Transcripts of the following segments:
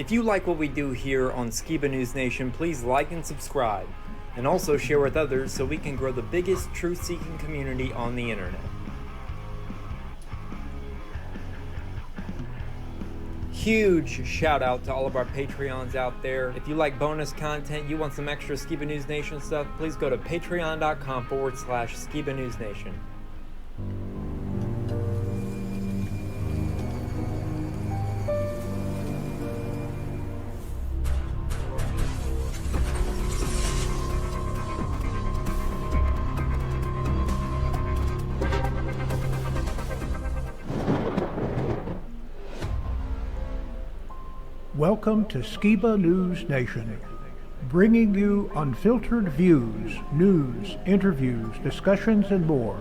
If you like what we do here on Skiba News Nation, please like and subscribe, and also share with others so we can grow the biggest truth-seeking community on the internet. Huge shout out to all of our Patreons out there. If you like bonus content, you want some extra Skiba News Nation stuff, please go to patreon.com/Skiba News Nation. Welcome to Skiba News Nation, bringing you unfiltered views, news, interviews, discussions, and more.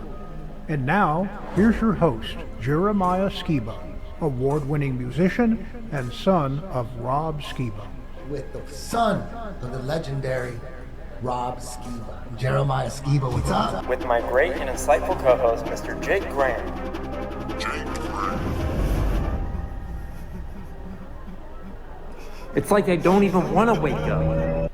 And now, here's your host, Jeremiah Skiba, award-winning musician and son of Rob Skiba. With the son of the legendary Rob Skiba, Jeremiah Skiba, what's up? With my great and insightful co-host, Mr. Jake Graham. It's like I don't even want to wake up.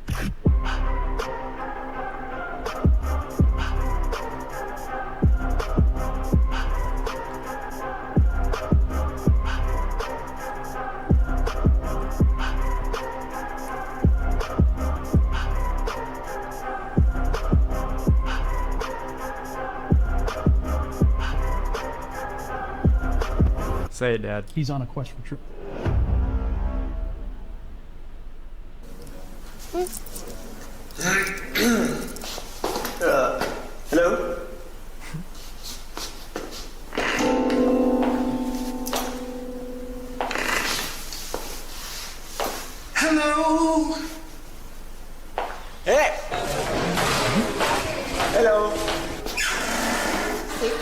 Say it, Dad. He's on a quest for truth. Hello? Hello? Hey! Hello? 6,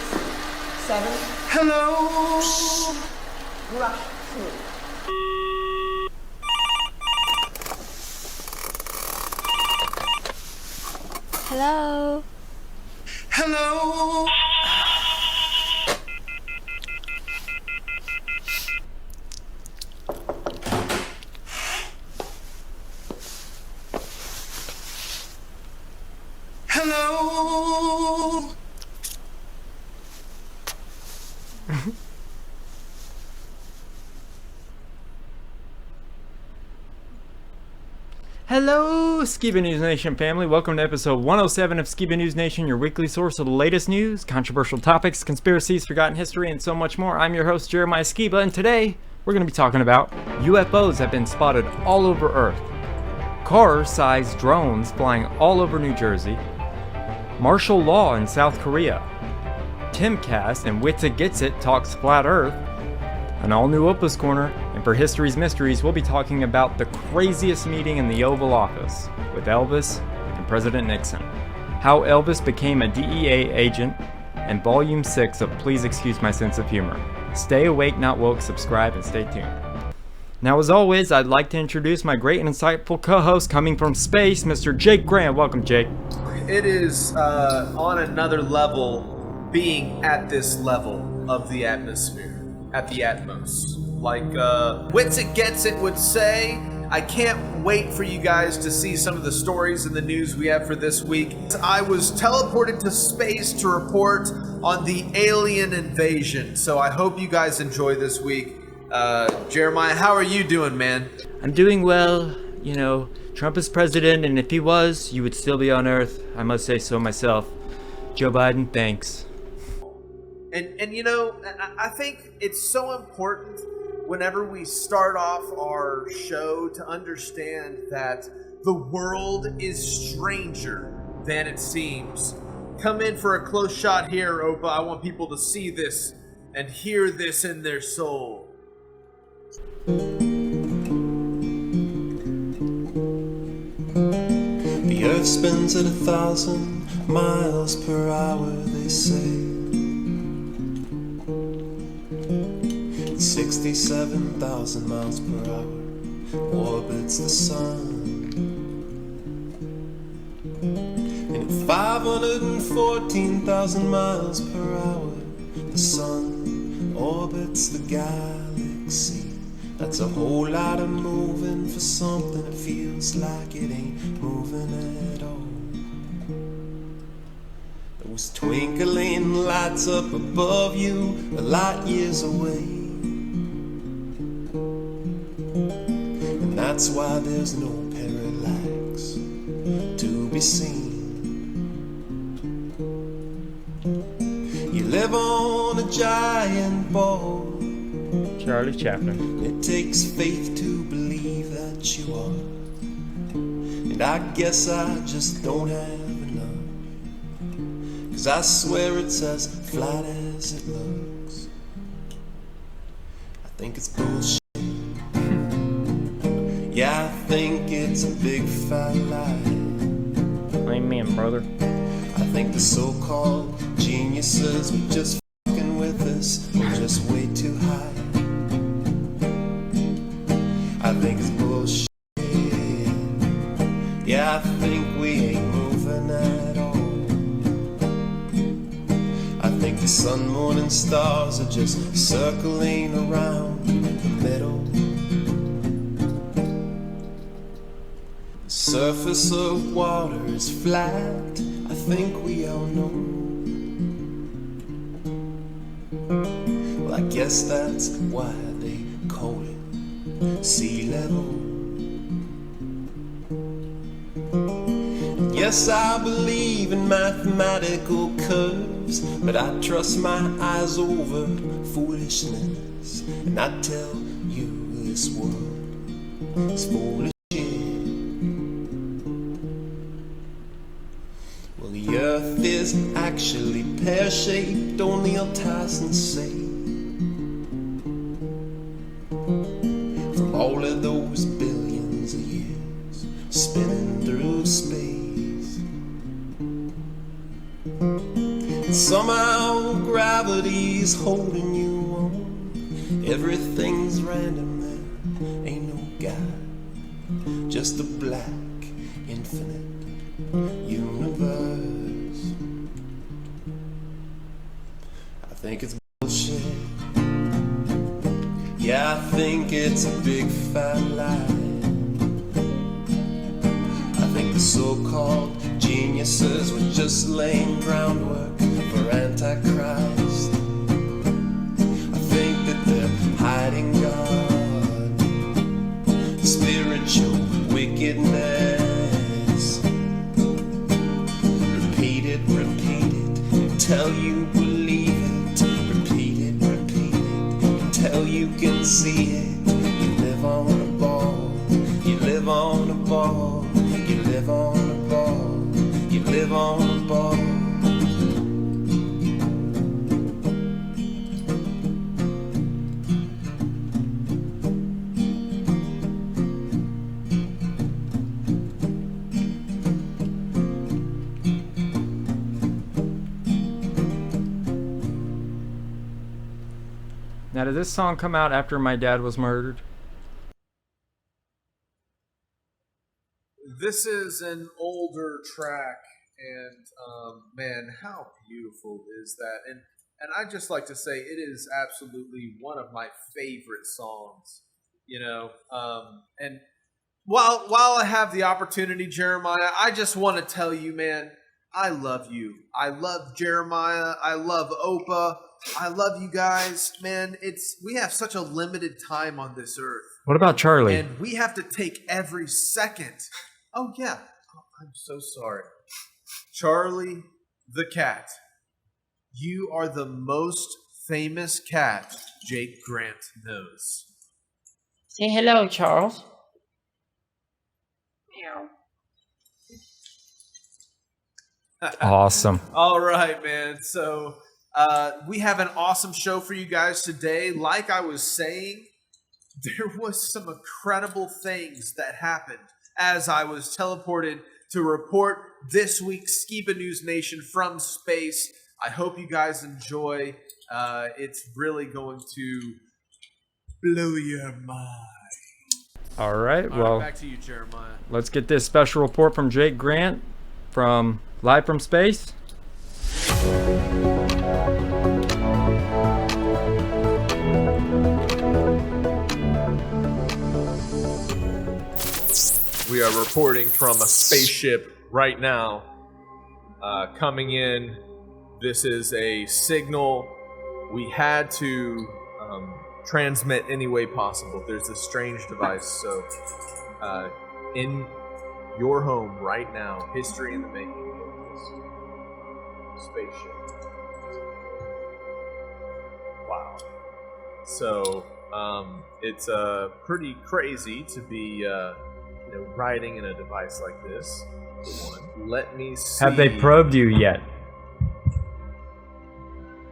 7. Hello? Rush. Hello? Hello? Hello? Hello, Skiba News Nation family. Welcome to episode 107 of Skiba News Nation, your weekly source of the latest news, controversial topics, conspiracies, forgotten history, and so much more. I'm your host, Jeremiah Skiba, and today we're going to be talking about UFOs have been spotted all over Earth, car-sized drones flying all over New Jersey, martial law in South Korea, TimCast and Witsitgetsit talks flat Earth, an all-new OPA'S Corner, and for History's Mysteries, we'll be talking about the craziest meeting in the Oval Office with Elvis and President Nixon, how Elvis became a DEA agent, and Volume 6 of Please Excuse My Sense of Humor. Stay awake, not woke, subscribe, and stay tuned. Now, as always, I'd like to introduce my great and insightful co-host coming from space, Mr. Jake Graham. Welcome, Jake. It is on another level being at this level of the atmosphere. At the Atmos. Like Witsitgetsit would say, I can't wait for you guys to see some of the stories and the news we have for this week. I was teleported to space to report on the alien invasion, so I hope you guys enjoy this week. Jeremiah, how are you doing, man? I'm doing well. You know, Trump is president, and if he was, you would still be on Earth. I must say so myself. Joe Biden, thanks. And you know, I think it's so important whenever we start off our show to understand that the world is stranger than it seems. Come in for a close shot here, Opa. I want people to see this and hear this in their soul. The earth spins at 1,000 miles per hour, they say. 67,000 miles per hour orbits the sun, and at 514,000 miles per hour the sun orbits the galaxy. That's a whole lot of moving for something that feels like it ain't moving at all. Those twinkling lights up above you, a light years away. And that's why there's no parallax to be seen. You live on a giant ball. Charlie Chaplin. It takes faith to believe that you are. And I guess I just don't have enough. 'Cause I swear it's as flat as it looks. I think it's bullshit. Yeah, I think it's a big fat lie. Amen, brother. I think the so-called geniuses were just fucking with us, or just way too high. I think it's bullshit. Yeah, I think we ain't moving at all. I think the sun, moon, and stars are just circling around the middle. The surface of water is flat, I think we all know. Well, I guess that's why they call it sea level. Yes, I believe in mathematical curves, but I trust my eyes over foolishness. And I tell you, this world is full of shit. Well, the earth is actually pear-shaped, O'Neil Tyson say. From all of those billions of years spinning through space. And somehow gravity's holding you on. Everything's random, there ain't no God. Just a black, infinite universe. I think it's bullshit. Yeah, I think it's a big fat lie. I think the so-called geniuses were just laying groundwork for Antichrist. I think that they're hiding God, spiritual wickedness. Repeat it until you believe it. Repeat it until you can see it. You live on a ball, you live on a ball, you live on a ball, you live on a ball. Now, did this song come out after my dad was murdered? This is an older track, and man, how beautiful is that? And I'd just like to say it is absolutely one of my favorite songs. You know, and while I have the opportunity, Jeremiah, I just want to tell you, man, I love you. I love Jeremiah. I love Opa. I love you guys, man. We have such a limited time on this earth. What about Charlie? And we have to take every second. Oh, yeah. Oh, I'm so sorry. Charlie the cat. You are the most famous cat Jake Grant knows. Say hello, Charles. Meow. Awesome. All right, man. So we have an awesome show for you guys today. Like I was saying, there was some incredible things that happened as I was teleported to report this week's Skiba News Nation from space. I hope you guys enjoy. It's really going to blow your mind. All right, All well, right, back to you, Jeremiah. let's get this special report from Jake Grant from Live from Space. We are reporting from a spaceship right now, coming in. This is a signal we had to transmit any way possible. There's this strange device, so in your home right now, history in the making of this spaceship. Wow. So it's pretty crazy to be riding in a device like this. Let me see. Have they probed you yet?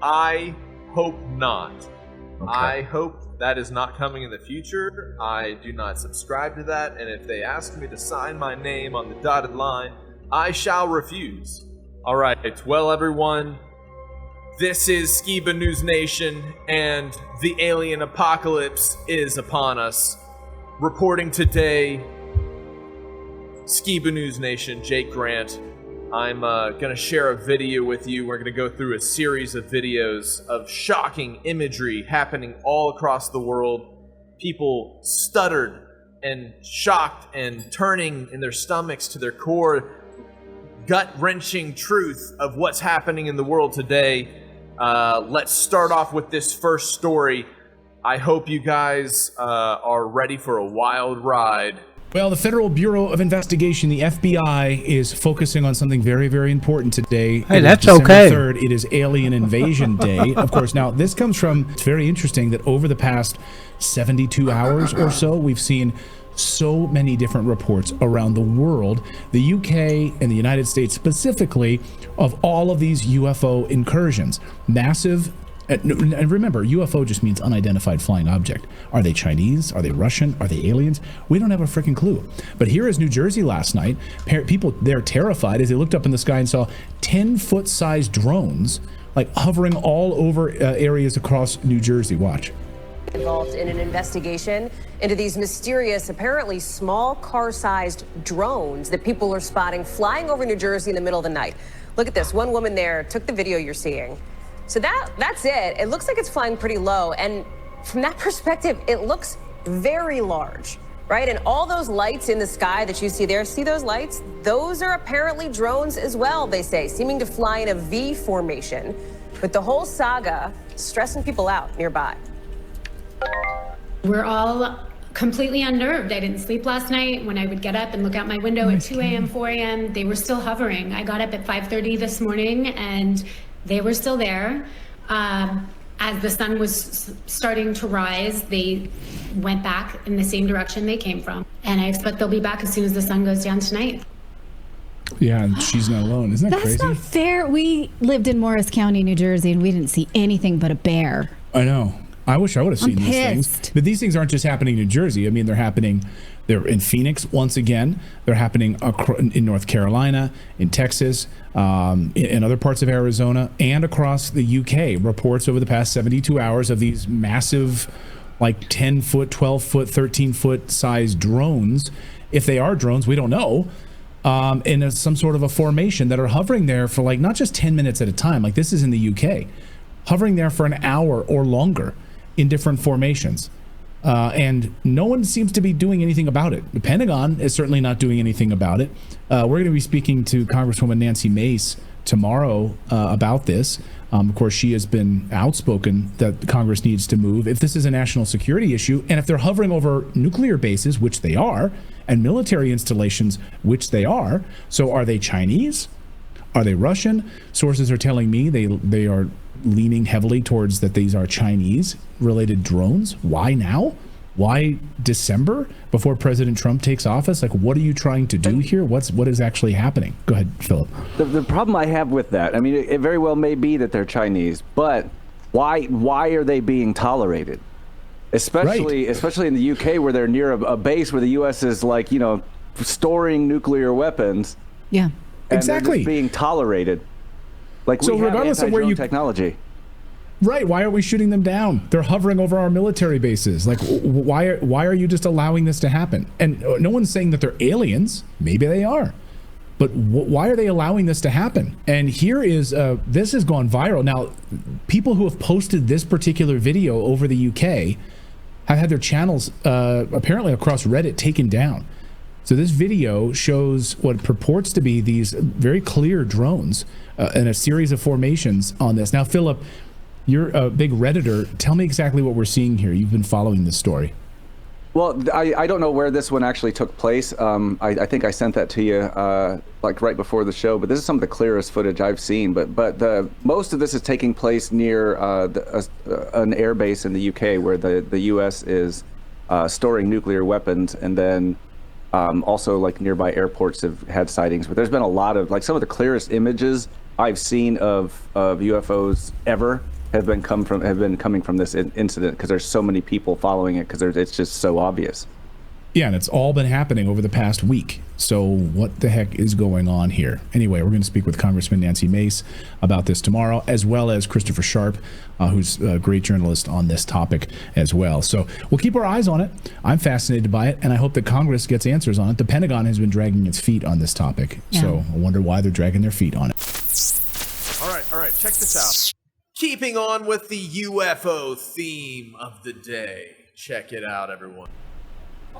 I hope not. Okay. I hope that is not coming in the future. I do not subscribe to that, and if they ask me to sign my name on the dotted line, I shall refuse. Alright, well everyone, this is Skiba News Nation, and the alien apocalypse is upon us. Reporting today, Skiba News Nation, Jake Grant. I'm gonna share a video with you. We're gonna go through a series of videos of shocking imagery happening all across the world. People stuttered and shocked and turning in their stomachs to their core. Gut-wrenching truth of what's happening in the world today. Let's start off with this first story. I hope you guys are ready for a wild ride. Well, the Federal Bureau of Investigation, the FBI, is focusing on something very, very important today. Hey, that's December okay. 3rd, it is Alien Invasion Day. Of course, now this comes from, it's very interesting that over the past 72 hours or so, we've seen so many different reports around the world, the UK and the United States specifically, of all of these UFO incursions. Massive. And remember, UFO just means unidentified flying object. Are they Chinese? Are they Russian? Are they aliens? We don't have a freaking clue. But here is New Jersey last night. People, they're terrified as they looked up in the sky and saw 10-foot sized drones like hovering all over areas across New Jersey. Watch. Involved in an investigation into these mysterious, apparently small car-sized drones that people are spotting flying over New Jersey in the middle of the night. Look at this. One woman there took the video you're seeing. So that's it. It looks like it's flying pretty low. And from that perspective, it looks very large, right? And all those lights in the sky that you see there, see those lights? Those are apparently drones as well, they say, seeming to fly in a V formation, with the whole saga stressing people out nearby. We're all completely unnerved. I didn't sleep last night. When I would get up and look out my window at 2 a.m., 4 a.m., they were still hovering. I got up at 5:30 this morning and they were still there. As the sun was starting to rise, they went back in the same direction they came from. And I expect they'll be back as soon as the sun goes down tonight. Yeah, and she's not alone. Isn't that crazy? That's not fair. We lived in Morris County, New Jersey, and we didn't see anything but a bear. I know. I wish I would have seen these things. But these things aren't just happening in New Jersey. I mean, they're in Phoenix once again. They're happening in North Carolina, in Texas, in other parts of Arizona, and across the UK. Reports over the past 72 hours of these massive, like 10-foot, 12-foot, 13-foot size drones. If they are drones, we don't know. In some sort of a formation that are hovering there for like not just 10 minutes at a time, like this is in the UK, hovering there for an hour or longer in different formations. And no one seems to be doing anything about it. The Pentagon is certainly not doing anything about it. We're going to be speaking to Congresswoman Nancy Mace tomorrow about this. Of course, she has been outspoken that Congress needs to move if this is a national security issue, and if they're hovering over nuclear bases, which they are, and military installations, which they are. So are they Chinese? Are they Russian? Sources are telling me they are leaning heavily towards that these are Chinese-related drones. Why now? Why December before President Trump takes office? Like, what are you trying to do here? What is actually happening? Go ahead, Philip. The problem I have with that, I mean, it very well may be that they're Chinese, but why are they being tolerated? Especially in the UK, where they're near a base where the U.S. is like, storing nuclear weapons. Yeah, and exactly. They're just being tolerated. Like, so we regardless have of where you technology. Right, why are we shooting them down? They're hovering over our military bases. Like, why are you just allowing this to happen? And no one's saying that they're aliens. Maybe they are. But why are they allowing this to happen? And here is, this has gone viral. Now, people who have posted this particular video over the UK have had their channels apparently across Reddit taken down. So this video shows what purports to be these very clear drones and a series of formations on this. Now, Philip, you're a big Redditor. Tell me exactly what we're seeing here. You've been following this story. Well, I don't know where this one actually took place. I think I sent that to you like right before the show, but this is some of the clearest footage I've seen. But most of this is taking place near an air base in the UK where the US is storing nuclear weapons, and then also like nearby airports have had sightings. But there's been a lot of, like, some of the clearest images I've seen of UFOs ever have been coming from this incident, because there's so many people following it, because it's just so obvious. Yeah, and it's all been happening over the past week. So what the heck is going on here? Anyway, we're going to speak with Congressman Nancy Mace about this tomorrow, as well as Christopher Sharp, who's a great journalist on this topic as well. So we'll keep our eyes on it. I'm fascinated by it, and I hope that Congress gets answers on it. The Pentagon has been dragging its feet on this topic, so I wonder why they're dragging their feet on it. All right, check this out. Keeping on with the UFO theme of the day. Check it out, everyone.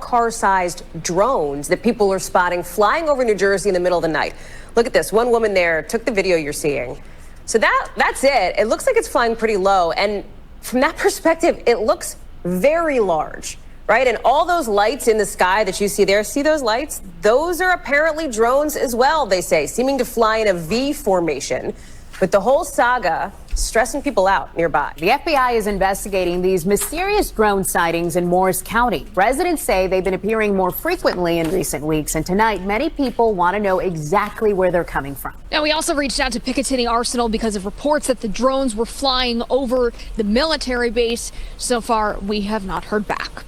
Car-sized drones that people are spotting flying over New Jersey in the middle of the night. Look at this. One woman there took the video you're seeing. So that's it. It looks like it's flying pretty low. And from that perspective, it looks very large, right? And all those lights in the sky that you see there, see those lights? Those are apparently drones as well, they say, seeming to fly in a V formation. With the whole saga stressing people out nearby. The FBI is investigating these mysterious drone sightings in Morris County. Residents say they've been appearing more frequently in recent weeks, and tonight many people want to know exactly where they're coming from. Now, we also reached out to Picatinny Arsenal because of reports that the drones were flying over the military base. So far, we have not heard back.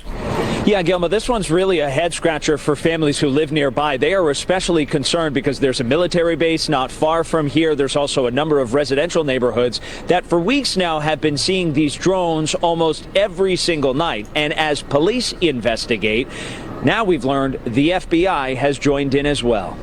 Yeah, Gilma, this one's really a head scratcher for families who live nearby. They are especially concerned because there's a military base not far from here. There's also a number of residential neighborhoods that for weeks now have been seeing these drones almost every single night. And as police investigate, now we've learned the FBI has joined in as well.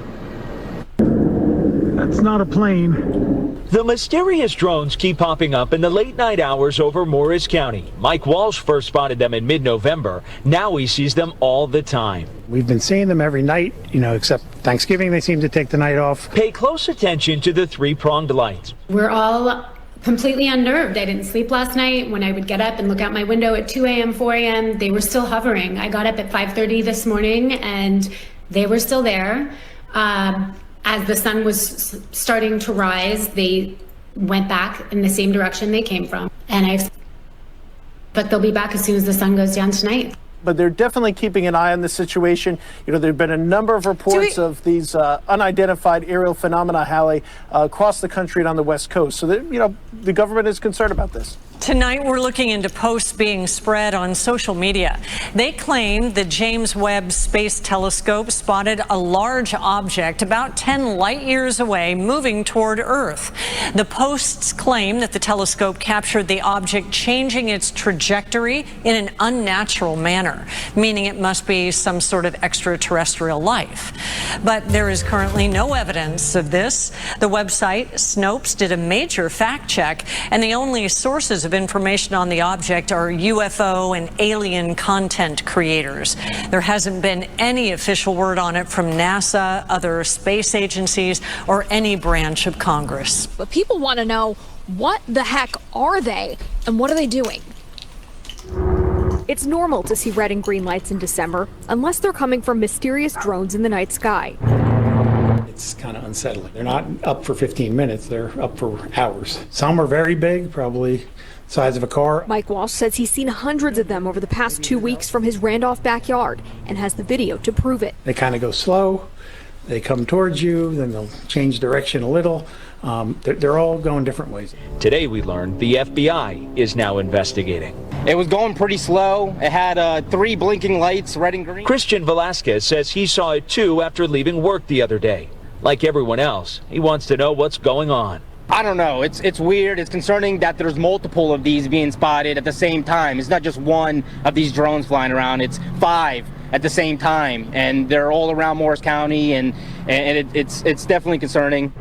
That's not a plane. The mysterious drones keep popping up in the late night hours over Morris County. Mike Walsh first spotted them in mid-November. Now he sees them all the time. We've been seeing them every night, except Thanksgiving they seem to take the night off. Pay close attention to the three-pronged lights. We're all completely unnerved. I didn't sleep last night. When I would get up and look out my window at 2 a.m., 4 a.m., they were still hovering. I got up at 5:30 this morning and they were still there. As the sun was starting to rise, they went back in the same direction they came from. But they'll be back as soon as the sun goes down tonight. But they're definitely keeping an eye on the situation. There have been a number of reports of these unidentified aerial phenomena, Hallie, across the country and on the West Coast. So that, the government is concerned about this. Tonight, we're looking into posts being spread on social media. They claim the James Webb Space Telescope spotted a large object about 10 light years away moving toward Earth. The posts claim that the telescope captured the object changing its trajectory in an unnatural manner, meaning it must be some sort of extraterrestrial life. But there is currently no evidence of this. The website Snopes did a major fact check, and the only sources of information on the object are UFO and alien content creators. There hasn't been any official word on it from NASA, other space agencies, or any branch of Congress. But people want to know, what the heck are they and what are they doing? It's normal to see red and green lights in December, unless they're coming from mysterious drones in the night sky. It's kind of unsettling. They're not up for 15 minutes, they're up for hours. Some are very big, probably size of a car. Mike Walsh says he's seen hundreds of them over the past 2 weeks from his Randolph backyard and has the video to prove it. They kind of go slow, they come towards you, then they'll change direction a little. They're all going different ways. Today we learned the FBI is now investigating. It was going pretty slow. It had 3 blinking lights, red and green. Christian Velasquez says he saw it too after leaving work the other day. Like everyone else, he wants to know what's going on. I don't know. It's weird. It's concerning that there's multiple of these being spotted at the same time. It's not just one of these drones flying around. It's 5 at the same time, and they're all around Morris County, and it's definitely concerning.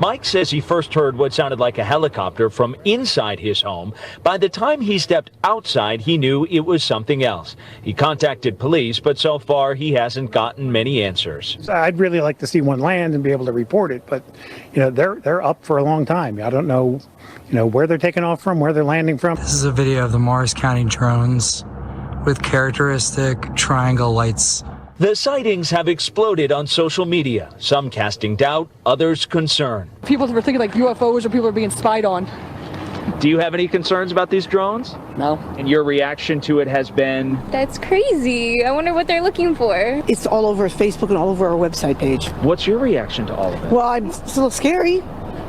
Mike says he first heard what sounded like a helicopter from inside his home. By the time he stepped outside, he knew it was something else. He contacted police, but so far he hasn't gotten many answers. I'd really like to see one land and be able to report it, but they're up for a long time. I don't know, where they're taking off from, where they're landing from. This is a video of the Morris County drones with characteristic triangle lights. The sightings have exploded on social media, some casting doubt, others concern. People were thinking like UFOs or people are being spied on. Do you have any concerns about these drones? No. And your reaction to it has been? That's crazy. I wonder what they're looking for. It's all over Facebook and all over our website page. What's your reaction to all of it? Well, it's a little scary.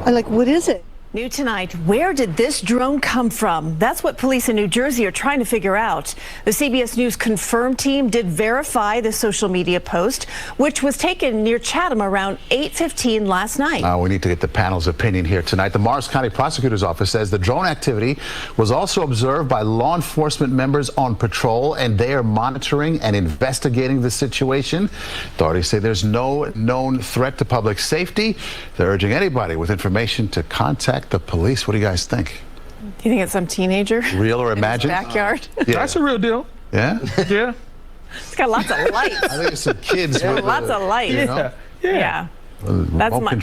I'm like, what is it? New tonight, where did this drone come from? That's what police in New Jersey are trying to figure out. The CBS News Confirm team did verify the social media post, which was taken near Chatham around 8:15 last night. We need to get the panel's opinion here tonight. The Morris County Prosecutor's Office says the drone activity was also observed by law enforcement members on patrol, and they are monitoring and investigating the situation. Authorities say there's no known threat to public safety. They're urging anybody with information to contact the police. What do you guys think? Do you think it's some teenager? Real or imagined? Backyard? Yeah. That's a real deal. Yeah? Yeah. It's got lots of lights. I think it's some kids. With lots of lights. Yeah. That's my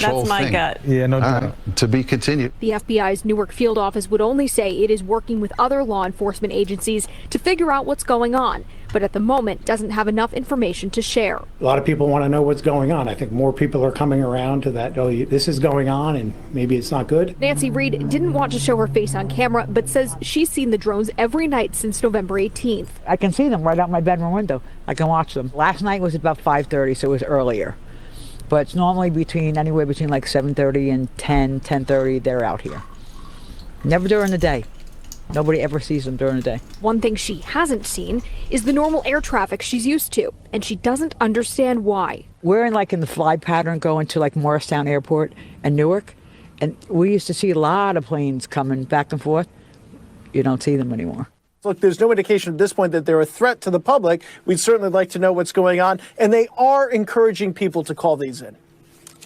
gut. Yeah, no doubt. To be continued. The FBI's Newark field office would only say it is working with other law enforcement agencies to figure out what's going on, but at the moment doesn't have enough information to share. A lot of people want to know what's going on. I think more people are coming around to that, this is going on and maybe it's not good. Nancy Reed didn't want to show her face on camera, but says she's seen the drones every night since November 18th. I can see them right out my bedroom window. I can watch them. Last night was about 5:30, so it was earlier. But it's normally anywhere between like 7:30 and 10:30, they're out here. Never during the day. Nobody ever sees them during the day. One thing she hasn't seen is the normal air traffic she's used to, and she doesn't understand why. We're in the fly pattern going to like Morristown Airport and Newark, and we used to see a lot of planes coming back and forth. You don't see them anymore. Look, there's no indication at this point that they're a threat to the public. We'd certainly like to know what's going on, and they are encouraging people to call these in.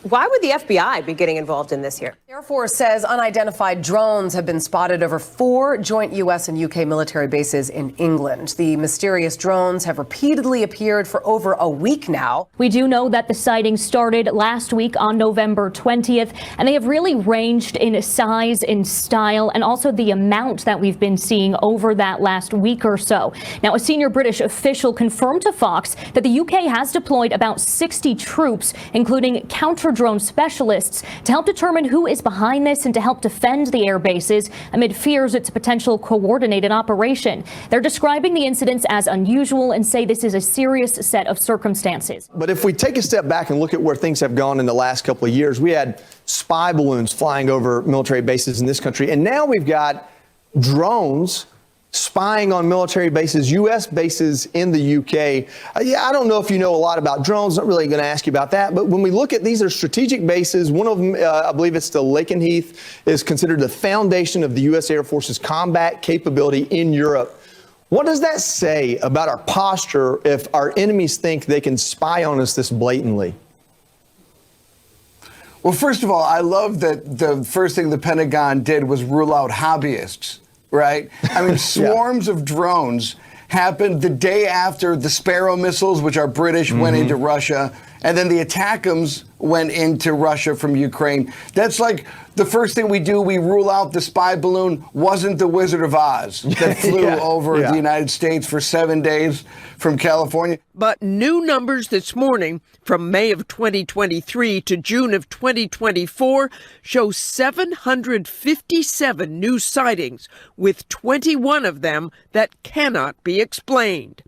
Why would the FBI be getting involved in this here? Air Force says unidentified drones have been spotted over 4 joint U.S. and U.K. military bases in England. The mysterious drones have repeatedly appeared for over a week now. We do know that the sightings started last week on November 20th, and they have really ranged in size, in style, and also the amount that we've been seeing over that last week or so. Now, a senior British official confirmed to Fox that the U.K. has deployed about 60 troops, including counter-drone specialists, to help determine who is behind this and to help defend the air bases amid fears it's a potential coordinated operation. They're describing the incidents as unusual and say this is a serious set of circumstances. But if we take a step back and look at where things have gone in the last couple of years, we had spy balloons flying over military bases in this country, and now we've got drones spying on military bases, U.S. bases in the U.K. I don't know if you know a lot about drones. Not really going to ask you about that. But when we look at these are strategic bases. One of them, I believe it's the Lakenheath, is considered the foundation of the U.S. Air Force's combat capability in Europe. What does that say about our posture if our enemies think they can spy on us this blatantly? Well, first of all, I love that the first thing the Pentagon did was rule out hobbyists. Right? I mean, swarms of drones happened the day after the Sparrow missiles, which are British, went into Russia, and then the ATACMS went into Russia from Ukraine. That's like the first thing we do. We rule out the spy balloon wasn't the Wizard of Oz that flew over the United States for 7 days from California. But new numbers this morning from May of 2023 to June of 2024 show 757 new sightings, with 21 of them that cannot be explained.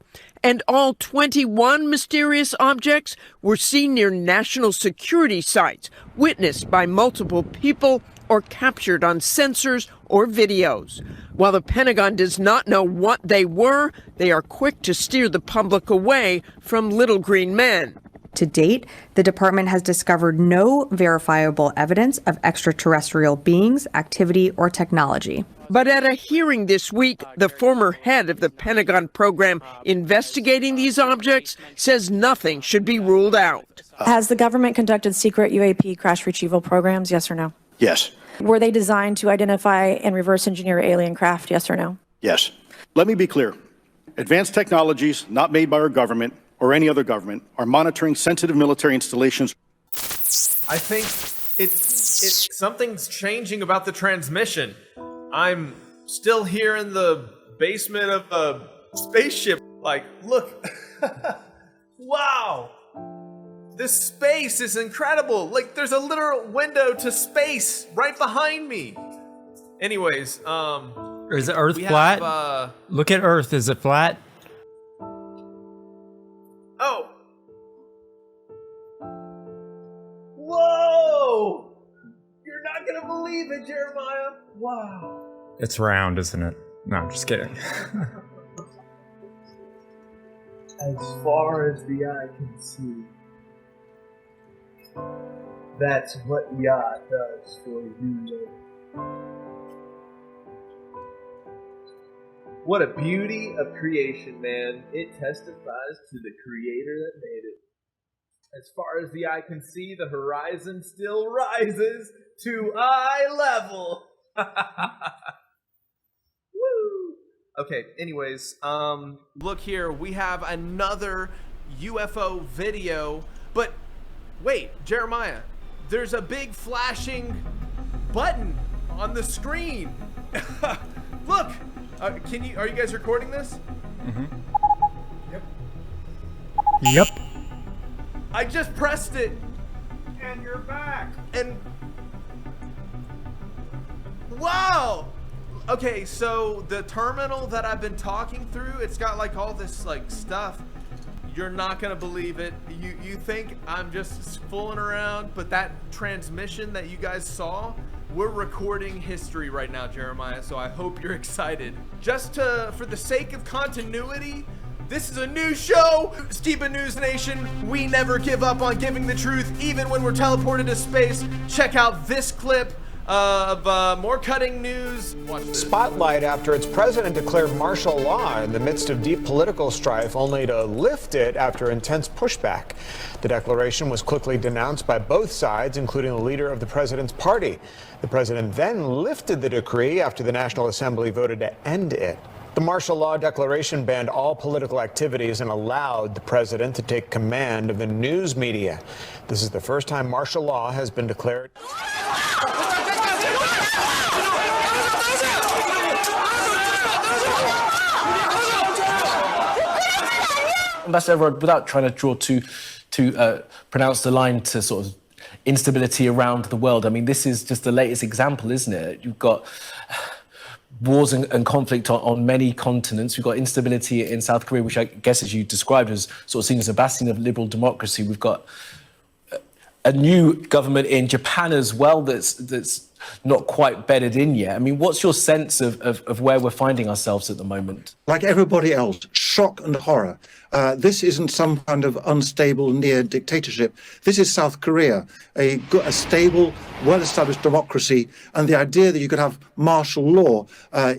And all 21 mysterious objects were seen near national security sites, witnessed by multiple people or captured on sensors or videos. While the Pentagon does not know what they were, they are quick to steer the public away from little green men. To date, the department has discovered no verifiable evidence of extraterrestrial beings, activity, or technology. But at a hearing this week, the former head of the Pentagon program investigating these objects says nothing should be ruled out. Has the government conducted secret UAP crash retrieval programs, yes or no? Yes. Were they designed to identify and reverse engineer alien craft, yes or no? Yes. Let me be clear. Advanced technologies not made by our government or any other government are monitoring sensitive military installations. I think it's something's changing about the transmission. I'm still here in the basement of a spaceship. Like, look. Wow. This space is incredible. Like, there's a literal window to space right behind me. Anyways, is the Earth flat? Look at Earth. Is it flat? Oh. Whoa! You're not gonna believe it, Jeremiah. Wow. It's round, isn't it? No, I'm just kidding. As far as the eye can see, that's what Yah does for you. What a beauty of creation, man. It testifies to the creator that made it. As far as the eye can see, the horizon still rises to eye level. Woo! Okay, anyways, look here. We have another UFO video, but wait, Jeremiah, there's a big flashing button on the screen. Look, are you guys recording this? Mm-hmm. Yep. I just pressed it. And you're back. And wow. Okay, so the terminal that I've been talking through, it's got like all this like stuff. You're not gonna believe it. You think I'm just fooling around, but that transmission that you guys saw, we're recording history right now, Jeremiah, so I hope you're excited. Just for the sake of continuity, this is a new show, Skiba News Nation. We never give up on giving the truth, even when we're teleported to space. Check out this clip of more cutting news. Watch this. Spotlight after its president declared martial law in the midst of deep political strife, only to lift it after intense pushback. The declaration was quickly denounced by both sides, including the leader of the president's party. The president then lifted the decree after the National Assembly voted to end it. The martial law declaration banned all political activities and allowed the president to take command of the news media. This is the first time martial law has been declared. Ambassador Everard, without trying to draw too pronounced a line to sort of instability around the world, I mean, this is just the latest example, isn't it? You've got wars and conflict on many continents. We've got instability in South Korea, which I guess, as you described, as sort of seen as a bastion of liberal democracy. We've got a new government in Japan as well that's not quite bedded in yet. I mean, what's your sense of where we're finding ourselves at the moment? Like everybody else, shock and horror. This isn't some kind of unstable near dictatorship. This is South Korea, a stable, well-established democracy, and the idea that you could have martial law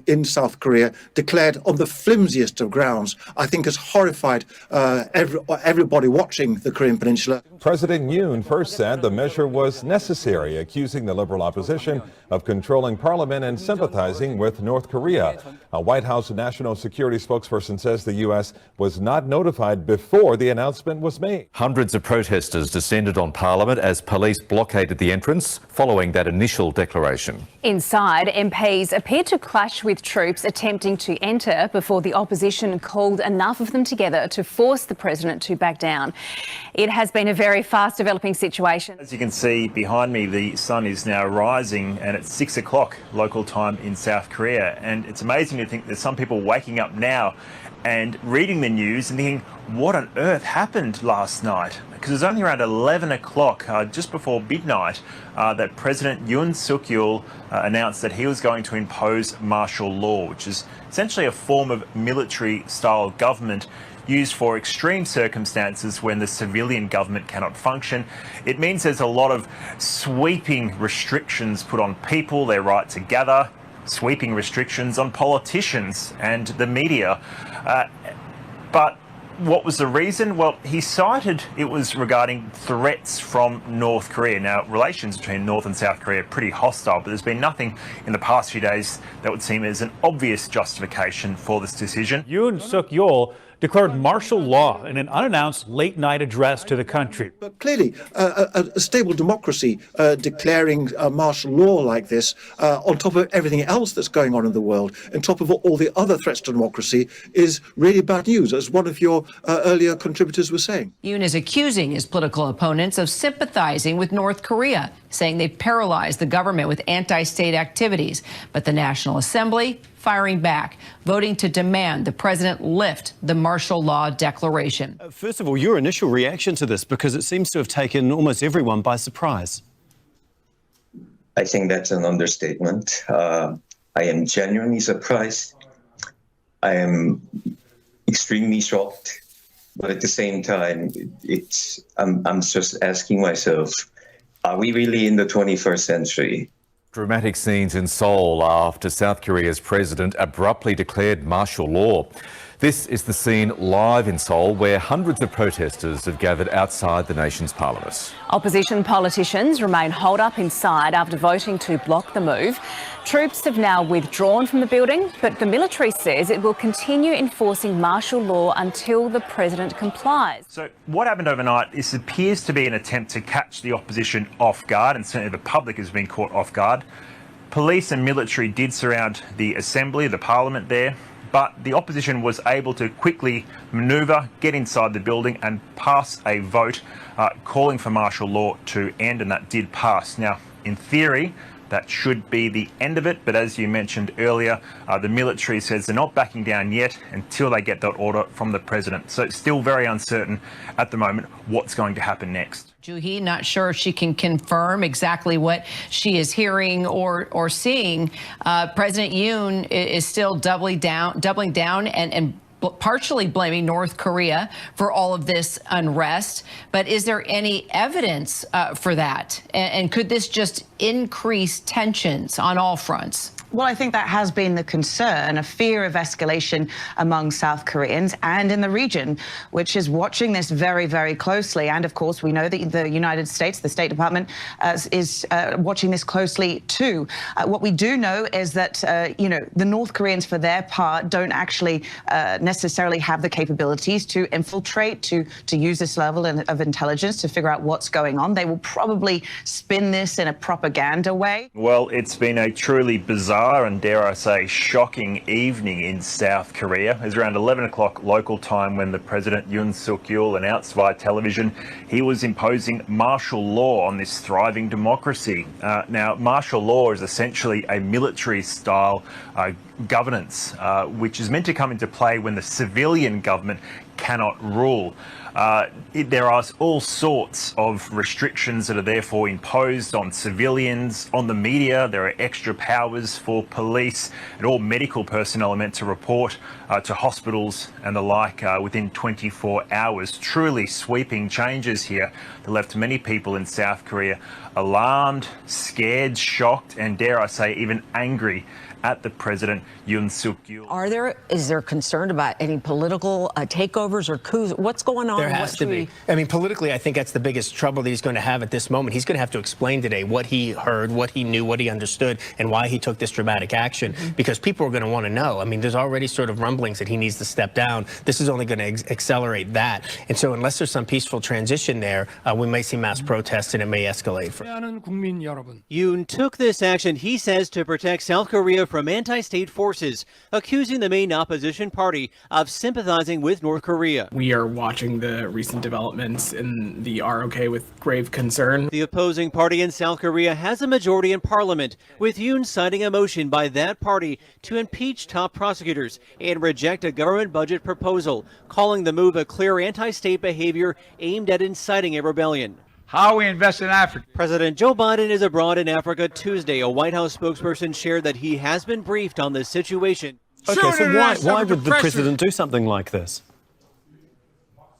in South Korea declared on the flimsiest of grounds, I think has horrified everybody watching the Korean Peninsula. President Yoon first said the measure was necessary, accusing the liberal opposition of controlling parliament and sympathizing with North Korea. A White House national security spokesperson says the U.S. was not notified before the announcement was made. Hundreds of protesters descended on Parliament as police blockaded the entrance following that initial declaration. Inside, MPs appeared to clash with troops attempting to enter before the opposition called enough of them together to force the president to back down. It has been a very fast developing situation. As you can see behind me, the sun is now rising and it's 6 o'clock local time in South Korea. And it's amazing to think there's some people waking up now and reading the news and thinking, what on earth happened last night? Because it was only around 11 o'clock, just before midnight, that President Yoon Suk-yeol announced that he was going to impose martial law, which is essentially a form of military-style government used for extreme circumstances when the civilian government cannot function. It means there's a lot of sweeping restrictions put on people, their right to gather, sweeping restrictions on politicians and the media. But What was the reason? Well, he cited it was regarding threats from North Korea. Now, relations between North and South Korea are pretty hostile, but there's been nothing in the past few days that would seem as an obvious justification for this decision. Yoon Suk-yeol declared martial law in an unannounced late-night address to the country. But clearly, a stable democracy declaring martial law like this, on top of everything else that's going on in the world, on top of all the other threats to democracy, is really bad news, as one of your earlier contributors was saying. Yoon is accusing his political opponents of sympathizing with North Korea, saying they've paralyzed the government with anti-state activities. But the National Assembly firing back, voting to demand the president lift the martial law declaration. First of all, your initial reaction to this, because it seems to have taken almost everyone by surprise. I think that's an understatement. I am genuinely surprised. I am extremely shocked. But at the same time, I'm just asking myself, are we really in the 21st century? Dramatic scenes in Seoul after South Korea's president abruptly declared martial law. This is the scene live in Seoul, where hundreds of protesters have gathered outside the nation's parliament. Opposition politicians remain holed up inside after voting to block the move. Troops have now withdrawn from the building, but the military says it will continue enforcing martial law until the president complies. So what happened overnight, this appears to be an attempt to catch the opposition off guard, and certainly the public has been caught off guard. Police and military did surround the assembly, the parliament there, but the opposition was able to quickly manoeuvre, get inside the building and pass a vote calling for martial law to end, and that did pass. Now, in theory, that should be the end of it, but as you mentioned earlier, the military says they're not backing down yet until they get that order from the president. So it's still very uncertain at the moment what's going to happen next. Joo-hee, not sure if she can confirm exactly what she is hearing or seeing. President Yoon is still doubling down and partially blaming North Korea for all of this unrest. But is there any evidence for that? And could this just increase tensions on all fronts? Well, I think that has been the concern, a fear of escalation among South Koreans and in the region, which is watching this very, very closely. And of course, we know that the United States, the State Department, is watching this closely too. What we do know is that, the North Koreans, for their part, don't actually necessarily have the capabilities to infiltrate, to use this level of intelligence to figure out what's going on. They will probably spin this in a propaganda way. Well, it's been a truly bizarre and, dare I say, shocking evening in South Korea. It was around 11 o'clock local time when the President Yoon Suk-yeol announced via television he was imposing martial law on this thriving democracy. Now, martial law is essentially a military-style governance, which is meant to come into play when the civilian government cannot rule. There are all sorts of restrictions that are therefore imposed on civilians, on the media. There are extra powers for police, and all medical personnel are meant to report to hospitals and the like within 24 hours. Truly sweeping changes here that left many people in South Korea alarmed, scared, shocked, and, dare I say, even angry at the president, Yoon Suk-yeol. Is there concern about any political takeovers or coups? What's going on? There has to be. I mean, politically, I think that's the biggest trouble that he's going to have at this moment. He's going to have to explain today what he heard, what he knew, what he understood, and why he took this dramatic action, because people are going to want to know. I mean, there's already sort of rumblings that he needs to step down. This is only going to accelerate that. And so unless there's some peaceful transition there, we may see mass protests and it may escalate. Yoon took this action, he says, to protect South Korea from anti-state forces, accusing the main opposition party of sympathizing with North Korea. We are watching the recent developments in the ROK with grave concern. The opposing party in South Korea has a majority in parliament, with Yoon signing a motion by that party to impeach top prosecutors and reject a government budget proposal, calling the move a clear anti-state behavior aimed at inciting a rebellion. How we invest in Africa. President Joe Biden is abroad in Africa Tuesday. A White House spokesperson shared that he has been briefed on this situation. Okay, so why would the president do something like this?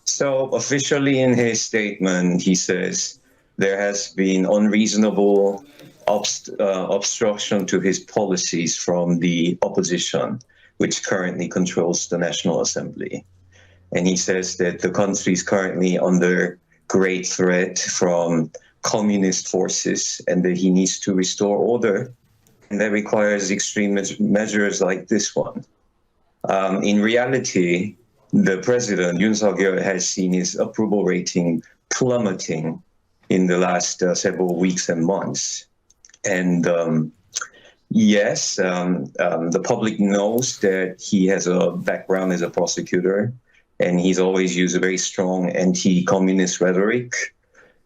So officially in his statement, he says there has been unreasonable obstruction to his policies from the opposition, which currently controls the National Assembly. And he says that the country is currently under great threat from communist forces and that he needs to restore order. And that requires extreme measures like this one. In reality, the president, Yoon Suk-yeol, has seen his approval rating plummeting in the last several weeks and months. And yes, the public knows that he has a background as a prosecutor, and he's always used a very strong anti-communist rhetoric.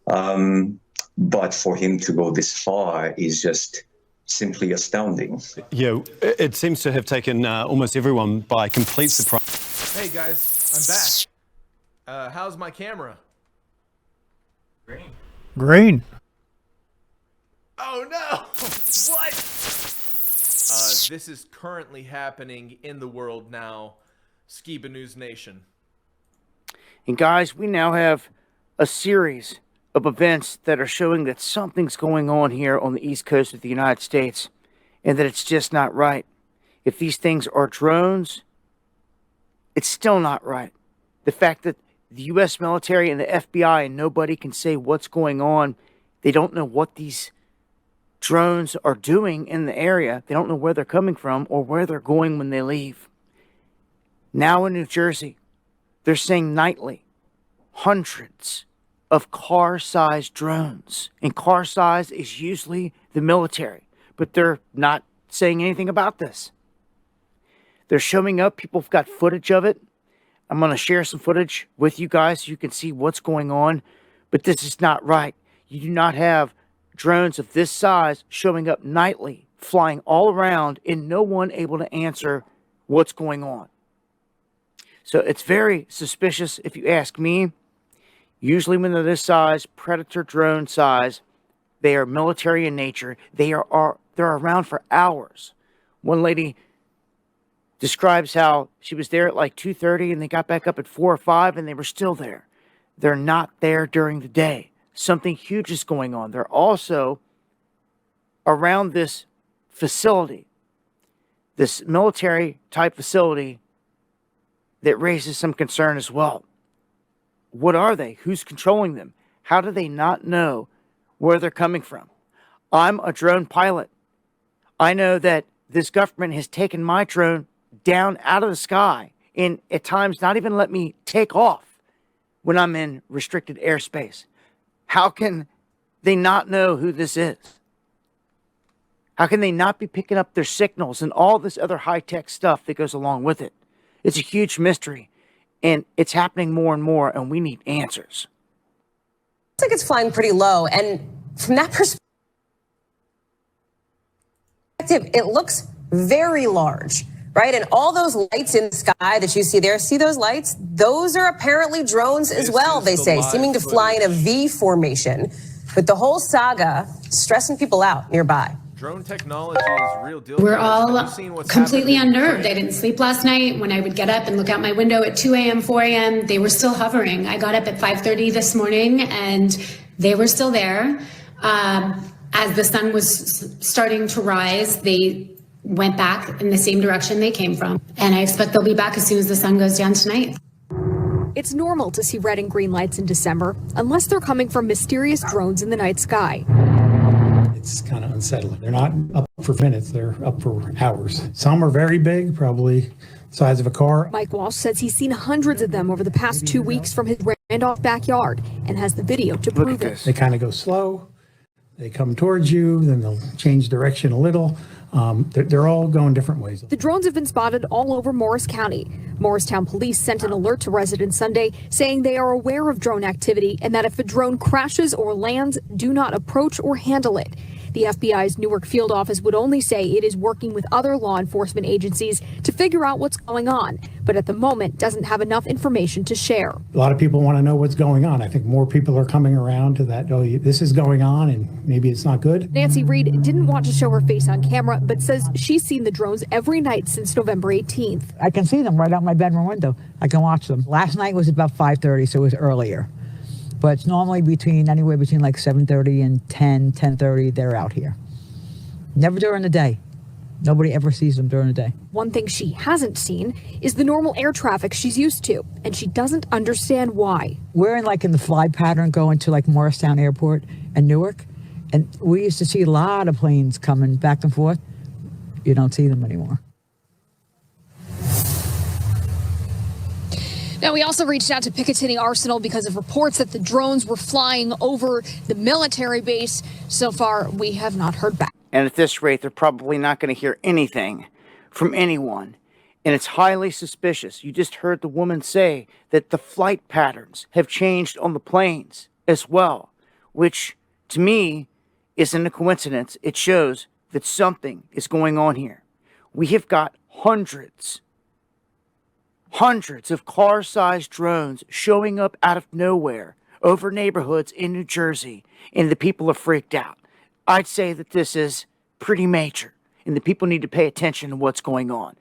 But for him to go this far is just simply astounding. Yeah, it seems to have taken almost everyone by complete surprise. Hey guys, I'm back. How's my camera? Green. Oh no! What? This is currently happening in the world now. Skiba News Nation. And guys, we now have a series of events that are showing that something's going on here on the East Coast of the United States, and that it's just not right. If these things are drones, it's still not right. The fact that the U.S. military and the FBI and nobody can say what's going on, they don't know what these drones are doing in the area. They don't know where they're coming from or where they're going when they leave. Now in New Jersey, they're saying nightly, hundreds of car-sized drones. And car size is usually the military, but they're not saying anything about this. They're showing up. People have got footage of it. I'm going to share some footage with you guys so you can see what's going on. But this is not right. You do not have drones of this size showing up nightly, flying all around, and no one able to answer what's going on. So it's very suspicious if you ask me. Usually when they're this size, predator drone size, they are military in nature. They're around for hours. One lady describes how she was there at like 2:30 and they got back up at 4 or 5 and they were still there. They're not there during the day. Something huge is going on. They're also around this facility, this military type facility that raises some concern as well. What are they? Who's controlling them? How do they not know where they're coming from? I'm a drone pilot. I know that this government has taken my drone down out of the sky and at times not even let me take off when I'm in restricted airspace. How can they not know who this is? How can they not be picking up their signals and all this other high-tech stuff that goes along with it? It's a huge mystery, and it's happening more and more, and we need answers. Looks like it's flying pretty low, and from that perspective, it looks very large, right? And all those lights in the sky that you see there, see those lights? Those are apparently drones as well, they say, seeming to fly in a V formation, with the whole saga stressing people out nearby. Drone technology is a real deal. We're all completely unnerved. I didn't sleep last night. When I would get up and look out my window at 2 a.m., 4 a.m., they were still hovering. I got up at 5:30 this morning and they were still there. As the sun was starting to rise, they went back in the same direction they came from. And I expect they'll be back as soon as the sun goes down tonight. It's normal to see red and green lights in December, unless they're coming from mysterious drones in the night sky. It's kind of unsettling. They're not up for minutes, they're up for hours. Some are very big, probably the size of a car. Mike Walsh says he's seen hundreds of them over the past 2 weeks from his Randolph backyard and has the video to prove it. They kind of go slow, they come towards you, then they'll change direction a little. They're all going different ways. The drones have been spotted all over Morris County. Morristown police sent an alert to residents Sunday saying they are aware of drone activity and that if a drone crashes or lands, do not approach or handle it. The FBI's Newark field office would only say it is working with other law enforcement agencies to figure out what's going on, but at the moment doesn't have enough information to share. A lot of people want to know what's going on. I think more people are coming around to that, oh, this is going on and maybe it's not good. Nancy Reed didn't want to show her face on camera, but says she's seen the drones every night since November 18th. I can see them right out my bedroom window. I can watch them. Last night was about 5:30, so it was earlier. But it's normally anywhere between like 7:30 and 10:30, they're out here. Never during the day. Nobody ever sees them during the day. One thing she hasn't seen is the normal air traffic she's used to, and she doesn't understand why. We're in the fly pattern going to like Morristown Airport and Newark, and we used to see a lot of planes coming back and forth. You don't see them anymore. Now, we also reached out to Picatinny Arsenal because of reports that the drones were flying over the military base. So far, we have not heard back. And at this rate, they're probably not going to hear anything from anyone. And it's highly suspicious. You just heard the woman say that the flight patterns have changed on the planes as well, which to me isn't a coincidence. It shows that something is going on here. We have got hundreds of car-sized drones showing up out of nowhere over neighborhoods in New Jersey, and the people are freaked out. I'd say that this is pretty major, and the people need to pay attention to what's going on.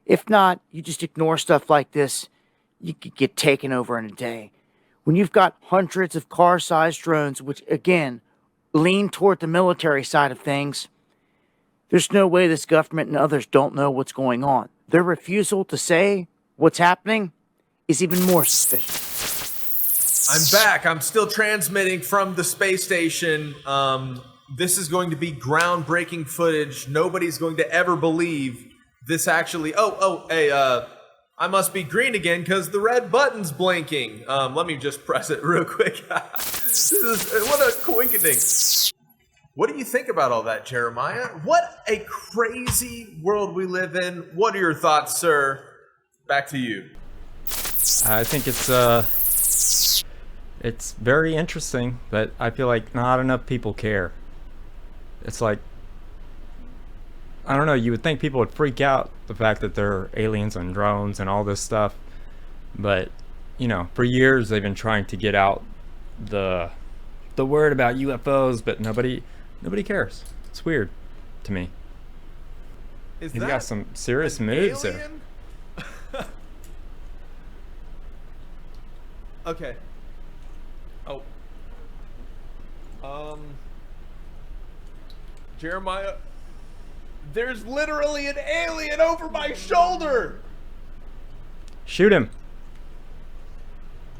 If not, you just ignore stuff like this, you could get taken over in a day. When you've got hundreds of car-sized drones, which, again, lean toward the military side of things, there's no way this government and others don't know what's going on. Their refusal to say what's happening is even more suspicious. I'm back. I'm still transmitting from the space station. This is going to be groundbreaking footage. Nobody's going to ever believe this actually. Hey, I must be green again because the red button's blinking. Let me just press it real quick. What a coincidence. What do you think about all that, Jeremiah? What a crazy world we live in. What are your thoughts, sir? Back to you. I think it's very interesting, but I feel like not enough people care. It's like, I don't know, you would think people would freak out the fact that there are aliens and drones and all this stuff, but you know, for years they've been trying to get out the word about UFOs, but nobody cares. It's weird to me. He's got some serious moves there. Okay. Jeremiah, there's literally an alien over my shoulder. Shoot him.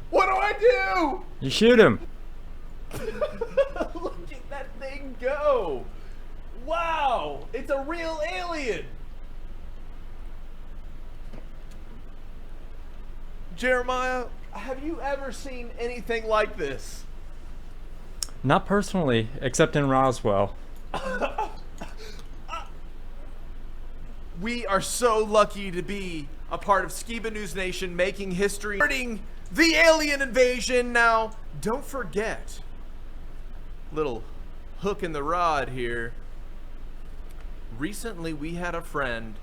What do I do? You shoot him. Look at that thing go. Wow, it's a real alien. Jeremiah, have you ever seen anything like this? Not personally, except in Roswell. We are so lucky to be a part of Skiba News Nation, making history, starting the alien invasion. Now, don't forget, little hook in the rod here. Recently, we had a friend,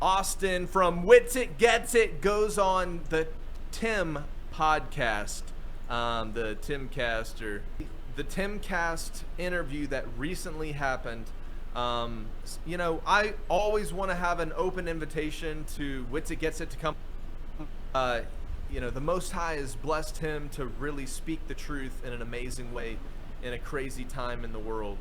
Austin from Witsitgetsit, goes on the Tim podcast, the TimCast, or the TimCast interview that recently happened. You know, I always want to have an open invitation to Witsitgetsit to come. You know, the Most High has blessed him to really speak the truth in an amazing way in a crazy time in the world.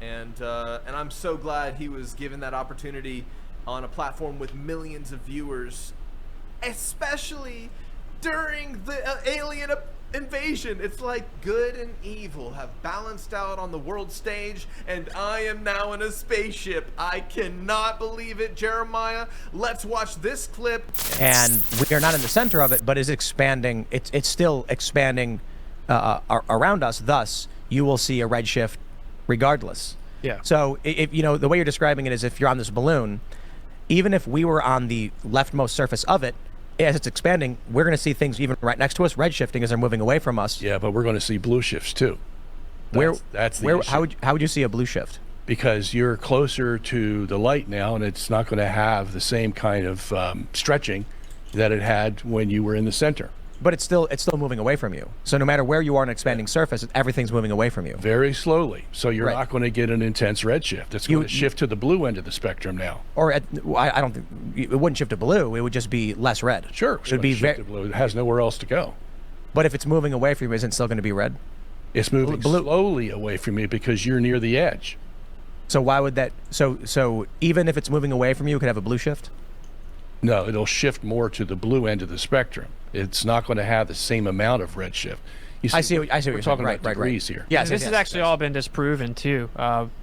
And I'm so glad he was given that opportunity on a platform with millions of viewers, especially during the alien invasion. It's like good and evil have balanced out on the world stage, and I am now in a spaceship. I cannot believe it, Jeremiah. Let's watch this clip. And we are not in the center of it, but is expanding. It's still expanding around us. Thus, you will see a redshift regardless. Yeah. So if you know, the way you're describing it is if you're on this balloon, even if we were on the leftmost surface of it, as it's expanding, we're going to see things even right next to us redshifting as they're moving away from us. Yeah, but we're going to see blue shifts too. That's the issue. How would you see a blue shift? Because you're closer to the light now, and it's not going to have the same kind of stretching that it had when you were in the center. But it's still moving away from you. So no matter where you are on an expanding surface, everything's moving away from you. Very slowly. So you're not going to get an intense redshift. It's going to shift to the blue end of the spectrum now. Or I don't think it wouldn't shift to blue. It would just be less red. Sure. It would be shift to blue. It has nowhere else to go. But if it's moving away from you, isn't it still going to be red? It's moving slowly away from you because you're near the edge. So why would that? So even if it's moving away from you, it could have a blue shift. No, it'll shift more to the blue end of the spectrum. It's not going to have the same amount of redshift. You I see what we're you're talking saying. about degrees here. Yes, this has actually all been disproven too.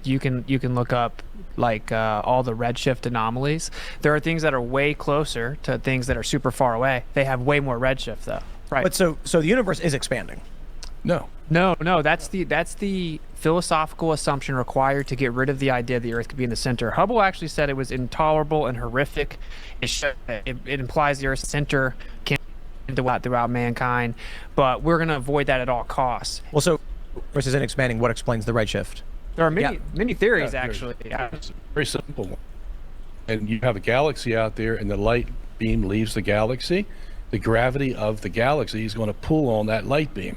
You can look up like all the redshift anomalies. There are things that are way closer to things that are super far away. They have way more redshift though. Right. But so the universe is expanding. No. That's the philosophical assumption required to get rid of the idea the Earth could be in the center. Hubble actually said it was intolerable and horrific. It implies the Earth's center can't throughout mankind, but we're going to avoid that at all costs. Well, so versus in expanding, what explains the redshift? There are many theories actually. It's a very simple one. And you have a galaxy out there, and the light beam leaves the galaxy. The gravity of the galaxy is going to pull on that light beam,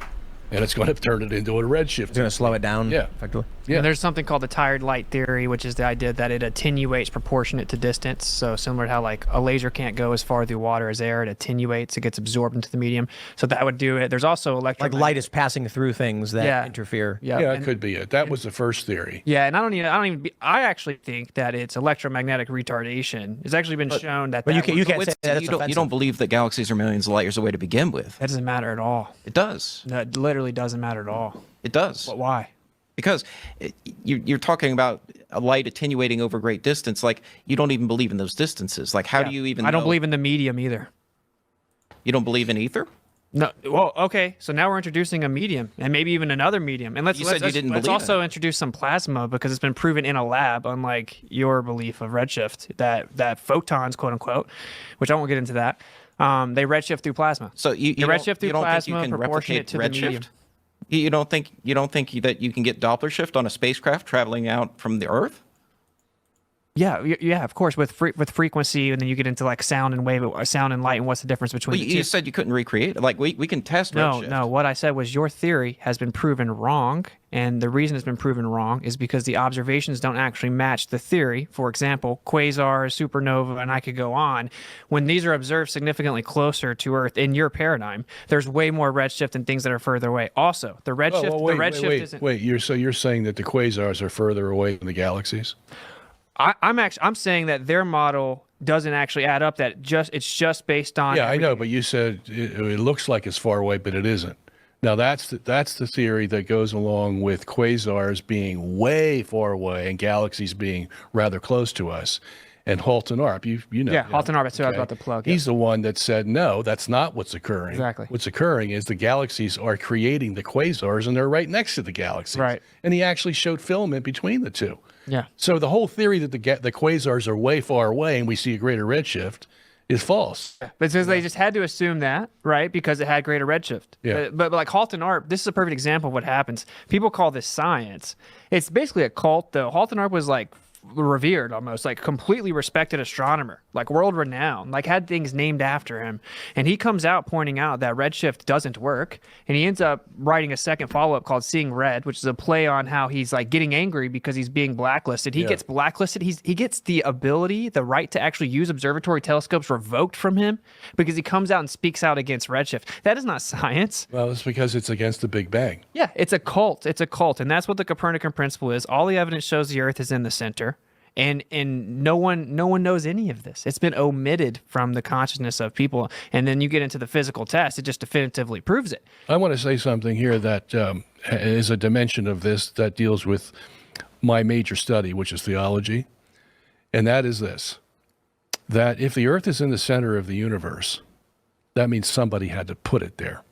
and it's going to turn it into a redshift. It's going to slow it down. Yeah, effectively. Yeah. And there's something called the tired light theory, which is the idea that it attenuates proportionate to distance. So similar to how like a laser can't go as far through water as air, it attenuates, it gets absorbed into the medium. So that would do it. There's also like light is passing through things that interfere. Yeah, it could be it. That was the first theory. Yeah, and I actually think that it's electromagnetic retardation. It's actually been shown that. But you can't say that you don't believe that galaxies are millions of light years away to begin with. That doesn't matter at all. It does. No, it literally doesn't matter at all. It does. But why? Because you're talking about a light attenuating over great distance. Like, you don't even believe in those distances. Like, how do you even I don't know? believe in the medium either. You don't believe in ether? No. Well, okay. So now we're introducing a medium and maybe even another medium. And let's also introduce some plasma, because it's been proven in a lab, unlike your belief of redshift, that photons, quote unquote, which I won't get into that. They redshift through plasma. So you redshift through don't plasma think you can proportionate to replicate the medium. redshift? You don't think that you can get Doppler shift on a spacecraft traveling out from the Earth? Yeah, of course, with frequency, and then you get into like sound and light, and what's the difference between the two? You said you couldn't recreate it. Like, we can test redshift. No, what I said was your theory has been proven wrong, and the reason it's been proven wrong is because the observations don't actually match the theory. For example, quasars, supernova, and I could go on. When these are observed significantly closer to Earth in your paradigm, there's way more redshift than things that are further away. Also, the redshift isn't. Wait, you're saying that the quasars are further away than the galaxies? I'm saying that their model doesn't actually add up. That it's just based on. Yeah, I know, but you said it looks like it's far away, but it isn't. Now that's the theory that goes along with quasars being way far away and galaxies being rather close to us. And Halton Arp, you know. Yeah, Halton Arp. That's who I was about to plug. He's the one that said, no, that's not what's occurring. Exactly. What's occurring is the galaxies are creating the quasars, and they're right next to the galaxies. Right. And he actually showed filament between the two. Yeah. So the whole theory that the quasars are way far away and we see a greater redshift is false. But they just had to assume that, right? Because it had greater redshift. Yeah. But like Halton Arp, this is a perfect example of what happens. People call this science. It's basically a cult, though. Halton Arp was like revered, almost like completely respected astronomer, like world renowned, like had things named after him. And he comes out pointing out that redshift doesn't work, and he ends up writing a second follow-up called Seeing Red, which is a play on how he's like getting angry because he's being blacklisted. He gets blacklisted. He gets the right to actually use observatory telescopes revoked from him because he comes out and speaks out against redshift. That is not science. Well, it's because it's against the Big Bang. Yeah, it's a cult. It's a cult, and that's what the Copernican principle is. All the evidence shows the Earth is in the center. And no one knows any of this. It's been omitted from the consciousness of people. And then you get into the physical test, it just definitively proves it. I want to say something here that is a dimension of this that deals with my major study, which is theology. And that is this, that if the Earth is in the center of the universe, that means somebody had to put it there,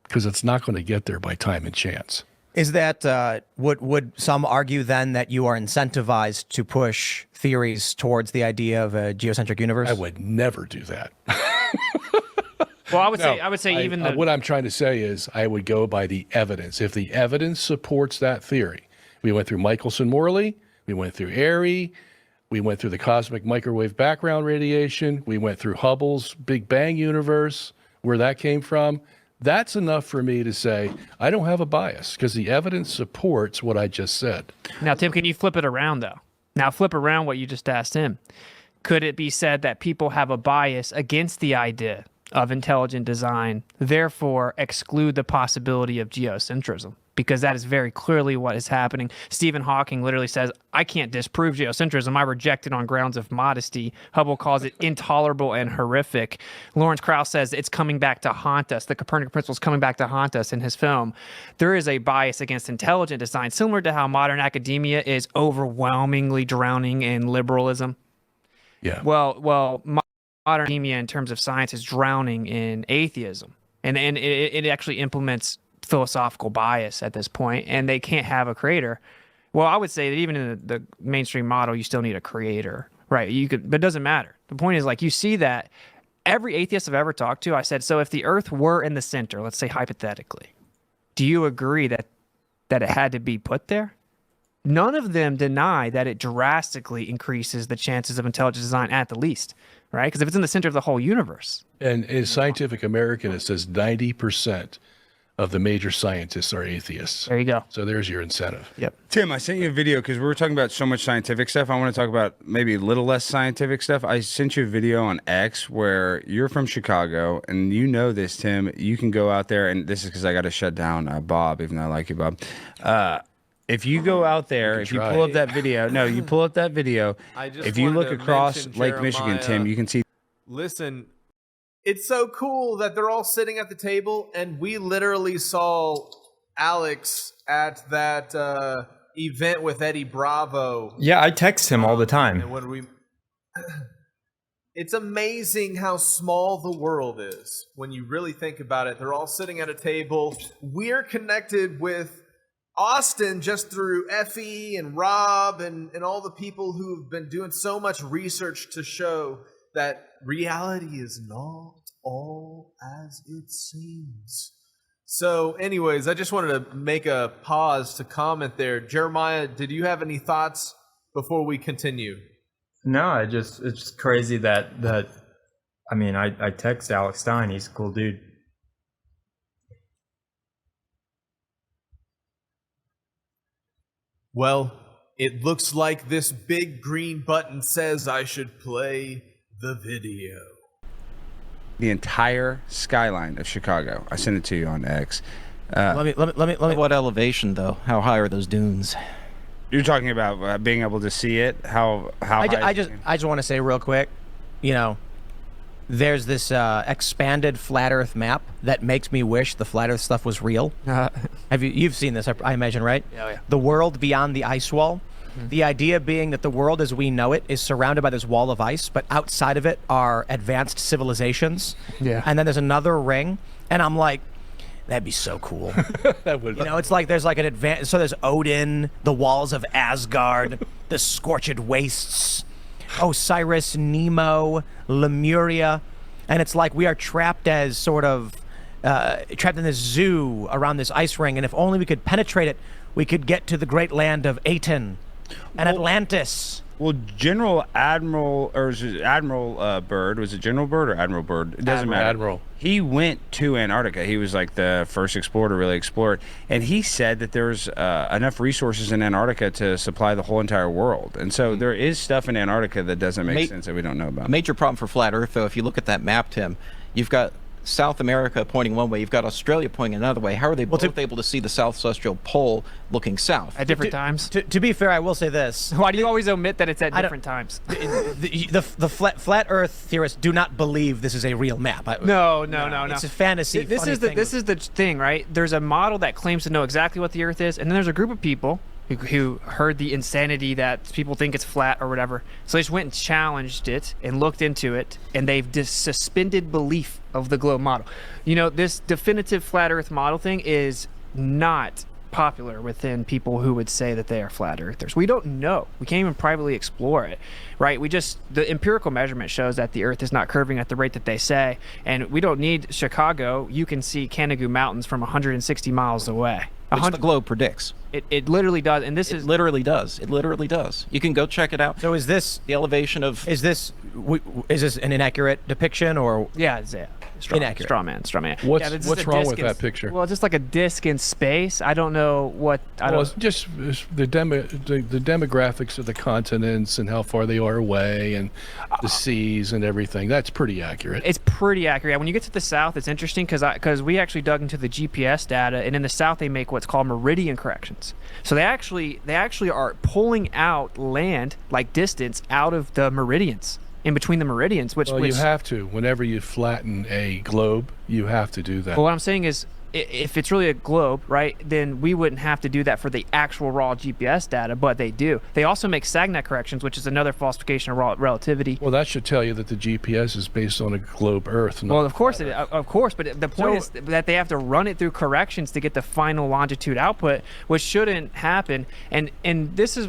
because it's not going to get there by time and chance. Is that, would some argue then that you are incentivized to push theories towards the idea of a geocentric universe? I would never do that. Well, I would say even what I'm trying to say is I would go by the evidence. If the evidence supports that theory, we went through Michelson-Morley, we went through Airy, we went through the cosmic microwave background radiation, we went through Hubble's Big Bang universe, where that came from. That's enough for me to say I don't have a bias because the evidence supports what I just said. Now, Tim, can you flip it around, though? Now, flip around what you just asked him. Could it be said that people have a bias against the idea of intelligent design, therefore exclude the possibility of geocentrism? because that is very clearly what is happening. Stephen Hawking literally says, I can't disprove geocentrism. I reject it on grounds of modesty. Hubble calls it intolerable and horrific. Lawrence Krauss says it's coming back to haunt us. The Copernican principle is coming back to haunt us in his film. There is a bias against intelligent design, similar to how modern academia is overwhelmingly drowning in liberalism. Yeah. Well, modern academia in terms of science is drowning in atheism. And it actually implements philosophical bias at this point, and they can't have a creator. Well, I would say that even in the mainstream model, you still need a creator, right? But it doesn't matter. The point is, like, you see that every atheist I've ever talked to, I said, so if the Earth were in the center, let's say hypothetically, do you agree that it had to be put there? None of them deny that it drastically increases the chances of intelligent design at the least, right? Because if it's in the center of the whole universe. And in Scientific American, it says 90% of the major scientists are atheists. There you go. So there's your incentive. Yep. Tim, I sent you a video because we were talking about so much scientific stuff. I want to talk about maybe a little less scientific stuff. I sent you a video on X where you're from Chicago, and you know this, Tim. You can go out there, and this is because I got to shut down Bob, even though I like you, Bob. If you go out there, if you pull up that video, you pull up that video. If you look across Lake Michigan, Tim, you can see. Listen, it's so cool that they're all sitting at the table, and we literally saw Alex at that event with Eddie Bravo. Yeah, I text him all the time. And when it's amazing how small the world is when you really think about it. They're all sitting at a table. We're connected with Austin just through Effie and Rob and all the people who've been doing so much research to show that reality is not all as it seems. So anyways, I just wanted to make a pause to comment there. Jeremiah, did you have any thoughts before we continue? No, it's just crazy that I text Alex Stein. He's a cool dude. Well, it looks like this big green button says I should play the video. The entire skyline of Chicago. I sent it to you on X. Let me. What elevation, though? How high are those dunes? You're talking about being able to see it. How I just want to say real quick, there's this expanded flat Earth map that makes me wish the flat Earth stuff was real. You've seen this, I imagine, right? Yeah. The world beyond the ice wall. Mm-hmm. The idea being that the world as we know it is surrounded by this wall of ice, but outside of it are advanced civilizations. Yeah. And then there's another ring, and I'm like, that'd be so cool. That would. It's like there's like an advanced. So there's Odin, the walls of Asgard, the scorched wastes, Osiris, Nemo, Lemuria, and it's like we are trapped as sort of trapped in this zoo around this ice ring, and if only we could penetrate it, we could get to the great land of Aten and Atlantis. Well, General Admiral, or is it Admiral Byrd? Was it General Byrd or Admiral Byrd? It doesn't matter. Admiral. He went to Antarctica. He was like the first explorer to really explore it. And he said that there's enough resources in Antarctica to supply the whole entire world. And so there is stuff in Antarctica that doesn't make sense that we don't know about. Major problem for flat Earth, though, if you look at that map, Tim, you've got South America pointing one way, you've got Australia pointing another way. How are they both able to see the South Celestial Pole looking south? At different times? To be fair, I will say this. Why do you always omit that it's at different times? The flat Earth theorists do not believe this is a real map. No. It's a fantasy. This is the thing, right? There's a model that claims to know exactly what the Earth is, and then there's a group of people who heard the insanity that people think it's flat or whatever. So they just went and challenged it and looked into it, and they've suspended belief of the globe model. This definitive flat Earth model thing is not popular within people who would say that they are flat earthers. We don't know. We can't even privately explore it, right? The empirical measurement shows that the Earth is not curving at the rate that they say, and we don't need Chicago. You can see Canigou Mountains from 160 miles away. Which the globe predicts. It literally does, and it literally does. It literally does. You can go check it out. So is this the elevation of? Is this an inaccurate depiction or? Yeah, it's inaccurate. Straw man. What's wrong with that picture? Well, just like a disc in space. I don't know what. It's just the demographics of the continents and how far they are away, and the seas and everything. That's pretty accurate. It's pretty accurate. When you get to the south, it's interesting because we actually dug into the GPS data, and in the south they make what what's called meridian corrections. So they actually are pulling out land, like distance, out of the meridians, in between the meridians. Which you have to. Whenever you flatten a globe, you have to do that. Well, what I'm saying is, if it's really a globe, right, then we wouldn't have to do that for the actual raw GPS data, but they do. They also make SAGNet corrections, which is another falsification of relativity. Well, that should tell you that the GPS is based on a globe Earth. Well, of course, but the point is that they have to run it through corrections to get the final longitude output, which shouldn't happen. And this is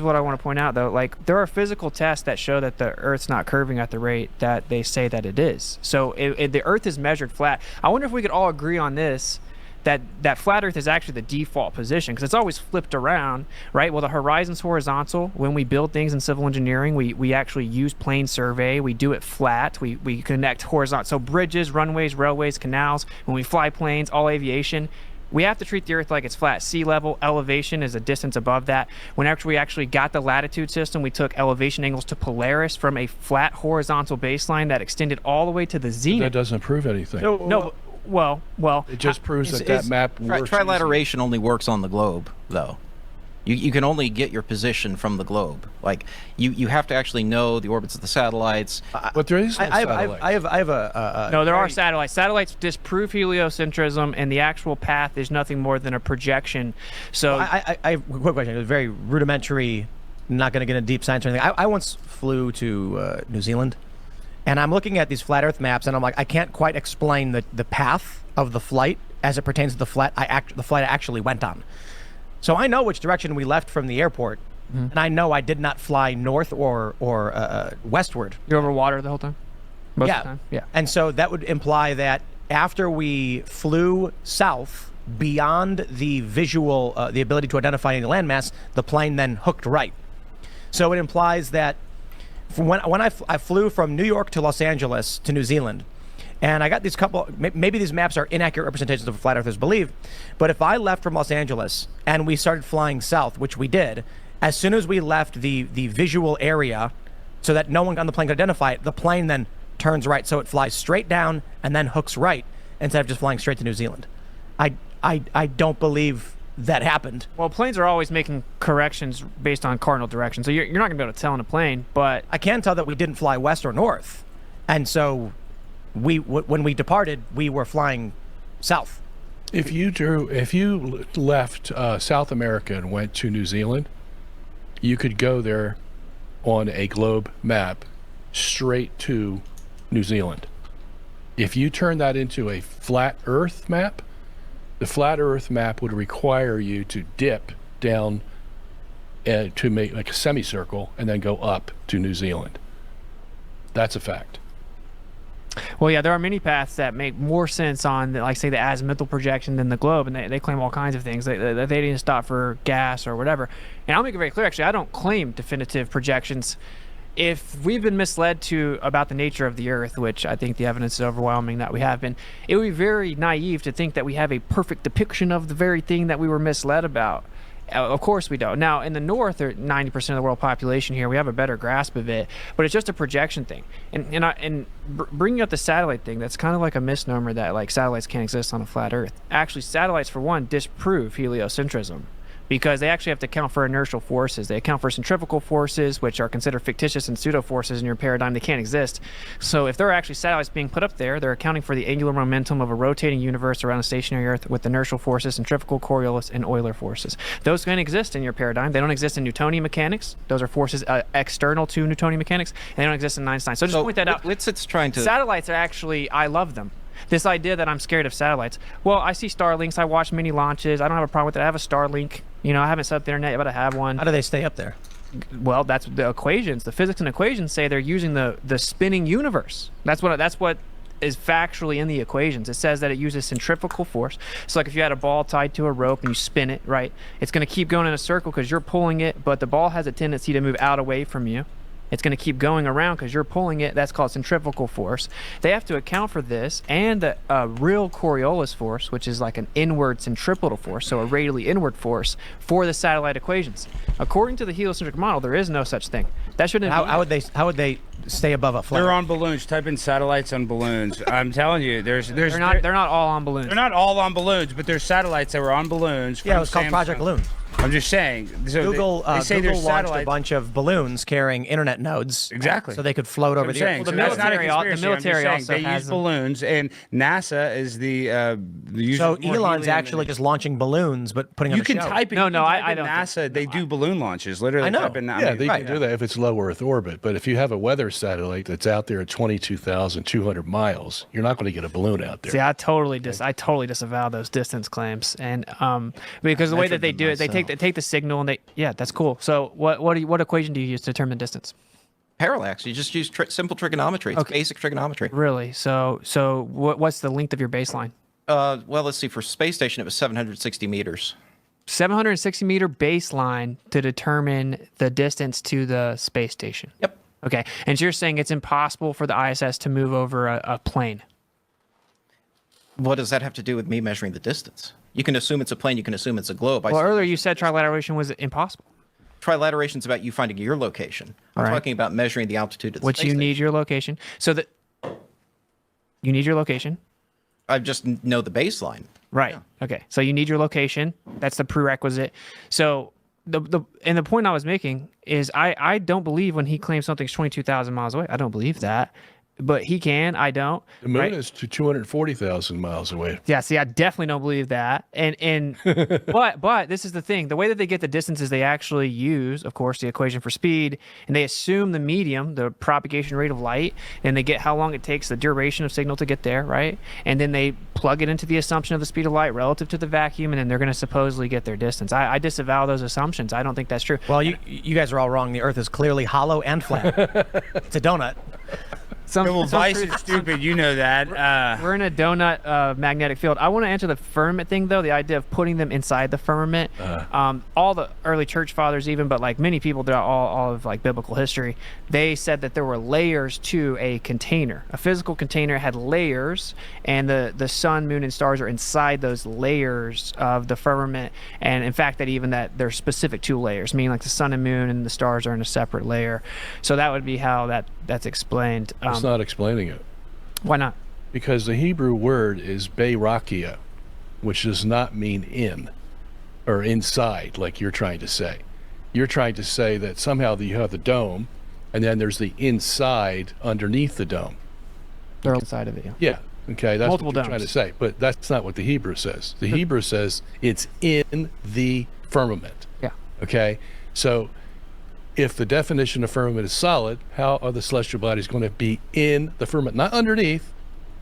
what I want to point out, though. Like, there are physical tests that show that the Earth's not curving at the rate that they say that it is. So the Earth is measured flat. I wonder if we could all agree on this, that flat Earth is actually the default position, because it's always flipped around, right? Well, the horizon's horizontal. When we build things in civil engineering, we actually use plane survey. We do it flat. We connect horizontal. So bridges, runways, railways, canals, when we fly planes, all aviation, we have to treat the Earth like it's flat. Sea level, elevation is a distance above that. Whenever we actually got the latitude system, we took elevation angles to Polaris from a flat horizontal baseline that extended all the way to the zenith. That doesn't prove anything. No. Well, it just proves that map works. Trilateration only works on the globe, though. You can only get your position from the globe. Like, you have to actually know the orbits of the satellites. But there is no satellite. I have a no, there are satellites. Satellites disprove heliocentrism, and the actual path is nothing more than a projection. So I have a quick question. It's very rudimentary. Not going to get into deep science or anything. I once flew to New Zealand, and I'm looking at these flat Earth maps, and I'm like, I can't quite explain the path of the flight as it pertains to the flight I actually went on. So I know which direction we left from the airport, and I know I did not fly north or westward. You're over water the whole time? Most yeah. of the time? Yeah. And so that would imply that after we flew south beyond the visual, the ability to identify any landmass, the plane then hooked right. So it implies that when I flew from New York to Los Angeles to New Zealand, and I got these maybe these maps are inaccurate representations of what flat earthers believe, but if I left from Los Angeles and we started flying south, which we did, as soon as we left the visual area so that no one on the plane could identify it, the plane then turns right, so it flies straight down and then hooks right instead of just flying straight to New Zealand. I don't believe that happened. Well, planes are always making corrections based on cardinal direction, so you're not going to be able to tell in a plane, but I can tell that we didn't fly west or north, and so when we departed, we were flying south. If you left South America and went to New Zealand, you could go there on a globe map straight to New Zealand. If you turn that into a flat Earth map, the flat Earth map would require you to dip down to make like a semicircle and then go up to New Zealand. That's a fact. Well, yeah, there are many paths that make more sense on, like, say, the azimuthal projection than the globe, and they claim all kinds of things. They didn't stop for gas or whatever. And I'll make it very clear, actually, I don't claim definitive projections. If we've been misled about the nature of the Earth, which I think the evidence is overwhelming that we have been, it would be very naive to think that we have a perfect depiction of the very thing that we were misled about. Of course we don't. Now, in the north, or 90% of the world population here, we have a better grasp of it, but it's just a projection thing. And bringing up the satellite thing, that's kind of like a misnomer that, like, satellites can't exist on a flat Earth. Actually, satellites, for one, disprove heliocentrism, because they actually have to account for inertial forces. They account for centrifugal forces, which are considered fictitious and pseudo forces in your paradigm. They can't exist. So if there are actually satellites being put up there, they're accounting for the angular momentum of a rotating universe around a stationary Earth with inertial forces, centrifugal, Coriolis, and Euler forces. Those can exist in your paradigm. They don't exist in Newtonian mechanics. Those are forces external to Newtonian mechanics, and they don't exist in Einstein. So just point that out. Witsit's trying to... Satellites are actually, I love them. This idea that I'm scared of satellites. Well, I see Starlinks. I watch many launches. I don't have a problem with it. I have a Starlink. You know, I haven't set up the internet, but I have one. How do they stay up there? Well, that's the equations. The physics and equations say they're using the spinning universe. That's what is factually in the equations. It says that it uses centrifugal force. So, like, if you had a ball tied to a rope and you spin it, right, it's going to keep going in a circle because you're pulling it, but the ball has a tendency to move out away from you. It's going to keep going around because you're pulling it. That's called centrifugal force. They have to account for this and the real Coriolis force, which is like an inward centripetal force, so a radially inward force, for the satellite equations. According to the heliocentric model, there is no such thing. That shouldn't. How would they stay above a flare. They're on balloons. Type in satellites on balloons. I'm telling you, there's They're not all on balloons. They're not all on balloons, but there's satellites that were on balloons. Yeah, from it was called Samsung. Project Loon. I'm just saying. So Google they say Google there's launched a satellites. bunch of balloons carrying internet nodes. Exactly. So they could float over I'm the saying. earth. So that's not a the conspiracy. military I'm just also saying, they has use them. balloons, and NASA is the use So more Elon's helium actually just launching balloons, but putting on You a can show. type in. No, you no, can I type in don't NASA. They do balloon launches. Literally, I know. type in, Yeah, they right. can do that if it's low Earth orbit. But if you have a weather satellite that's out there at 22,200 miles, you're not going to get a balloon out there. See, I totally disavow those distance claims, and because the way that they do it, they take the signal and that's cool. So what equation do you use to determine distance? Parallax. You just use simple trigonometry. It's basic trigonometry. Really? So what's the length of your baseline? Well, let's see. For space station, it was 760 meters. 760 meter baseline to determine the distance to the space station. Yep. Okay. And so you're saying it's impossible for the ISS to move over a plane? What does that have to do with me measuring the distance? You can assume it's a plane. You can assume it's a globe. Well, earlier you said trilateration was impossible. Trilateration is about you finding your location. I'm talking about measuring the altitude of the Which space you station. need your location. So that you need your location. I just know the baseline. Right. Yeah. Okay. So you need your location. That's the prerequisite. So the point I was making is I don't believe when he claims something's 22,000 miles away. I don't believe that. But he can. I don't. The moon is to 240,000 miles away. Yeah. See, I definitely don't believe that. And but this is the thing. The way that they get the distances, they actually use, of course, the equation for speed, and they assume the medium, the propagation rate of light, and they get how long it takes the duration of signal to get there, right? And then they plug it into the assumption of the speed of light relative to the vacuum, and then they're going to supposedly get their distance. I disavow those assumptions. I don't think that's true. Well, you guys are all wrong. The Earth is clearly hollow and flat. It's a donut. Vice is stupid. You know that. We're in a donut magnetic field. I want to answer the firmament thing, though, the idea of putting them inside the firmament. All the early church fathers even, but like many people throughout all of like biblical history, they said that there were layers to a container. A physical container had layers, and the sun, moon, and stars are inside those layers of the firmament. And in fact, that they're specific to layers, meaning like the sun and moon and the stars are in a separate layer. So that would be how that's explained. It's not explaining it. Why not? Because the Hebrew word is beirakia, which does not mean in or inside, like you're trying to say. You're trying to say that somehow you have the dome, and then there's the inside underneath the dome. They're inside of it. Yeah. Okay, that's Multiple what you're domes. trying to say. But that's not what the Hebrew says. The Hebrew says it's in the firmament. Yeah. Okay? So if the definition of firmament is solid, how are the celestial bodies going to be in the firmament? Not underneath,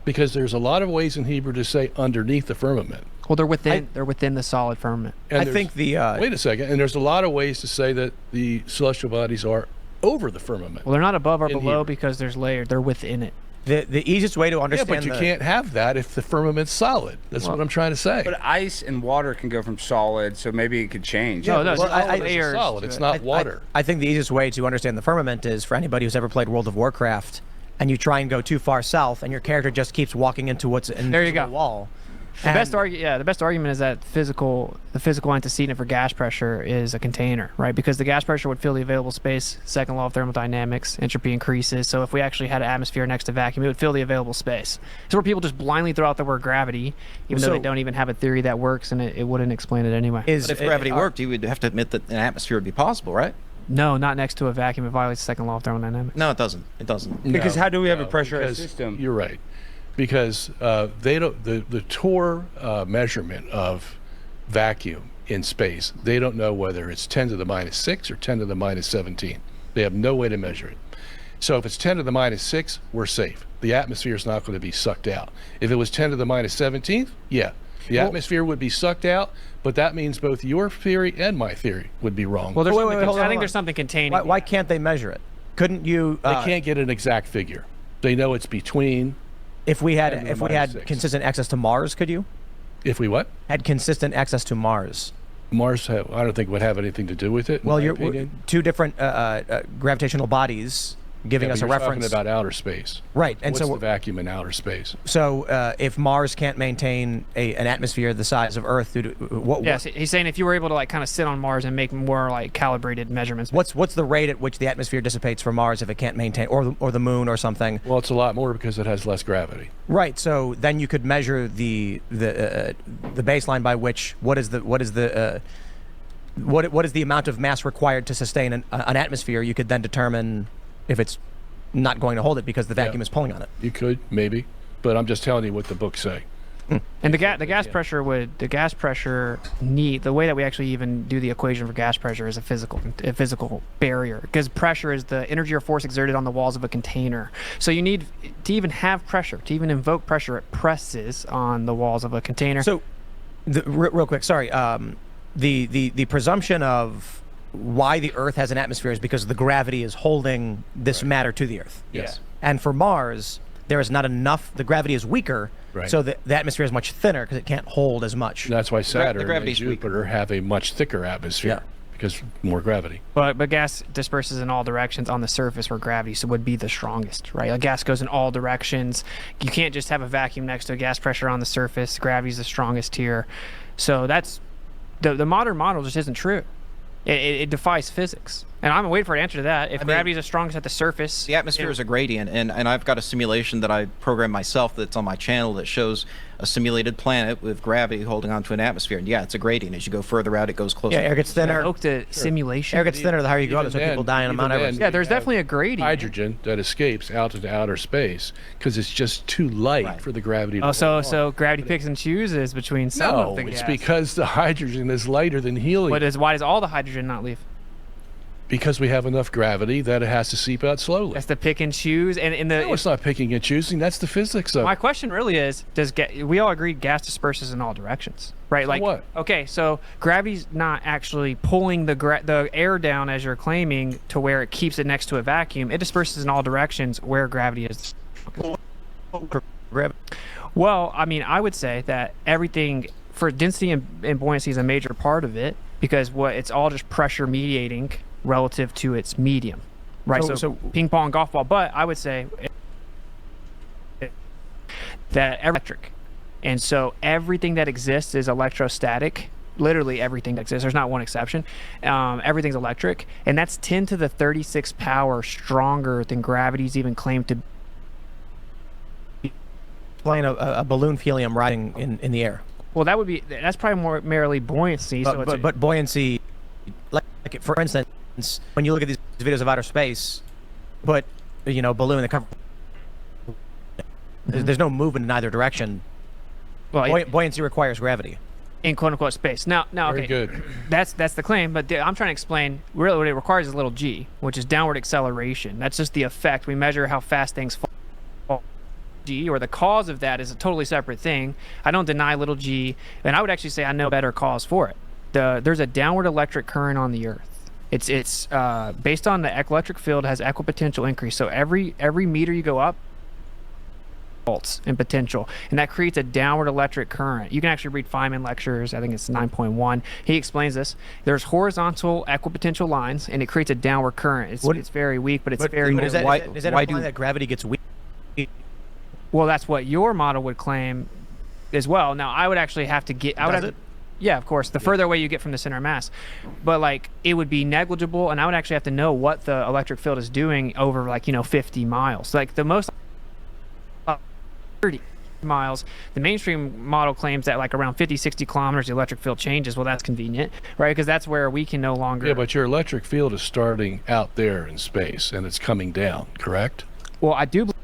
because there's a lot of ways in Hebrew to say underneath the firmament. Well, they're within the solid firmament. And wait a second, and there's a lot of ways to say that the celestial bodies are over the firmament. Well, they're not above or in below Hebrew. because there's layered. They're within it. The easiest way to understand. Yeah, but you can't have that if the firmament's solid. That's what I'm trying to say. But ice and water can go from solid, so maybe it could change. No, well, solid it's layers. solid. It's not water. I think the easiest way to understand the firmament is for anybody who's ever played World of Warcraft, and you try and go too far south, and your character just keeps walking into what's in the wall. The best argument is that the physical antecedent for gas pressure is a container, right? Because the gas pressure would fill the available space. Second law of thermodynamics, entropy increases. So if we actually had an atmosphere next to vacuum, it would fill the available space. So where people just blindly throw out the word gravity, even though they don't even have a theory that works, and it wouldn't explain it anyway. But if gravity worked, you would have to admit that an atmosphere would be possible, right? No, not next to a vacuum. It violates the second law of thermodynamics. No, it doesn't. It doesn't. Because how do we have a pressurized system? You're right. Because they don't the Torr measurement of vacuum in space, they don't know whether it's 10 to the minus 6 or 10 to the minus 17. They have no way to measure it. So if it's 10 to the minus 6, we're safe. The atmosphere is not going to be sucked out. If it was 10 to the minus 17th, yeah, the atmosphere would be sucked out, but that means both your theory and my theory would be wrong. Well, I think there's something contained. Why can't they measure it? Couldn't you? They can't get an exact figure. They know it's between. If we had consistent access to Mars, could you? If we what? Had consistent access to Mars. Mars, I don't think would have anything to do with it. Well, in my you're opinion. two different gravitational bodies giving Yeah, us but a you're reference. talking about outer space. Right, and What's so the vacuum in outer space? So if Mars can't maintain an atmosphere the size of Earth, due to, what? Yes, he's saying if you were able to like kind of sit on Mars and make more like calibrated measurements. What's the rate at which the atmosphere dissipates for Mars if it can't maintain, or the Moon or something? Well, it's a lot more because it has less gravity. Right. So then you could measure the baseline by which what is the amount of mass required to sustain an atmosphere. You could then determine if it's not going to hold it because the vacuum is pulling on it. You could maybe, but I'm just telling you what the books say. And the gas pressure the way that we actually even do the equation for gas pressure is a physical barrier, because pressure is the energy or force exerted on the walls of a container. So you need to even have pressure, to even invoke pressure, it presses on the walls of a container. So real quick, sorry, the presumption of why the Earth has an atmosphere is because the gravity is holding this matter to the Earth. Yes. And for Mars, there is not enough. The gravity is weaker, so the atmosphere is much thinner because it can't hold as much. And that's why Saturn and Jupiter have a much thicker atmosphere because more gravity. But gas disperses in all directions on the surface where gravity would be the strongest, right? Like gas goes in all directions. You can't just have a vacuum next to a gas pressure on the surface. Gravity's the strongest here. So that's the modern model just isn't true. It defies physics. And I'm waiting for an answer to that. If gravity is the strongest at the surface... The atmosphere is a gradient, and I've got a simulation that I programmed myself that's on my channel that shows a simulated planet with gravity holding onto an atmosphere. And yeah, it's a gradient. As you go further out, it goes closer. Yeah, air gets thinner. Simulation. Air gets thinner the higher you go. That's why people die on Mount Everest. Yeah, there's definitely a gradient. Hydrogen that escapes out into outer space because it's just too light for the gravity to hold on. So gravity picks and chooses between some of the gas. It's because the hydrogen is lighter than helium. Why does all the hydrogen not leave? Because we have enough gravity that it has to seep out slowly. That's the pick and choose, No, it's not picking and choosing. That's the physics of it. My question really is: we all agree gas disperses in all directions, right? So like what? Okay, so gravity's not actually pulling the air down as you're claiming to where it keeps it next to a vacuum. It disperses in all directions where gravity is. Well, I mean, I would say that everything for density and buoyancy is a major part of it, because it's all just pressure mediating relative to its medium, right? So ping pong, golf ball, but I would say that electric, and so everything that exists is electrostatic. Literally everything that exists. There's not one exception. Everything's electric, and that's 10 to the 36 power stronger than gravity's even claimed to be. Playing a balloon helium riding in the air. Well, that's probably more merely buoyancy. But buoyancy, like for instance, when you look at these videos of outer space, balloon in the cover, there's no movement in either direction. Well, buoyancy requires gravity. In quote unquote space. Now, Very okay, good. That's the claim, but I'm trying to explain. Really, what it requires is little g, which is downward acceleration. That's just the effect. We measure how fast things fall. G, or the cause of that, is a totally separate thing. I don't deny little g, and I would actually say I know a better cause for it. There's a downward electric current on the Earth. It's based on the electric field has equipotential increase. So every meter you go up, volts in potential, and that creates a downward electric current. You can actually read Feynman lectures. I think it's 9.1. He explains this. There's horizontal equipotential lines, and it creates a downward current. It's very weak, but it's very. Does that imply that gravity gets weak? Well, that's what your model would claim as well. Now, I would actually have to get. Yeah, of course. The further away you get from the center of mass, but it would be negligible, and I would actually have to know what the electric field is doing over 50 miles. Like the most 30 miles. The mainstream model claims that around 50, 60 kilometers the electric field changes. Well, that's convenient, right? Because that's where we can no longer. Yeah, but your electric field is starting out there in space and it's coming down, correct? Well, I do believe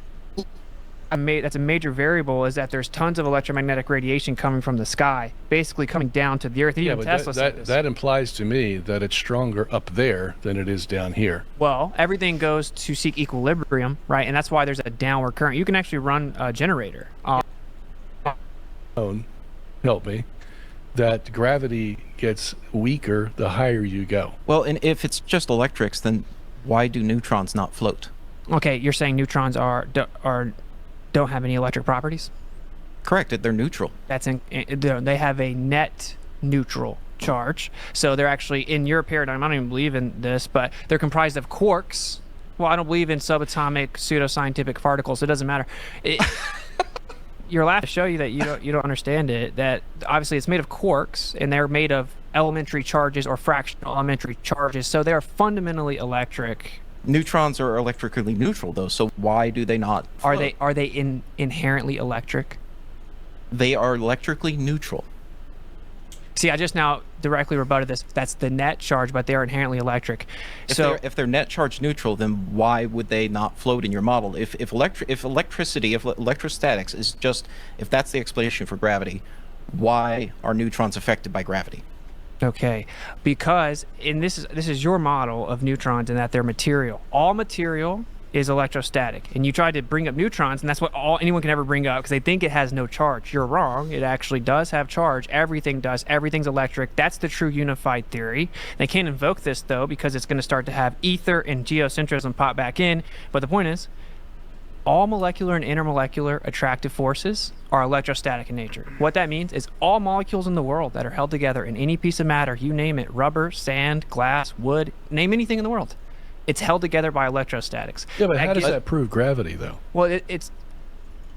that's a major variable, is that there's tons of electromagnetic radiation coming from the sky, basically coming down to the Earth. Even Tesla said this. That implies to me that it's stronger up there than it is down here. Well, everything goes to seek equilibrium, right? And that's why there's a downward current. You can actually run a generator. Help me. That gravity gets weaker the higher you go. Well, and if it's just electrics, then why do neutrons not float? Okay, you're saying neutrons don't have any electric properties? Correct. They're neutral. They have a net neutral charge. So they're actually, in your paradigm, I don't even believe in this, but they're comprised of quarks, Well, I don't believe in subatomic pseudoscientific particles. It doesn't matter. You're laughing to show you that you don't understand it. That obviously it's made of quarks, and they're made of elementary charges or fractional elementary charges, so they are fundamentally electric. Neutrons are electrically neutral, though. So why do they not float? Are they inherently electric? They are electrically neutral. See, I just now directly rebutted this. That's the net charge, but they are inherently electric. If they're net charge neutral, then why would they not float in your model? If electrostatics is just, if that's the explanation for gravity, why are neutrons affected by gravity? Okay, because this is your model of neutrons and that they're material. All material is electrostatic, and you tried to bring up neutrons, and that's what anyone can ever bring up because they think it has no charge. You're wrong. It actually does have charge. Everything does. Everything's electric. That's the true unified theory. They can't invoke this though because it's going to start to have ether and geocentrism pop back in. But the point is, all molecular and intermolecular attractive forces are electrostatic in nature. What that means is all molecules in the world that are held together in any piece of matter, you name it, rubber, sand, glass, wood, name anything in the world, it's held together by electrostatics. Yeah, but how does that prove gravity, though? Well,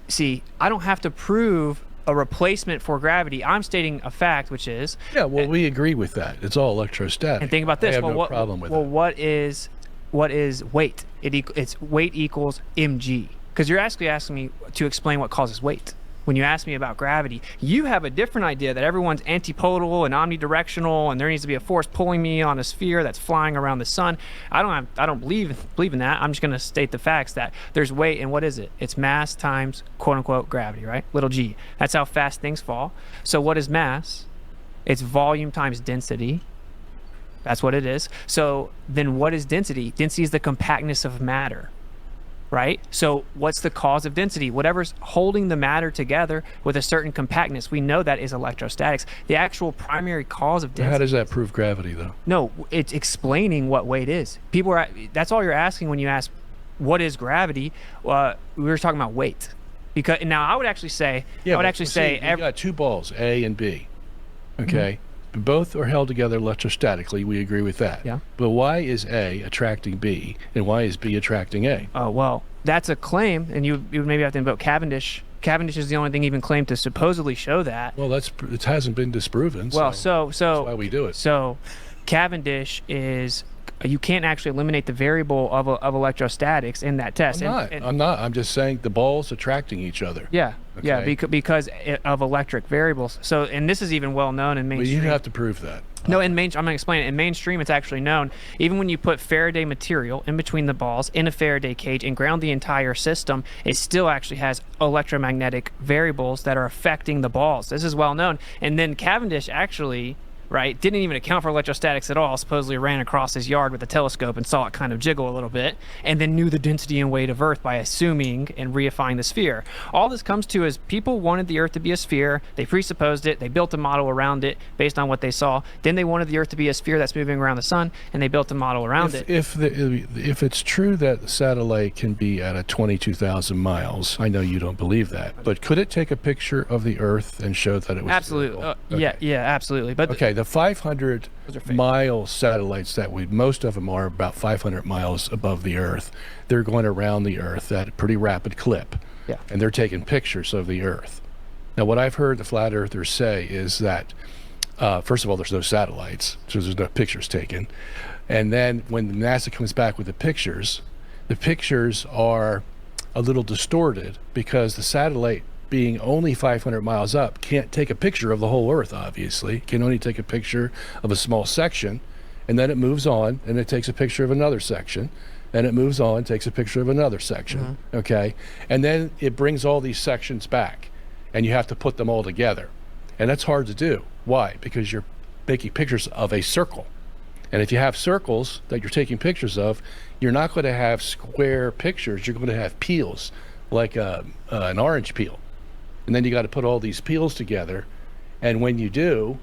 see, I don't have to prove a replacement for gravity. I'm stating a fact, which is... Yeah, well, we agree with that. It's all electrostatic. And think about this. I have no problem with it. Well, what is weight? It's weight equals mg. Because you're actually asking me to explain what causes weight. When you ask me about gravity, you have a different idea that everyone's antipodal and omnidirectional, and there needs to be a force pulling me on a sphere that's flying around the sun. I don't believe in that. I'm just going to state the facts that there's weight, and what is it? It's mass times quote unquote gravity, right? Little g. That's how fast things fall. So what is mass? It's volume times density. That's what it is. So then what is density? Density is the compactness of matter. Right? So what's the cause of density? Whatever's holding the matter together with a certain compactness, we know that is electrostatics. The actual primary cause of density... How does that prove gravity, though? No, it's explaining what weight is. That's all you're asking when you ask, what is gravity? We were talking about weight. Because now I would actually say... Yeah, you got two balls, A and B. Okay? Mm-hmm. Both are held together electrostatically. We agree with that. Yeah. But why is A attracting B, and why is B attracting A? Oh, well, that's a claim, and you would maybe have to invoke Cavendish. Cavendish is the only thing even claimed to supposedly show that. Well, it hasn't been disproven. Well, so that's why we do it. So, Cavendish is... You can't actually eliminate the variable of electrostatics in that test. I'm not. I'm just saying the balls attracting each other. Yeah. Okay. Yeah, because of electric variables. So, and this is even well known in mainstream. Well, you have to prove that. No, I'm going to explain it. In mainstream, it's actually known. Even when you put Faraday material in between the balls in a Faraday cage and ground the entire system, it still actually has electromagnetic variables that are affecting the balls. This is well known. And then Cavendish actually... right, didn't even account for electrostatics at all, supposedly ran across his yard with a telescope and saw it kind of jiggle a little bit, and then knew the density and weight of Earth by assuming and reifying the sphere. All this comes to is people wanted the Earth to be a sphere, they presupposed it, they built a model around it based on what they saw, then they wanted the Earth to be a sphere that's moving around the sun, and they built a model around it. If it's true that the satellite can be at 22,000 miles, I know you don't believe that, but could it take a picture of the Earth and show that it was absolutely? Okay. Yeah, absolutely. But okay. The 500-mile satellites most of them are about 500 miles above the Earth. They're going around the Earth at a pretty rapid clip. Yeah. And they're taking pictures of the Earth. Now, what I've heard the flat earthers say is that, first of all, there's no satellites, so there's no pictures taken. And then when NASA comes back with the pictures are a little distorted because the satellite, being only 500 miles up, can't take a picture of the whole Earth, obviously. It can only take a picture of a small section, and then it moves on, and it takes a picture of another section, and it moves on, takes a picture of another section, okay? And then it brings all these sections back, and you have to put them all together. And that's hard to do. Why? Because you're making pictures of a circle. And if you have circles that you're taking pictures of, you're not going to have square pictures, you're going to have peels, like an orange peel. And then you got to put all these peels together. And when you do,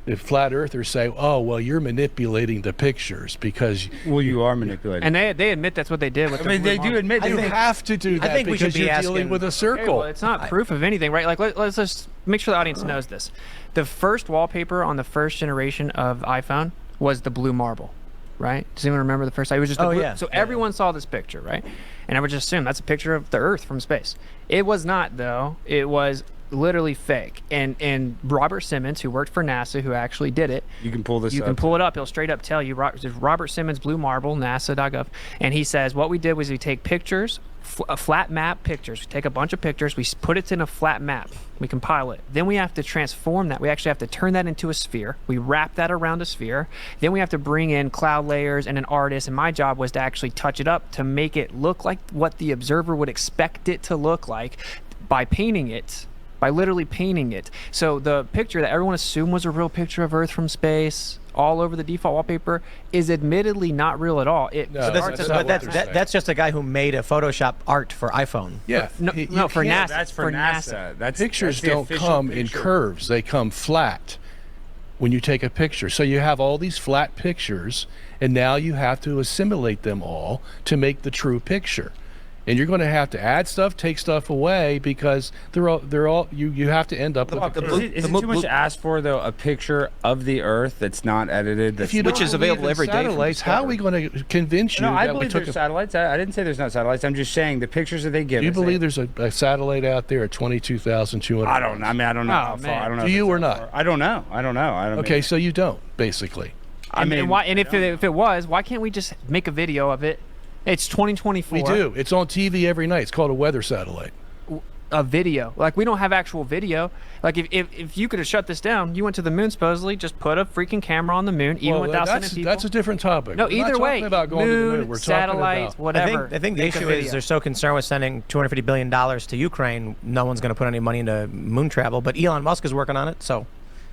the flat earthers say, oh, well, you're manipulating the pictures because... Well, you are manipulating. And they admit that's what they did. With they do admit you have to do that because you're dealing with a circle. Okay, well, it's not proof of anything, right? Like, let's just make sure the audience knows this. The first wallpaper on the first generation of iPhone was the blue marble. right? Does anyone remember the first time? It was just Oh, a blue, yeah. So everyone saw this picture, right? And I would just assume that's a picture of the Earth from space. It was not, though. It was literally fake. And Robert Simmons, who worked for NASA, who actually did it. You can pull this You up. can pull it up. He'll straight up tell you. Robert Simmons, Blue Marble, NASA.gov. And he says, what we did was we take pictures, flat map pictures. We take a bunch of pictures. We put it in a flat map. We compile it. Then we have to transform that. We actually have to turn that into a sphere. We wrap that around a sphere. Then we have to bring in cloud layers and an artist. And my job was to actually touch it up to make it look like what the observer would expect it to look like by painting it. By literally painting it. So the picture that everyone assumed was a real picture of Earth from space, all over the default wallpaper, is admittedly not real at all. It starts as a- That's just a guy who made a Photoshop art for iPhone. Yeah. No, for NASA. That's for NASA. Pictures that's the don't official come in picture. curves. They come flat when you take a picture. So you have all these flat pictures, and now you have to assimilate them all to make the true picture. And you're going to have to add stuff, take stuff away, because they're all you have to end up with a curve. Is it too much to ask for, though, a picture of the Earth that's not edited? That's Which is available every day. Satellites, how are we going to convince you No, I that we believe took there's satellites. I didn't say there's not satellites. I'm just saying the pictures that they give. Do you us, believe there's a satellite out there at 22,200? I don't. I mean, I don't know. Oh, How far, I don't know. Do if you it's or that not? far. I don't know. I don't know. I don't. Okay, so you don't, basically. And why? And if it was, why can't we just make a video of it? It's 2024. We do. It's on TV every night. It's called a weather satellite. A video. Like, we don't have actual video. Like, if you could have shut this down, you went to the moon supposedly, just put a freaking camera on the moon, even without sending people. That's a different topic. No, We're either not way. talking about going to the moon. We're Satellites, talking whatever. I think the Make a issue is video. they're so concerned with sending $250 billion to Ukraine, no one's going to put any money into moon travel. But Elon Musk is working on it, so.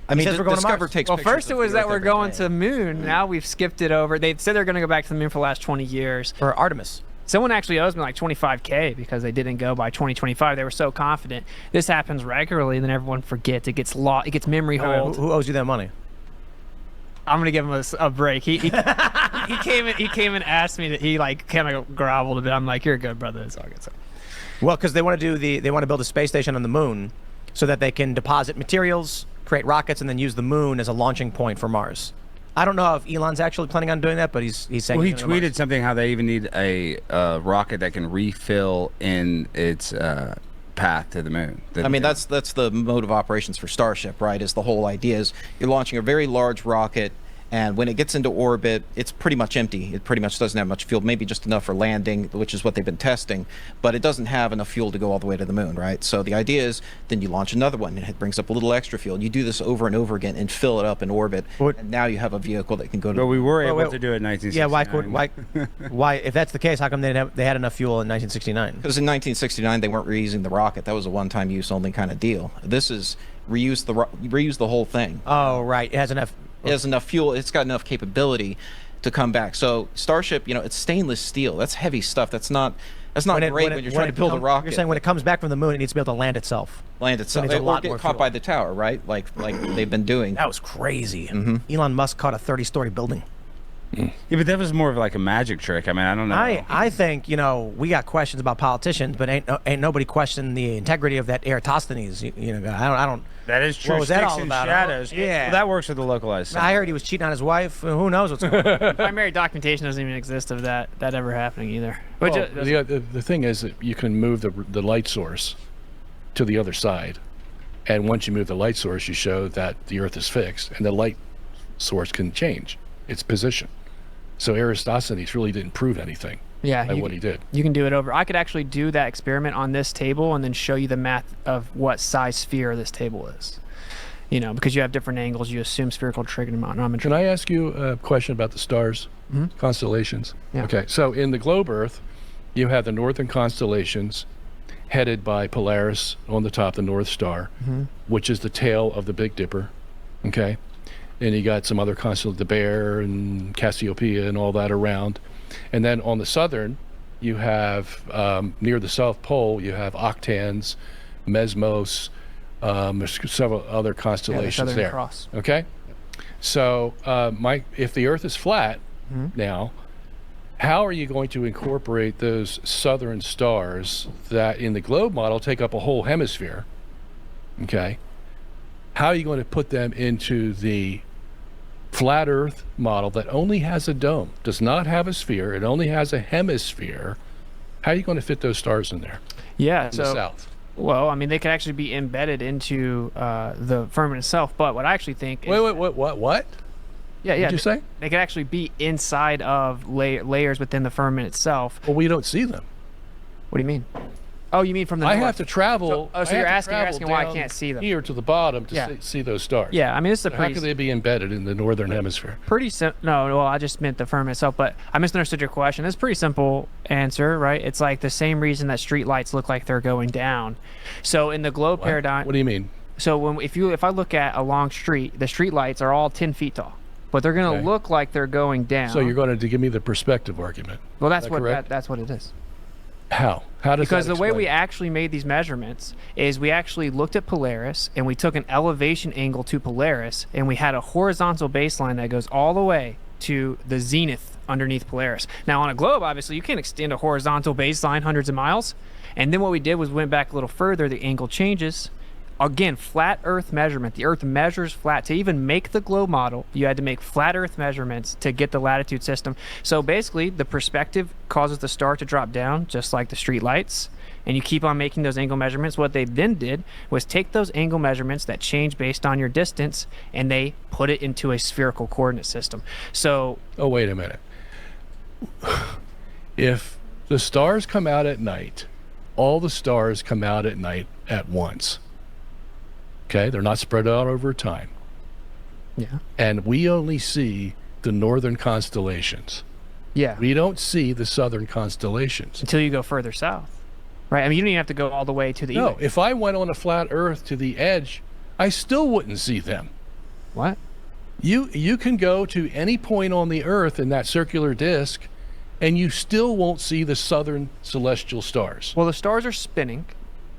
I mean, he says we're going to Discover Mars. takes Well, pictures first it of was the that Earth we're every going day. to the moon. Now we've skipped it over. They said they're going to go back to the moon for the last 20 years. For Artemis. Someone actually owes me like $25K because they didn't go by 2025. They were so confident. This happens regularly, and then everyone forgets. It gets lost. It gets memory hold. Who owes you that money? I'm gonna give him a break. He came and asked me. He like kind of groveled a bit. I'm like, you're good, brother. It's all good. So. Well, because they want to build a space station on the moon, so that they can deposit materials, create rockets, and then use the moon as a launching point for Mars. I don't know if Elon's actually planning on doing that, but he's saying. Well, he tweeted something how they even need a rocket that can refill in its path to the moon. I mean, that's the mode of operations for Starship, right? Is the whole idea is you're launching a very large rocket, and when it gets into orbit, it's pretty much empty. It pretty much doesn't have much fuel, maybe just enough for landing, which is what they've been testing, but it doesn't have enough fuel to go all the way to the moon, right? So the idea is then you launch another one, and it brings up a little extra fuel. You do this over and over again and fill it up in orbit, and now you have a vehicle that can go to. But we were able to do it in 1969. Yeah, why? If that's the case, how come they had enough fuel in 1969? Because in 1969 they weren't reusing the rocket. That was a one-time use only kind of deal. This is reuse the whole thing. Oh, right. It has enough. It has enough fuel. It's got enough capability to come back. So Starship, it's stainless steel. That's heavy stuff. That's not great when you're trying to build a rocket. You're saying when it comes back from the moon, it needs to be able to land itself. Land itself. Or get caught by the tower, right? Like they've been doing. That was crazy. Mm-hmm. Elon Musk caught a 30-story building. Yeah, but that was more of like a magic trick. I mean, I don't know. I think we got questions about politicians, but ain't nobody questioning the integrity of that Eratosthenes. I don't. That is true. What was that Sticks all and about? shadows. Yeah, well, that works with the localized. I heard he was cheating on his wife. Who knows what's going on? Primary documentation doesn't even exist of that ever happening either. Well, the thing is that you can move the light source to the other side, and once you move the light source, you show that the Earth is fixed, and the light source can change its position. So Eratosthenes really didn't prove anything. Yeah, by what he did. You can do it over. I could actually do that experiment on this table and then show you the math of what size sphere this table is. Because you have different angles, you assume spherical trigonometry. Can I ask you a question about the stars, constellations? Yeah. Okay, so in the globe Earth, you have the northern constellations headed by Polaris on the top, the North Star, which is the tail of the Big Dipper. Okay, and you got some other constellations, the Bear and Cassiopeia and all that around. And then on the southern, you have, near the South Pole, you have Octans, Mesmos, there's several other constellations there. Cross. Okay? So, if the Earth is flat now, how are you going to incorporate those southern stars that in the globe model take up a whole hemisphere? Okay? How are you going to put them into the flat Earth model that only has a dome, does not have a sphere, it only has a hemisphere, how are you going to fit those stars in there? Yeah, in the south. Well, I mean, they could actually be embedded into the firmament itself. But what I actually think is... What? Yeah, yeah. What'd you say? They could actually be inside of layers within the firmament itself. Well, we don't see them. What do you mean? Oh, you mean from the I north? have to travel. So you're asking why I can't see them here to the bottom to see those stars. Yeah, I mean, this is How could they be embedded in the northern hemisphere? No, well, I just meant the firmament itself, but I misunderstood your question. It's a pretty simple answer, right? It's like the same reason that street lights look like they're going down. So in the globe paradigm. What do you mean? So if I look at a long street, the street lights are all 10 feet tall, but they're going to look like they're going down. So you're going to give me the perspective argument. Well, that's what it is. How? How does because that the way explain? we actually made these measurements is we actually looked at Polaris and we took an elevation angle to Polaris and we had a horizontal baseline that goes all the way to the zenith underneath Polaris. Now on a globe, obviously you can't extend a horizontal baseline hundreds of miles. And then what we did was went back a little further, the angle changes. Again, flat Earth measurement. The Earth measures flat. To even make the globe model, you had to make flat Earth measurements to get the latitude system. So basically, the perspective causes the star to drop down, just like the street lights. And you keep on making those angle measurements. What they then did was take those angle measurements that change based on your distance, and they put it into a spherical coordinate system. So... Oh, wait a minute. If the stars come out at night, all the stars come out at night at once. Okay, they're not spread out over time. Yeah. And we only see the northern constellations. Yeah. We don't see the southern constellations. Until you go further south. Right? I mean, you don't even have to go all the way to the No, if I went on a flat Earth to the edge, I still wouldn't see them. What? You can go to any point on the Earth in that circular disk, and you still won't see the southern celestial stars. Well, the stars are spinning.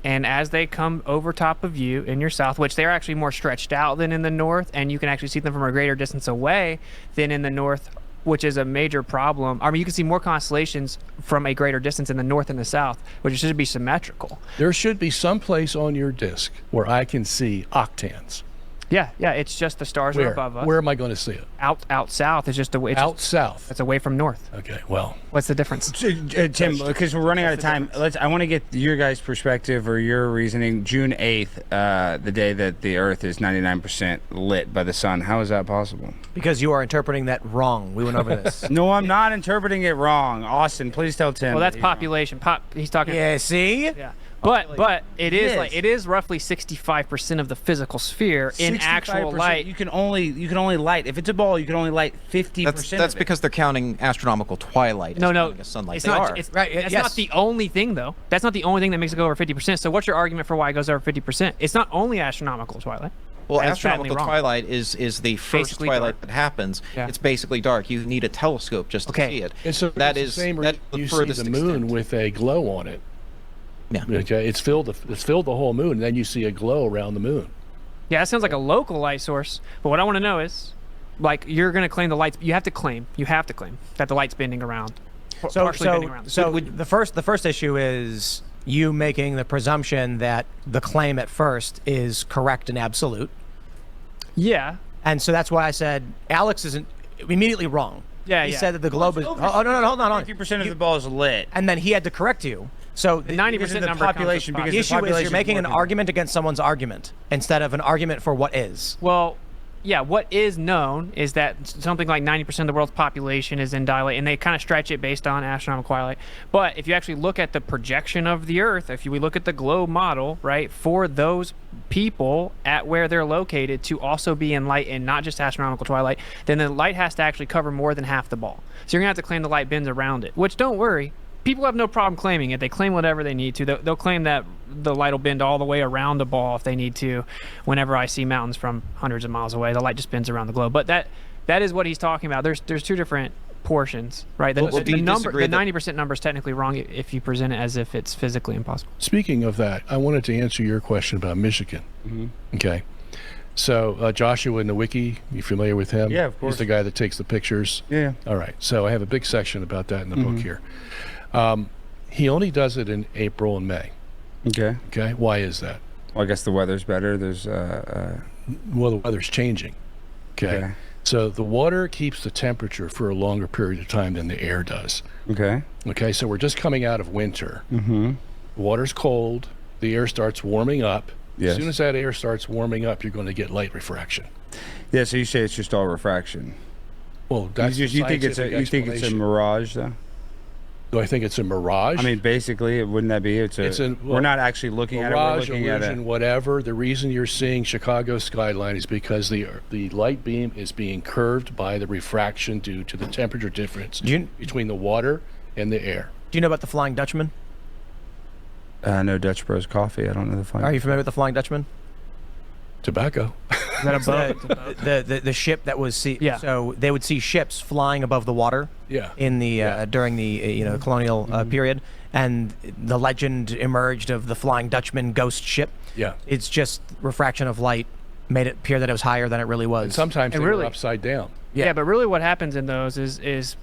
And as they come over top of you in your south, which they're actually more stretched out than in the north, and you can actually see them from a greater distance away than in the north, which is a major problem. I mean, you can see more constellations from a greater distance in the north and the south, which should be symmetrical. There should be some place on your disk where I can see octants. Yeah, it's just the stars are above us. Where am I going to see it? Out south is just the way. South. It's away from north. Okay, well. What's the difference? Tim, because we're running out of time, I want to get your guys' perspective or your reasoning. June 8th, the day that the Earth is 99% lit by the sun. How is that possible? Because you are interpreting that wrong. We went over this. No, I'm not interpreting it wrong. Austin, please tell Tim. Well, that's population. He's talking. Yeah, see? Yeah. But it is roughly 65% of the physical sphere in actual light. You can only light, if it's a ball, you can only light 50%. That's because they're counting astronomical twilight. No, sunlight. It's they not. are. That's not the only thing, though. That's not the only thing that makes it go over 50%. So what's your argument for why it goes over 50%? It's not only astronomical twilight. Well, astronomical twilight is the first Basically twilight dark. that happens. Yeah. It's basically dark. You need a telescope just to see it. And so that it's is the same reason the you see furthest the moon extent. with a glow on it. Yeah. Okay, it's filled the whole moon, and then you see a glow around the moon. Yeah, that sounds like a local light source. But what I want to know is, like, you're going to claim the lights. You have to claim that the light's bending around. Partially bending around. So the first issue is you making the presumption that the claim at first is correct and absolute. Yeah. And so that's why I said Alex isn't immediately wrong. Yeah, he said that the globe is. Oh, no, hold on. 50% of the ball is lit. And then he had to correct you. So the 90% number population, because the issue is you're making an argument against someone's argument instead of an argument for what is. Well, yeah, what is known is that something like 90% of the world's population is in dilate, and they kind of stretch it based on astronomical twilight. But if you actually look at the projection of the Earth, if we look at the globe model, right, for those people at where they're located to also be in light and not just astronomical twilight, then the light has to actually cover more than half the ball. So you're going to have to claim the light bends around it, which, don't worry, people have no problem claiming it. They claim whatever they need to. They'll claim that the light will bend all the way around the ball if they need to. Whenever I see mountains from hundreds of miles away, the light just bends around the globe. But that is what he's talking about. There's two different portions, right? The 90% number is technically wrong if you present it as if it's physically impossible. Speaking of that, I wanted to answer your question about Michigan. Mm-hmm. Okay. So Joshua in the wiki, you familiar with him? Yeah, of course. He's the guy that takes the pictures. Yeah. All right. So I have a big section about that in the book here. He only does it in April and May. Okay. Why is that? Well, I guess the weather's better. There's well, the weather's changing. Okay. So the water keeps the temperature for a longer period of time than the air does. Okay. Okay, so we're just coming out of winter. Mm-hmm. The water's cold. The air starts warming up. Yes. As soon as that air starts warming up, you're going to get light refraction. Yeah, so you say it's just all refraction. Well, that's you think it's a mirage, though? Do I think it's a mirage? I mean, basically, wouldn't that be? We're not actually looking at it. We're looking illusion, at it. whatever. The reason you're seeing Chicago skyline is because the light beam is being curved by the refraction due to the temperature difference between the water and the air. Do you know about the Flying Dutchman? No, Dutch Bros Coffee. I don't know the Flying. Are you familiar with the Flying Dutchman? Tobacco. Is that a boat? the ship that was so they would see ships flying above the water in the during the colonial period, and the legend emerged of the Flying Dutchman ghost ship. Yeah, it's just refraction of light made it appear that it was higher than it really was. And sometimes they were upside down. Yeah, but really what happens in those is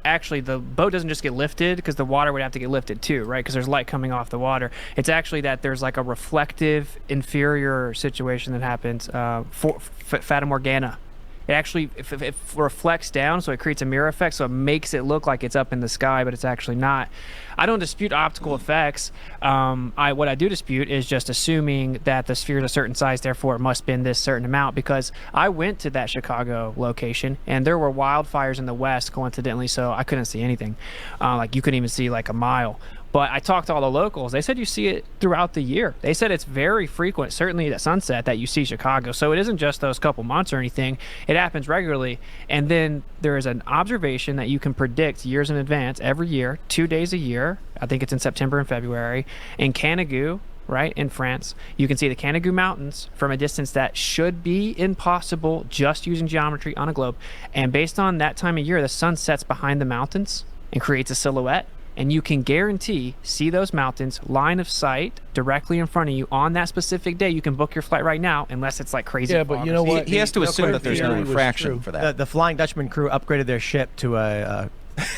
actually the boat doesn't just get lifted, because the water would have to get lifted too, right? Because there's light coming off the water. It's actually that there's like a reflective inferior situation that happens for Fata Morgana. It actually it reflects down, so it creates a mirror effect, so it makes it look like it's up in the sky, but it's actually not. I don't dispute optical effects. What I do dispute is just assuming that the sphere is a certain size, therefore it must bend this certain amount, because I went to that Chicago location, and there were wildfires in the west, coincidentally, so I couldn't see anything. Like, you couldn't even see like a mile. But I talked to all the locals. They said you see it throughout the year. They said it's very frequent, certainly at sunset, that you see Chicago. So it isn't just those couple months or anything. It happens regularly. And then there is an observation that you can predict years in advance, every year, 2 days a year. I think it's in September and February. In Canigou, right, in France, you can see the Canigou Mountains from a distance that should be impossible just using geometry on a globe. And based on that time of year, the sun sets behind the mountains and creates a silhouette. And you can guarantee see those mountains line of sight directly in front of you on that specific day. You can book your flight right now, unless it's like crazy. Yeah, but you know what? He has to assume that there's no refraction for that. The Flying Dutchman crew upgraded their ship to a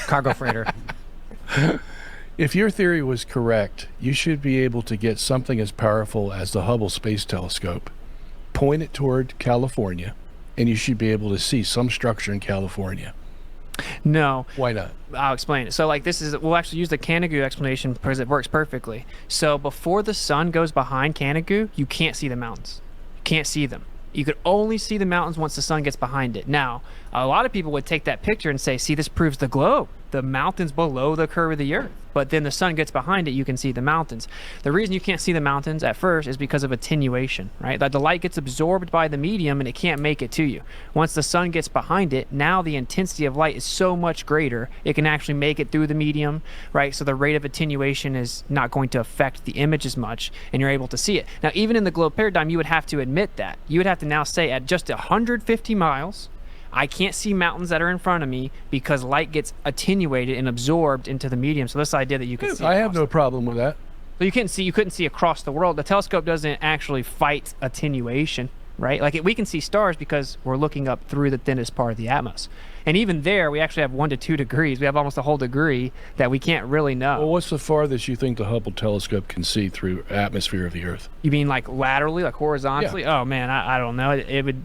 cargo freighter. If your theory was correct, you should be able to get something as powerful as the Hubble Space Telescope, point it toward California, and you should be able to see some structure in California. No. Why not? I'll explain it. So like we'll actually use the Canigou explanation because it works perfectly. So before the sun goes behind Canigou, you can't see the mountains. You can't see them. You could only see the mountains once the sun gets behind it. Now, a lot of people would take that picture and say, see, this proves the globe. The mountains below the curve of the earth. But then the sun gets behind it, you can see the mountains. The reason you can't see the mountains at first is because of attenuation, right? That the light gets absorbed by the medium and it can't make it to you. Once the sun gets behind it, now the intensity of light is so much greater, it can actually make it through the medium, right? So the rate of attenuation is not going to affect the image as much, and you're able to see it. Now, even in the globe paradigm, you would have to admit that. You would have to now say at just 150 miles, I can't see mountains that are in front of me because light gets attenuated and absorbed into the medium. So this idea that you can see, I have no problem with that. So you couldn't see across the world. The telescope doesn't actually fight attenuation, right? Like we can see stars because we're looking up through the thinnest part of the atmos. And even there, we actually have 1 to 2 degrees. We have almost a whole degree that we can't really know. Well, what's the farthest you think the Hubble telescope can see through atmosphere of the Earth? You mean like laterally, like horizontally? Yeah. Oh man, I don't know. It would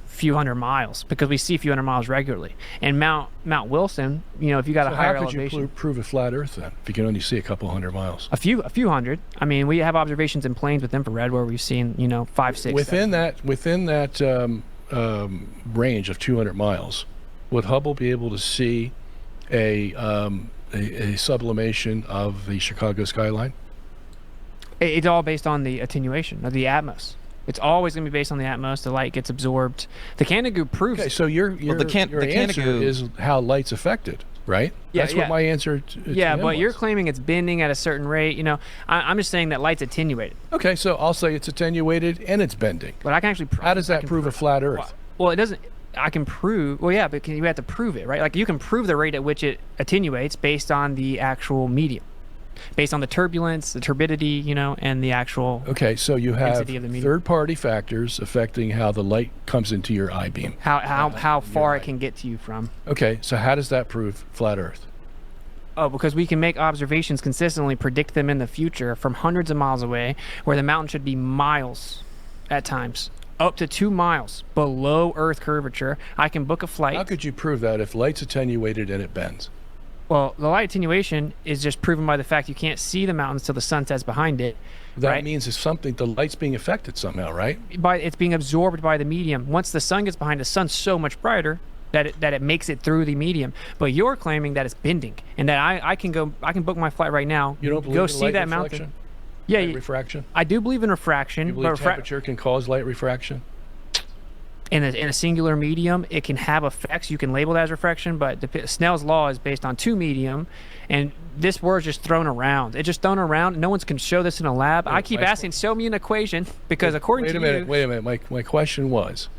few hundred miles, because we see a few hundred miles regularly. And Mount Wilson, if you got a higher elevation. How could you prove a flat Earth then, if you can only see a couple hundred miles? A few hundred. I mean, we have observations in planes with infrared where we've seen 5, 6. Within that range of 200 miles, would Hubble be able to see a sublimation of the Chicago skyline? It's all based on the attenuation of the atmos. It's always going to be based on the atmos. The light gets absorbed. The Canigou proves. Okay, so your answer is how light's affected, right? Yeah, that's what my answer to but was. You're claiming it's bending at a certain rate. I'm just saying that light's attenuated. Okay, so I'll say it's attenuated and it's bending. But I can actually. How does that prove a flat Earth? Well, it doesn't. I can prove. Well, yeah, but you have to prove it, right? Like you can prove the rate at which it attenuates based on the actual medium. Based on the turbulence, the turbidity, and the actual. Okay, so you have third-party factors affecting how the light comes into your I-beam. How far it can get to you from. Okay, so how does that prove flat Earth? Oh, because we can make observations consistently, predict them in the future from hundreds of miles away, where the mountain should be miles at times up to 2 miles below Earth curvature. I can book a flight. How could you prove that if light's attenuated and it bends? Well, the light attenuation is just proven by the fact you can't see the mountains till the sun sets behind it. That means it's something, the light's being affected somehow, right? It's being absorbed by the medium. Once the sun gets behind, the sun's so much brighter that it makes it through the medium. But you're claiming that it's bending, and that I can book my flight right now. You don't believe go in see light that reflection? mountain. Yeah, Light refraction? I do believe in refraction. You believe temperature can cause light refraction? In a singular medium, it can have effects. You can label it as refraction, but Snell's law is based on 2 medium, and this word's just thrown around. It's just thrown around. No one can show this in a lab. I keep asking, show me an equation, because according to you... Wait a minute. My question was,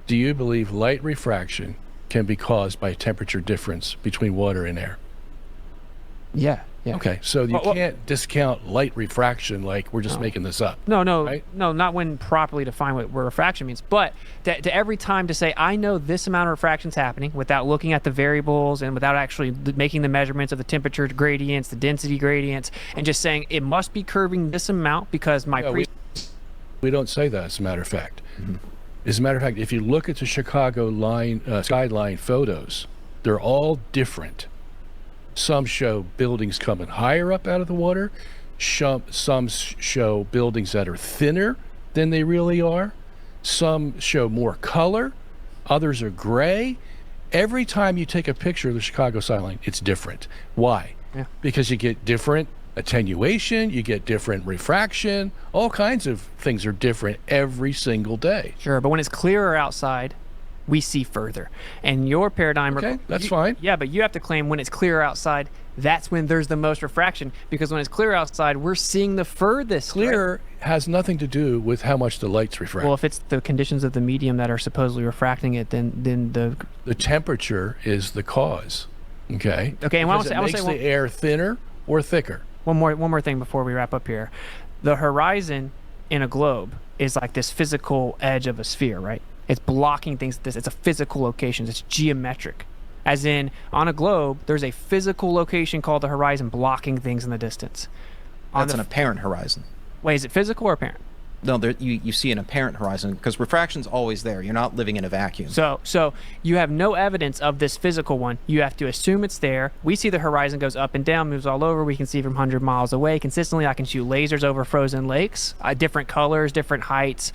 do you believe light refraction can be caused by temperature difference between water and air? Yeah. Okay, so you can't discount light refraction like we're just making this up. No, right? no, not when properly defined what refraction means. But to every time to say, I know this amount of refraction's happening without looking at the variables and without actually making the measurements of the temperature gradients, the density gradients, and just saying it must be curving this amount because we don't say that, as a matter of fact. As a matter of fact, if you look at the Chicago skyline photos, they're all different. Some show buildings coming higher up out of the water. Some show buildings that are thinner than they really are. Some show more color. Others are gray. Every time you take a picture of the Chicago skyline, it's different. Why? Yeah. Because you get different attenuation, you get different refraction. All kinds of things are different every single day. Sure, but when it's clearer outside, we see further. And your paradigm... Okay, that's fine. Yeah, but you have to claim when it's clear outside, that's when there's the most refraction. Because when it's clear outside, we're seeing the furthest. Clear has nothing to do with how much the light's refracting. Well, if it's the conditions of the medium that are supposedly refracting it, then the temperature is the cause. Okay? Okay, and it makes the air thinner or thicker. One more thing before we wrap up here. The horizon in a globe is like this physical edge of a sphere, right? It's blocking things. It's a physical location. It's geometric. As in, on a globe, there's a physical location called the horizon blocking things in the distance. That's an apparent horizon. Wait, is it physical or apparent? No, you see an apparent horizon because refraction's always there. You're not living in a vacuum. So you have no evidence of this physical one. You have to assume it's there. We see the horizon goes up and down, moves all over. We can see from 100 miles away consistently. I can shoot lasers over frozen lakes, different colors, different heights,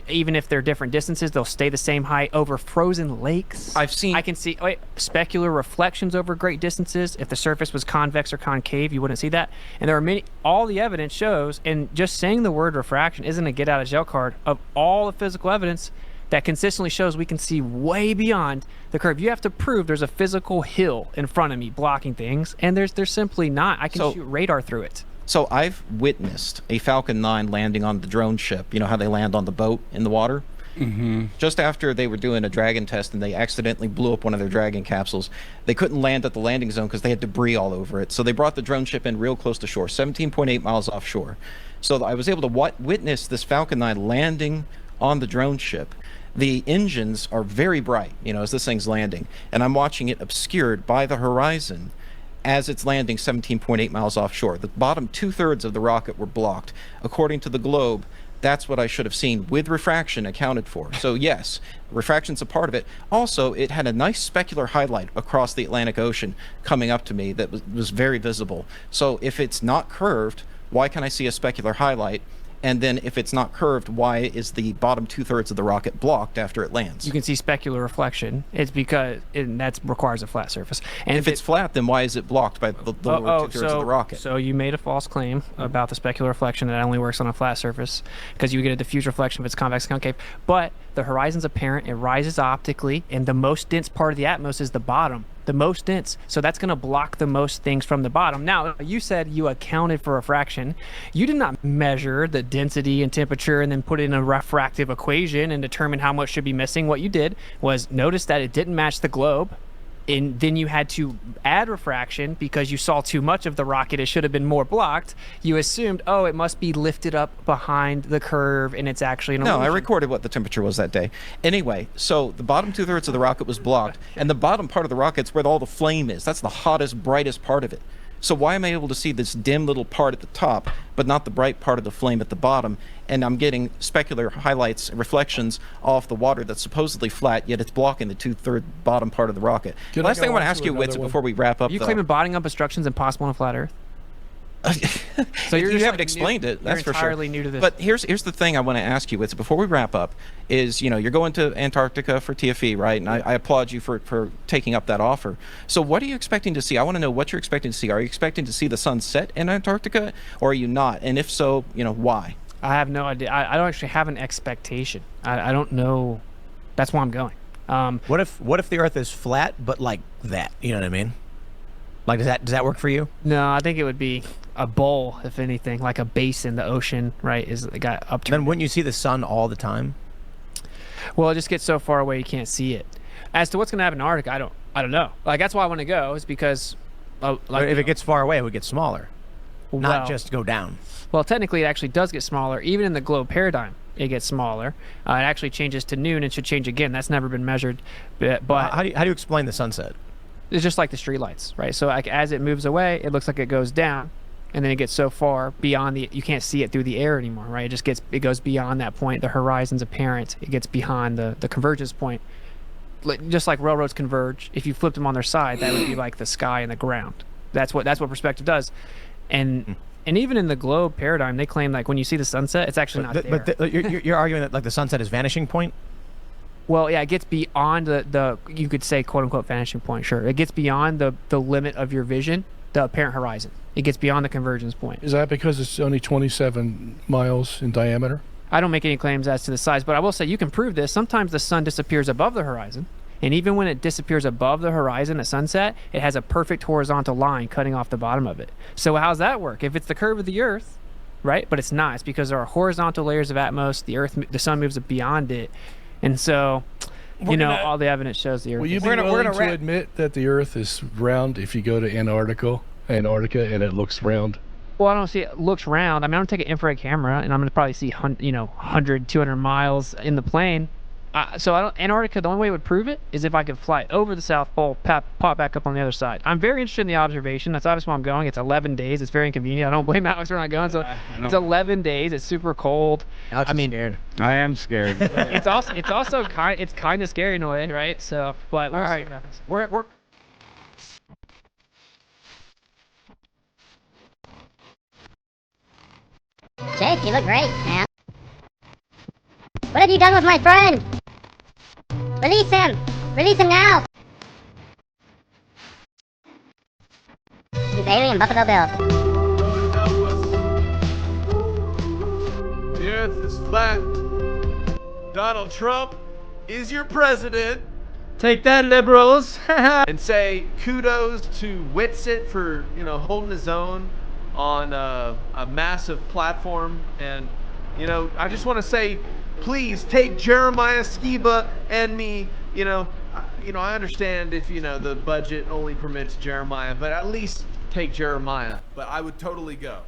even if they're different distances, they'll stay the same height over frozen lakes. I can see specular reflections over great distances. If the surface was convex or concave, you wouldn't see that. And there are all the evidence shows, and just saying the word refraction isn't a get out of jail card of all the physical evidence that consistently shows we can see way beyond the curve. You have to prove there's a physical hill in front of me blocking things, and there's simply not. I can shoot radar through it. So I've witnessed a Falcon 9 landing on the drone ship. You know how they land on the boat in the water? Mm-hmm. Just after they were doing a Dragon test and they accidentally blew up one of their Dragon capsules, they couldn't land at the landing zone because they had debris all over it. So they brought the drone ship in real close to shore, 17.8 miles offshore. So I was able to witness this Falcon 9 landing on the drone ship. The engines are very bright, as this thing's landing, and I'm watching it obscured by the horizon as it's landing 17.8 miles offshore. The bottom 2/3 of the rocket were blocked. According to the globe, that's what I should have seen with refraction accounted for. So yes, refraction's a part of it. Also, it had a nice specular highlight across the Atlantic Ocean coming up to me that was very visible. So if it's not curved, why can I see a specular highlight? And then if it's not curved, why is the bottom 2/3 of the rocket blocked after it lands? You can see specular reflection. It's because that requires a flat surface. And if it's flat, then why is it blocked by the lower 2/3 of the rocket? So you made a false claim about the specular reflection that only works on a flat surface because you get a diffuse reflection if it's convex concave. But the horizon's apparent. It rises optically, and the most dense part of the atmos is the bottom. The most dense. So that's going to block the most things from the bottom. Now, you said you accounted for refraction. You did not measure the density and temperature and then put it in a refractive equation and determine how much should be missing. What you did was notice that it didn't match the globe. And then you had to add refraction because you saw too much of the rocket. It should have been more blocked. You assumed, it must be lifted up behind the curve, and it's actually an illusion. No, I recorded what the temperature was that day. Anyway, so the bottom 2/3 of the rocket was blocked, and the bottom part of the rocket's where all the flame is. That's the hottest, brightest part of it. So why am I able to see this dim little part at the top, but not the bright part of the flame at the bottom? And I'm getting specular highlights, reflections off the water that's supposedly flat, yet it's blocking the 2/3 bottom part of the rocket. Last thing I want to ask you, Witz, before we wrap up, Are you claiming bottoming up obstructions impossible on a flat Earth? So you haven't explained it. That's for sure. You're entirely new to this. But here's the thing I want to ask you, Witz, before we wrap up, is you're going to Antarctica for TFE, right? And I applaud you for taking up that offer. So what are you expecting to see? I want to know what you're expecting to see. Are you expecting to see the sun set in Antarctica, or are you not? And if so, why? I have no idea. I don't actually have an expectation. I don't know. That's why I'm going. What if the Earth is flat, but like that? You know what I mean? Like, does that work for you? No, I think it would be a bowl, if anything, like a basin. The ocean, right, is got upturned. Then wouldn't you see the sun all the time? Well, it just gets so far away you can't see it. As to what's going to happen in Arctic, I don't know. Like, that's why I want to go, is because if it gets far away, it would get smaller, not just go down. Well, technically, it actually does get smaller. Even in the globe paradigm, it gets smaller. It actually changes to noon and should change again. That's never been measured. But how do you explain the sunset? It's just like the streetlights, right? So like as it moves away, it looks like it goes down, and then it gets so far beyond you can't see it through the air anymore, right? It goes beyond that point. The horizon's apparent. It gets behind the convergence point. Just like railroads converge, if you flipped them on their side, that would be like the sky and the ground. That's what perspective does. And even in the globe paradigm, they claim like when you see the sunset, it's actually not there. But you're arguing that like the sunset is vanishing point? Well, yeah, it gets beyond the you could say quote unquote vanishing point. Sure, it gets beyond the limit of your vision, the apparent horizon. It gets beyond the convergence point. Is that because it's only 27 miles in diameter? I don't make any claims as to the size, but I will say you can prove this. Sometimes the sun disappears above the horizon, and even when it disappears above the horizon at sunset, it has a perfect horizontal line cutting off the bottom of it. So how's that work? If it's the curve of the Earth, right? But it's not. It's because there are horizontal layers of atmosphere. The sun moves beyond it. And so, all the evidence shows the Earth. Will you be willing to admit that the Earth is round if you go to Antarctica and it looks round? Well, I don't see it looks round. I mean, I'm going to take an infrared camera, and I'm going to probably see 100, 200 miles in the plane. Antarctica, the only way it would prove it is if I could fly over the South Pole, pop back up on the other side. I'm very interested in the observation. That's obviously why I'm going. It's 11 days. It's very inconvenient. I don't blame Alex for not going. So it's 11 days. It's super cold. Alex is scared. I am scared. it's also kind of scary in a way, right? So, but all right, we're Jake, you look great, man. What have you done with my friend? Release him! Release him now! He's alien Buffalo Bill. The earth is flat. Donald Trump is your president. Take that, liberals. And say kudos to Witsit for, holding his own on a massive platform. And, I just want to say, please take Jeremiah, Skiba, and me. I understand if the budget only permits Jeremiah, but at least take Jeremiah. But I would totally go,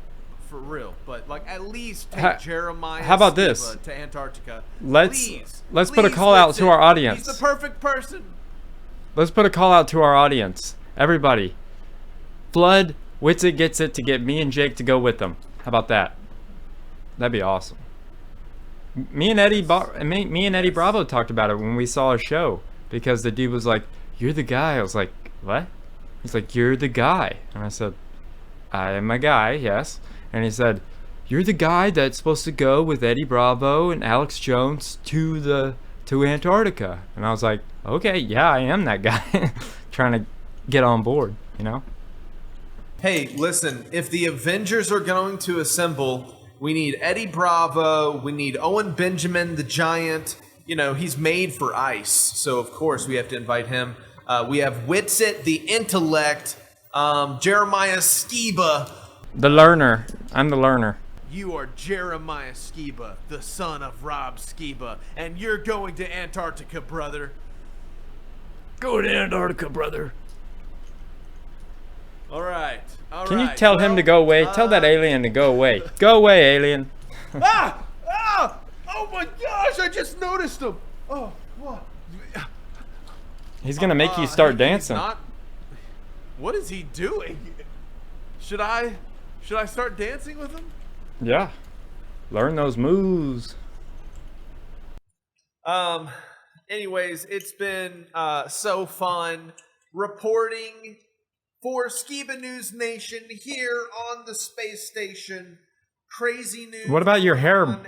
for real. But at least take Jeremiah. How about Skiba this? To Antarctica. Let's put a call out to our audience. He's the perfect person. Let's put a call out to our audience. Everybody, flood Witsitgetsit to get me and Jake to go with them. How about that? That'd be awesome. Me and Eddie Bravo talked about it when we saw a show, because the dude was like, "You're the guy." I was like, "What?" He's like, "You're the guy," and I said, "I am a guy, yes." And he said, "You're the guy that's supposed to go with Eddie Bravo and Alex Jones to Antarctica." And I was like, "Okay, yeah, I am that guy," trying to get on board, Hey, listen, if the Avengers are going to assemble, we need Eddie Bravo, we need Owen Benjamin the Giant. He's made for ice, so of course we have to invite him. We have Witsit the Intellect, Jeremiah Skiba. The learner. I'm the learner. You are Jeremiah Skiba, the son of Rob Skiba, and you're going to Antarctica, brother. Go to Antarctica, brother. All right. Can you tell him to go away? Tell that alien to go away. Go away, alien. Ah! Oh my gosh, I just noticed him. Oh, what? He's gonna make you start dancing. What is he doing? Should I start dancing with him? Yeah. Learn those moves. Anyways, it's been so fun reporting for Skiba News Nation here on the space station. Crazy news. What about your hair? on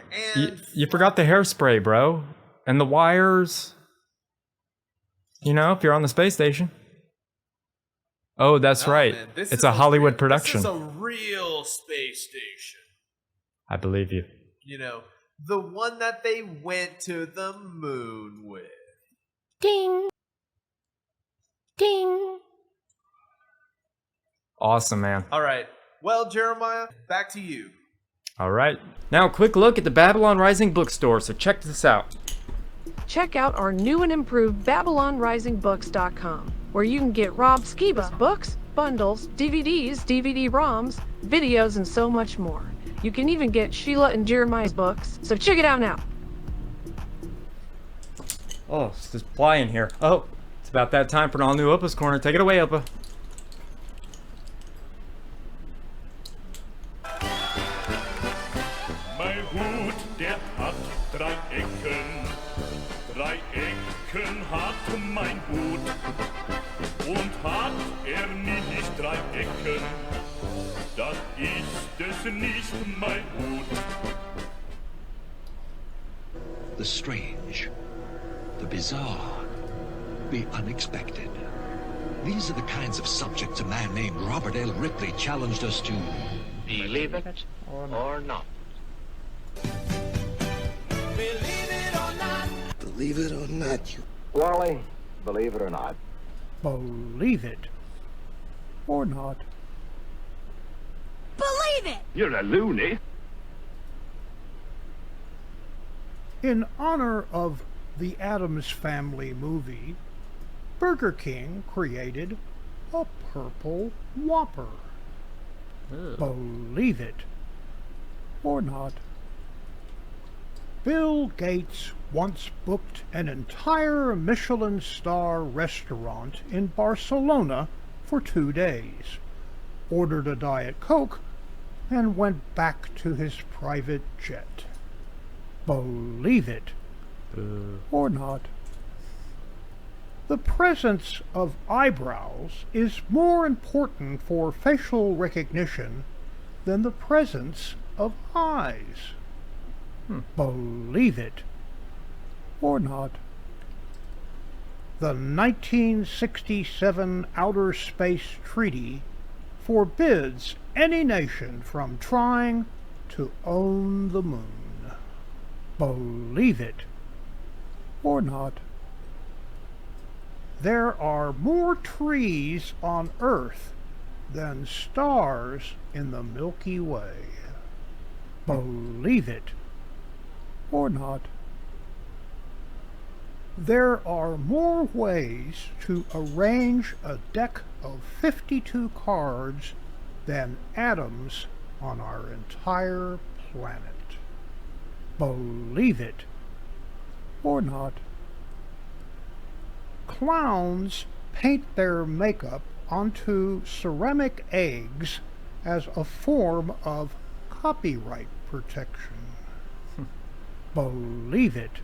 You forgot the hairspray, bro. And the wires. You know, if you're on the space station. Oh, that's right. Man, this it's is a Hollywood This production. is a real space station. I believe you. You know, the one that they went to the moon with. Ding. Ding. Awesome, man. All right. Well, Jeremiah, back to you. All right. Now, a quick look at the Babylon Rising bookstore. So check this out. Check out our new and improved BabylonRisingBooks.com, where you can get Rob Skiba's books, bundles, DVDs, DVD-ROMs, videos, and so much more. You can even get Sheila and Jeremiah's books, so check it out now. Oh, it's just flying here. Oh, it's about that time for an all-new Opa's Corner. Take it away, Opa. Mein Hut, der hat 3 Ecken. 3 Ecken hat mein Hut. Und hat nicht 3 Ecken, dann ist es nicht mein Hut. The strange, the bizarre, the unexpected. These are the kinds of subjects a man named Robert L. Ripley challenged us to believe it or not. Believe it or not, you. Wally, believe it or not. Believe it or not. Believe it! You're a loony. In honor of the Addams Family movie, Burger King created a purple Whopper. Ugh. Believe it or not. Bill Gates once booked an entire Michelin star restaurant in Barcelona for 2 days, ordered a Diet Coke, and went back to his private jet. Believe it or not. The presence of eyebrows is more important for facial recognition than the presence of eyes. Believe it or not. The 1967 Outer Space Treaty forbids any nation from trying to own the moon. Believe it or not. There are more trees on Earth than stars in the Milky Way. Believe it or not. There are more ways to arrange a deck of 52 cards than atoms on our entire planet. Believe it or not. Clowns paint their makeup onto ceramic eggs as a form of copyright protection. Believe it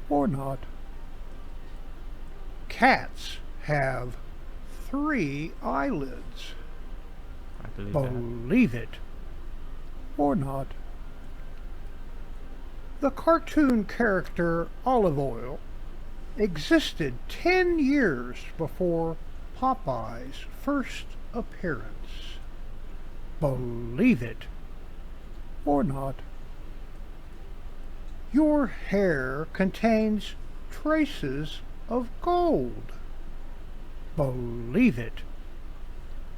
or not. Cats have 3 eyelids. I believe Believe it or not. The cartoon character Olive Oil existed 10 years before Popeye's first appearance. Believe it or not. Your hair contains traces of gold. Believe it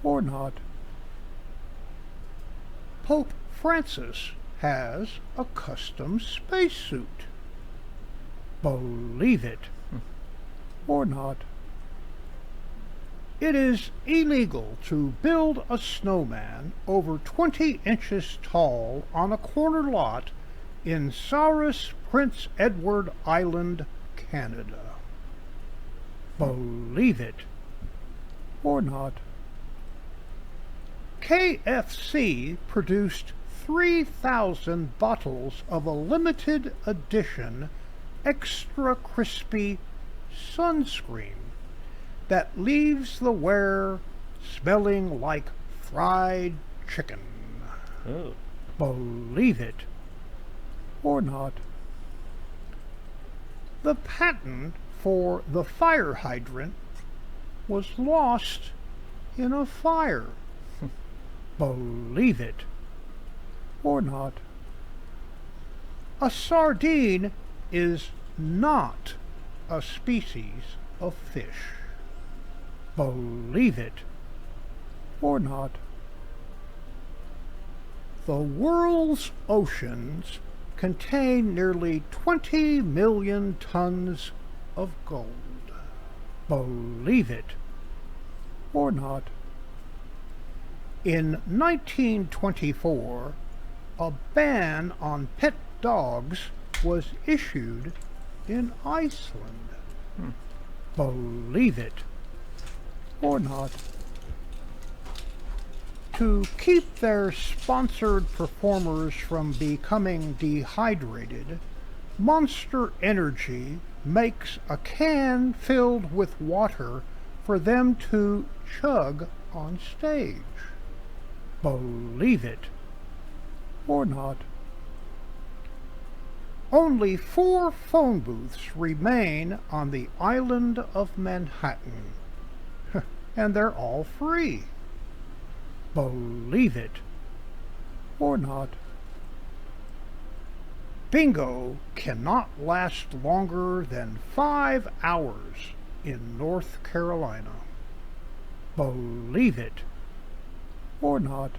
or not. Pope Francis has a custom spacesuit. Believe it or not. It is illegal to build a snowman over 20 inches tall on a corner lot in Saurus Prince Edward Island, Canada. Believe it or not. KFC produced 3,000 bottles of a limited edition extra crispy sunscreen that leaves the wearer smelling like fried chicken. Oh. Believe it or not. The patent for the fire hydrant was lost in a fire. Believe it or not. A sardine is not a species of fish. Believe it or not. The world's oceans contain nearly 20 million tons of gold. Believe it or not. In 1924, a ban on pet dogs was issued in Iceland. Believe it or not. To keep their sponsored performers from becoming dehydrated, Monster Energy makes a can filled with water for them to chug on stage. Believe it or not. Only 4 phone booths remain on the island of Manhattan, and they're all free. Believe it or not. Bingo cannot last longer than 5 hours in North Carolina. Believe it or not.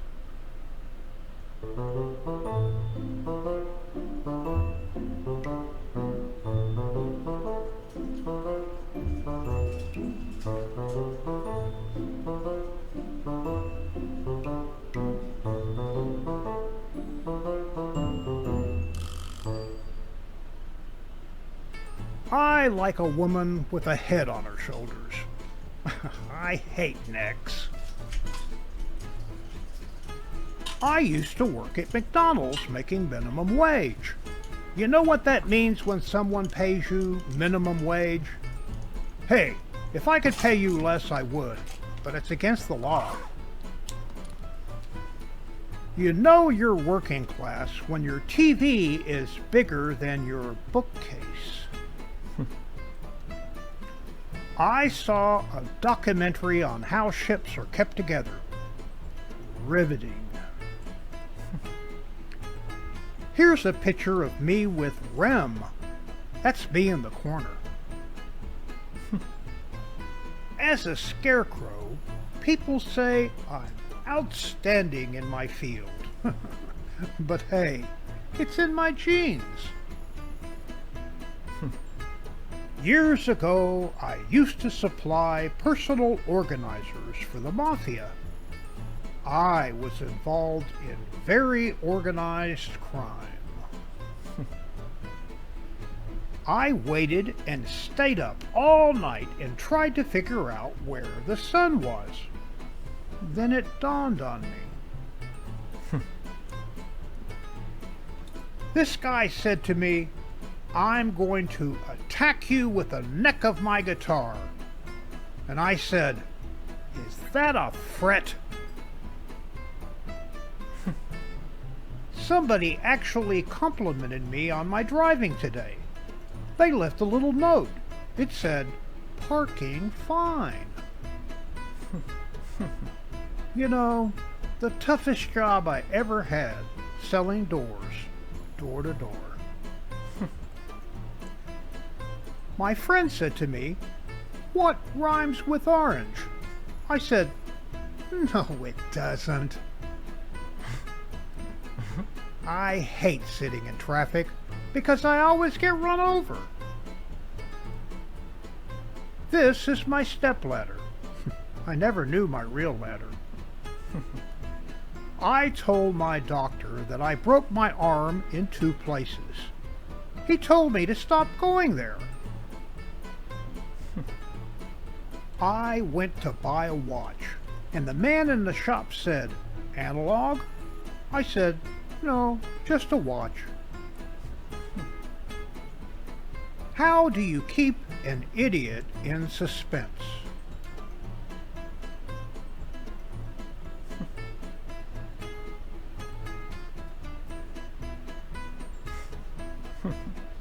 I like a woman with a head on her shoulders. I hate necks. I used to work at McDonald's making minimum wage. You know what that means when someone pays you minimum wage? Hey, if I could pay you less, I would, but it's against the law. You know you're working class when your TV is bigger than your bookcase. I saw a documentary on how ships are kept together. Riveting. Here's a picture of me with Rem. That's me in the corner. As a scarecrow, people say I'm outstanding in my field. But hey, it's in my genes. Years ago, I used to supply personal organizers for the mafia. I was involved in very organized crime. I waited and stayed up all night and tried to figure out where the sun was. Then it dawned on me. This guy said to me, "I'm going to attack you with the neck of my guitar." And I said, "Is that a fret?" Somebody actually complimented me on my driving today. They left a little note. It said, "Parking fine." You know, the toughest job I ever had, selling doors, door to door. My friend said to me, "What rhymes with orange?" I said, "No, it doesn't." I hate sitting in traffic because I always get run over. This is my stepladder. I never knew my real ladder. I told my doctor that I broke my arm in 2 places. He told me to stop going there. I went to buy a watch, and the man in the shop said, Analog? I said, no, just a watch. How do you keep an idiot in suspense?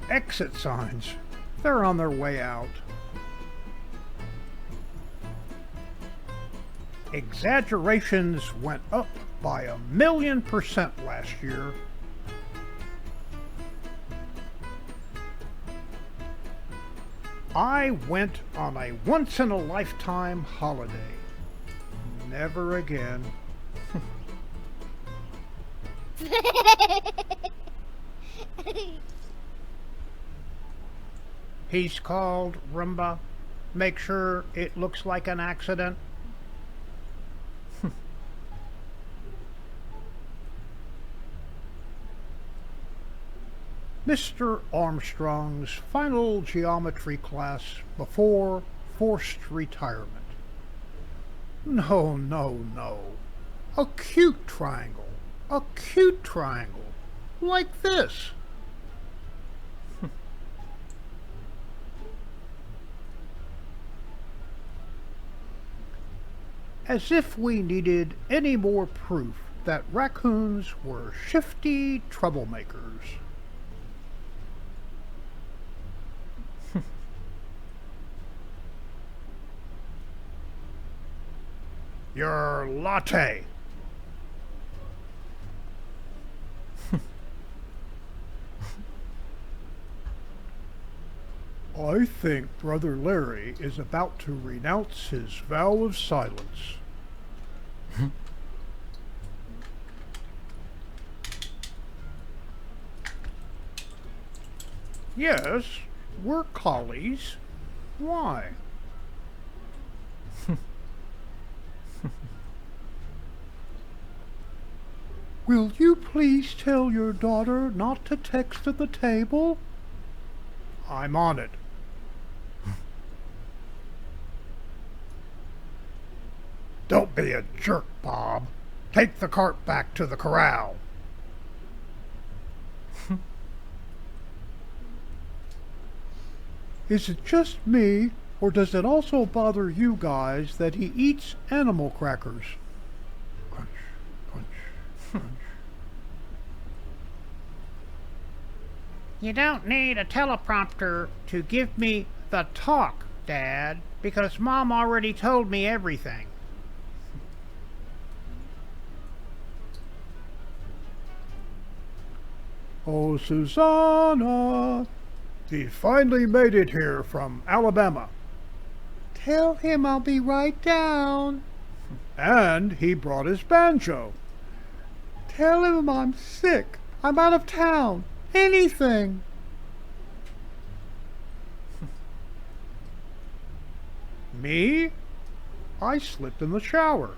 Exit signs. They're on their way out. Exaggerations went up by 1,000,000% last year. I went on a once-in-a-lifetime holiday. Never again. He's called Roomba. Make sure it looks like an accident. Mr. Armstrong's final geometry class before forced retirement. No, no, no. Acute triangle. Acute triangle. Like this. As if we needed any more proof that raccoons were shifty troublemakers. Your latte. I think Brother Larry is about to renounce his vow of silence. Yes, we're collies. Why? Will you please tell your daughter not to text at the table? I'm on it. Don't be a jerk, Bob. Take the cart back to the corral. Is it just me, or does it also bother you guys that he eats animal crackers? Crunch, crunch, crunch. You don't need a teleprompter to give me the talk, Dad, because Mom already told me everything. Oh, Susanna, he finally made it here from Alabama. Tell him I'll be right down. And he brought his banjo. Tell him I'm sick. I'm out of town. Anything. Me? I slipped in the shower.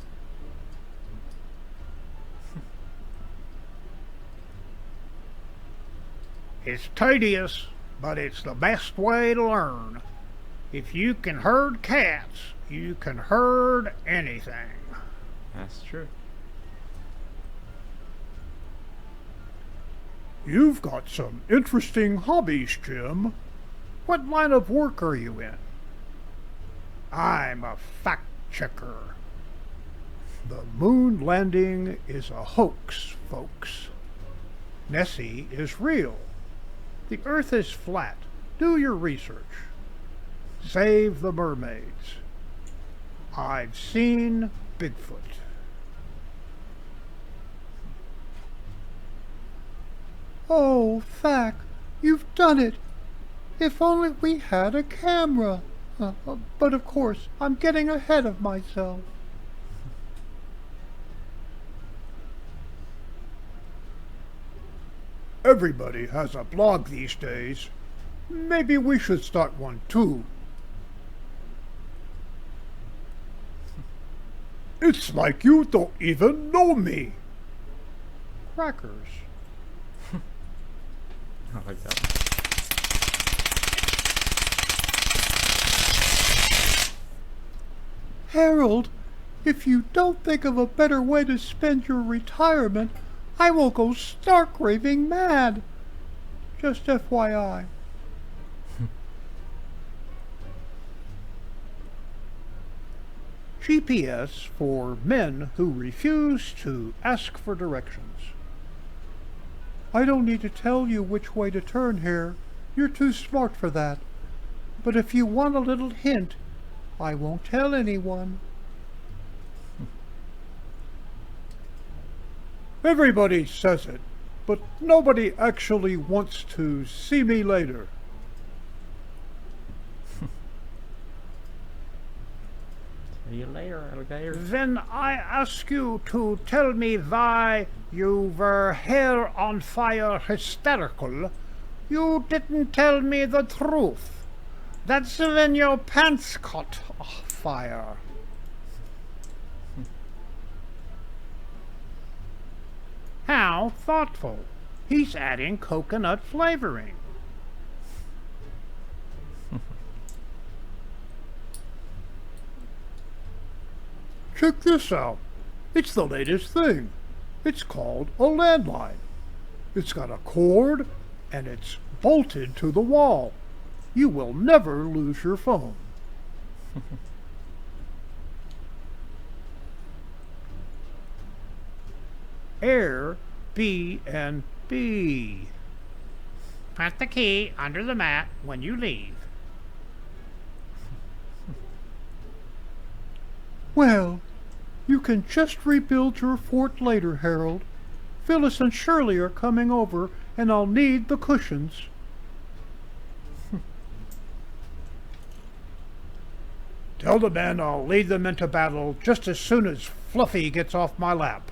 It's tedious, but it's the best way to learn. If you can herd cats, you can herd anything. That's true. You've got some interesting hobbies, Jim. What line of work are you in? I'm a fact checker. The moon landing is a hoax, folks. Nessie is real. The Earth is flat. Do your research. Save the mermaids. I've seen Bigfoot. Oh, Thack, you've done it. If only we had a camera. But of course, I'm getting ahead of myself. Everybody has a blog these days. Maybe we should start one too. It's like you don't even know me. Crackers. I like that one. Harold, If you don't think of a better way to spend your retirement, I will go stark raving mad. Just FYI. GPS for men who refuse to ask for directions. I don't need to tell you which way to turn here. You're too smart for that. But if you want a little hint, I won't tell anyone. Everybody says it, but nobody actually wants to see me later. See you later, alligator. Then I ask you to tell me why you were hair on fire hysterical. You didn't tell me the truth. That's when your pants caught fire. How thoughtful. He's adding coconut flavoring. Check this out. It's the latest thing. It's called a landline. It's got a cord and it's bolted to the wall. You will never lose your phone. Airbnb. Put the key under the mat when you leave. Well, you can just rebuild your fort later, Harold. Phyllis and Shirley are coming over, and I'll need the cushions. Tell the men I'll lead them into battle just as soon as Fluffy gets off my lap.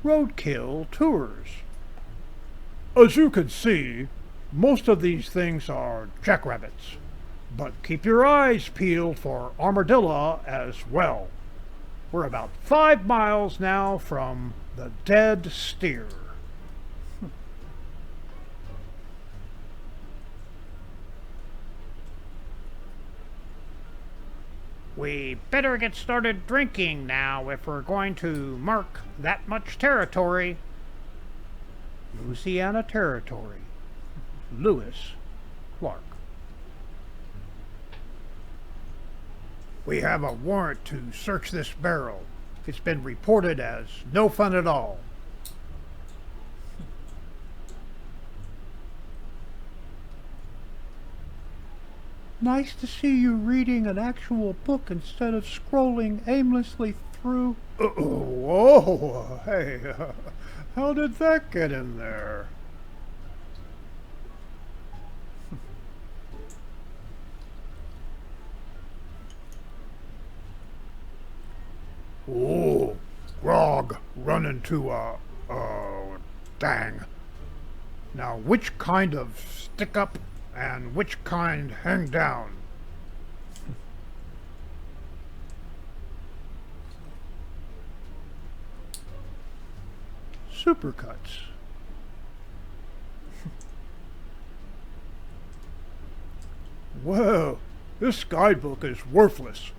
Roadkill tours. As you can see, most of these things are jackrabbits, but keep your eyes peeled for armadillo as well. We're about 5 miles now from the dead steer. We better get started drinking now if we're going to mark that much territory. Louisiana Territory. Lewis Clark. We have a warrant to search this barrel. It's been reported as no fun at all. Nice to see you reading an actual book instead of scrolling aimlessly through. Whoa, hey, how did that get in there? Oh, grog run into dang. Now, which kind of stick up and which kind hang down? Supercuts. Whoa, this guidebook is worthless.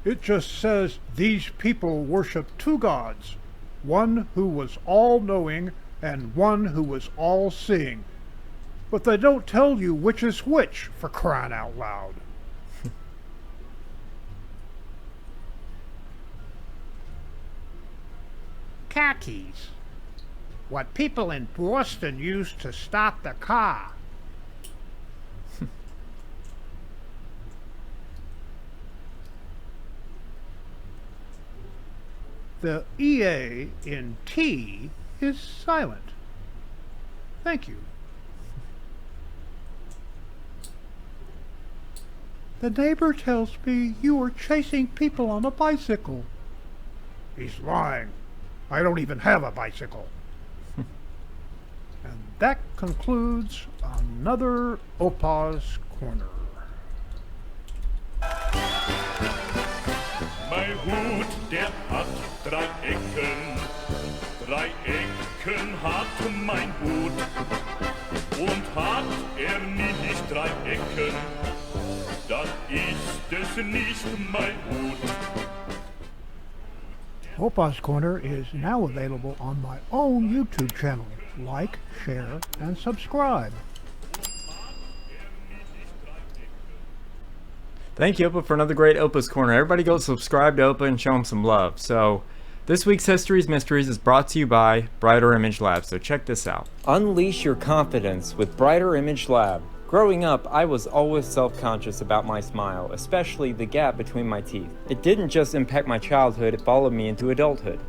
It just says these people worship two gods, one who was all-knowing and one who was all-seeing. But they don't tell you which is which, for crying out loud. Khakis. What people in Boston use to stop the car. The EA in T is silent. Thank you. The neighbor tells me you were chasing people on a bicycle. He's lying. I don't even have a bicycle. And that concludes another OPA'S Corner. Mein Hut, der hat 3 Ecken. 3 Ecken hat mein Hut. Und hat er nicht Dreiecken. Das ist es nicht mein Hut. OPA'S Corner is now available on my own YouTube channel. Like, share, and subscribe. Thank you, Opa, for another great OPA'S Corner. Everybody go subscribe to Opa and show him some love. So, this week's History's Mysteries is brought to you by Brighter Image Lab, so check this out. Unleash your confidence with Brighter Image Lab. Growing up, I was always self-conscious about my smile, especially the gap between my teeth. It didn't just impact my childhood, it followed me into adulthood,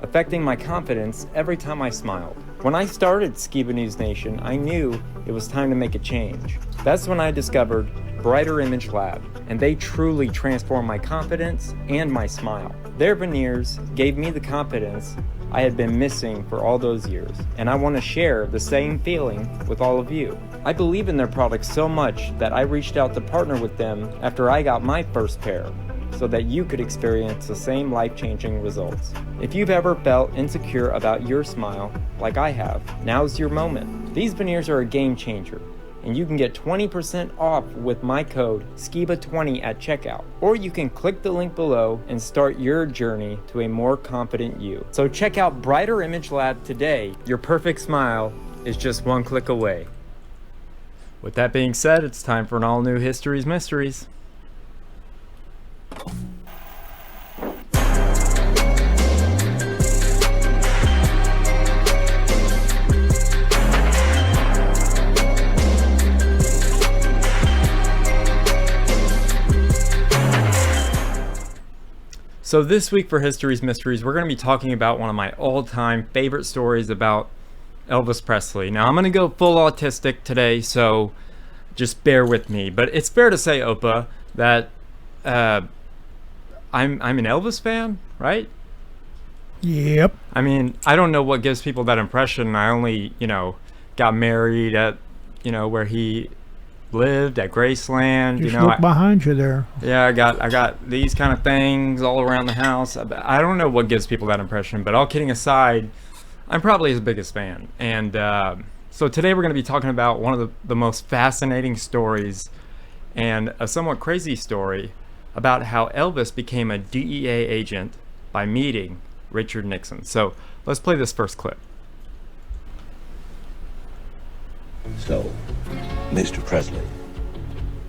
affecting my confidence every time I smiled. When I started Skiba News Nation, I knew it was time to make a change. That's when I discovered Brighter Image Lab, and they truly transformed my confidence and my smile. Their veneers gave me the confidence I had been missing for all those years, and I want to share the same feeling with all of you. I believe in their products so much that I reached out to partner with them after I got my first pair, so that you could experience the same life-changing results. If you've ever felt insecure about your smile, like I have, now's your moment. These veneers are a game changer, and you can get 20% off with my code SKIBA20 at checkout. Or you can click the link below and start your journey to a more confident you. So check out Brighter Image Lab today. Your perfect smile is just one click away. With that being said, it's time for an all-new History's Mysteries. So this week for History's Mysteries, we're going to be talking about one of my all-time favorite stories about Elvis Presley. Now, I'm going to go full autistic today, so just bear with me. But it's fair to say, Opa, that I'm an Elvis fan, right? Yep. I mean, I don't know what gives people that impression. I only, got married at, where he lived at Graceland. Just look behind you there. Yeah, I got these kind of things all around the house. I don't know what gives people that impression, but all kidding aside, I'm probably his biggest fan. And so today we're going to be talking about one of the most fascinating stories and a somewhat crazy story about how Elvis became a DEA agent by meeting Richard Nixon. So let's play this first clip. So, Mr. Presley,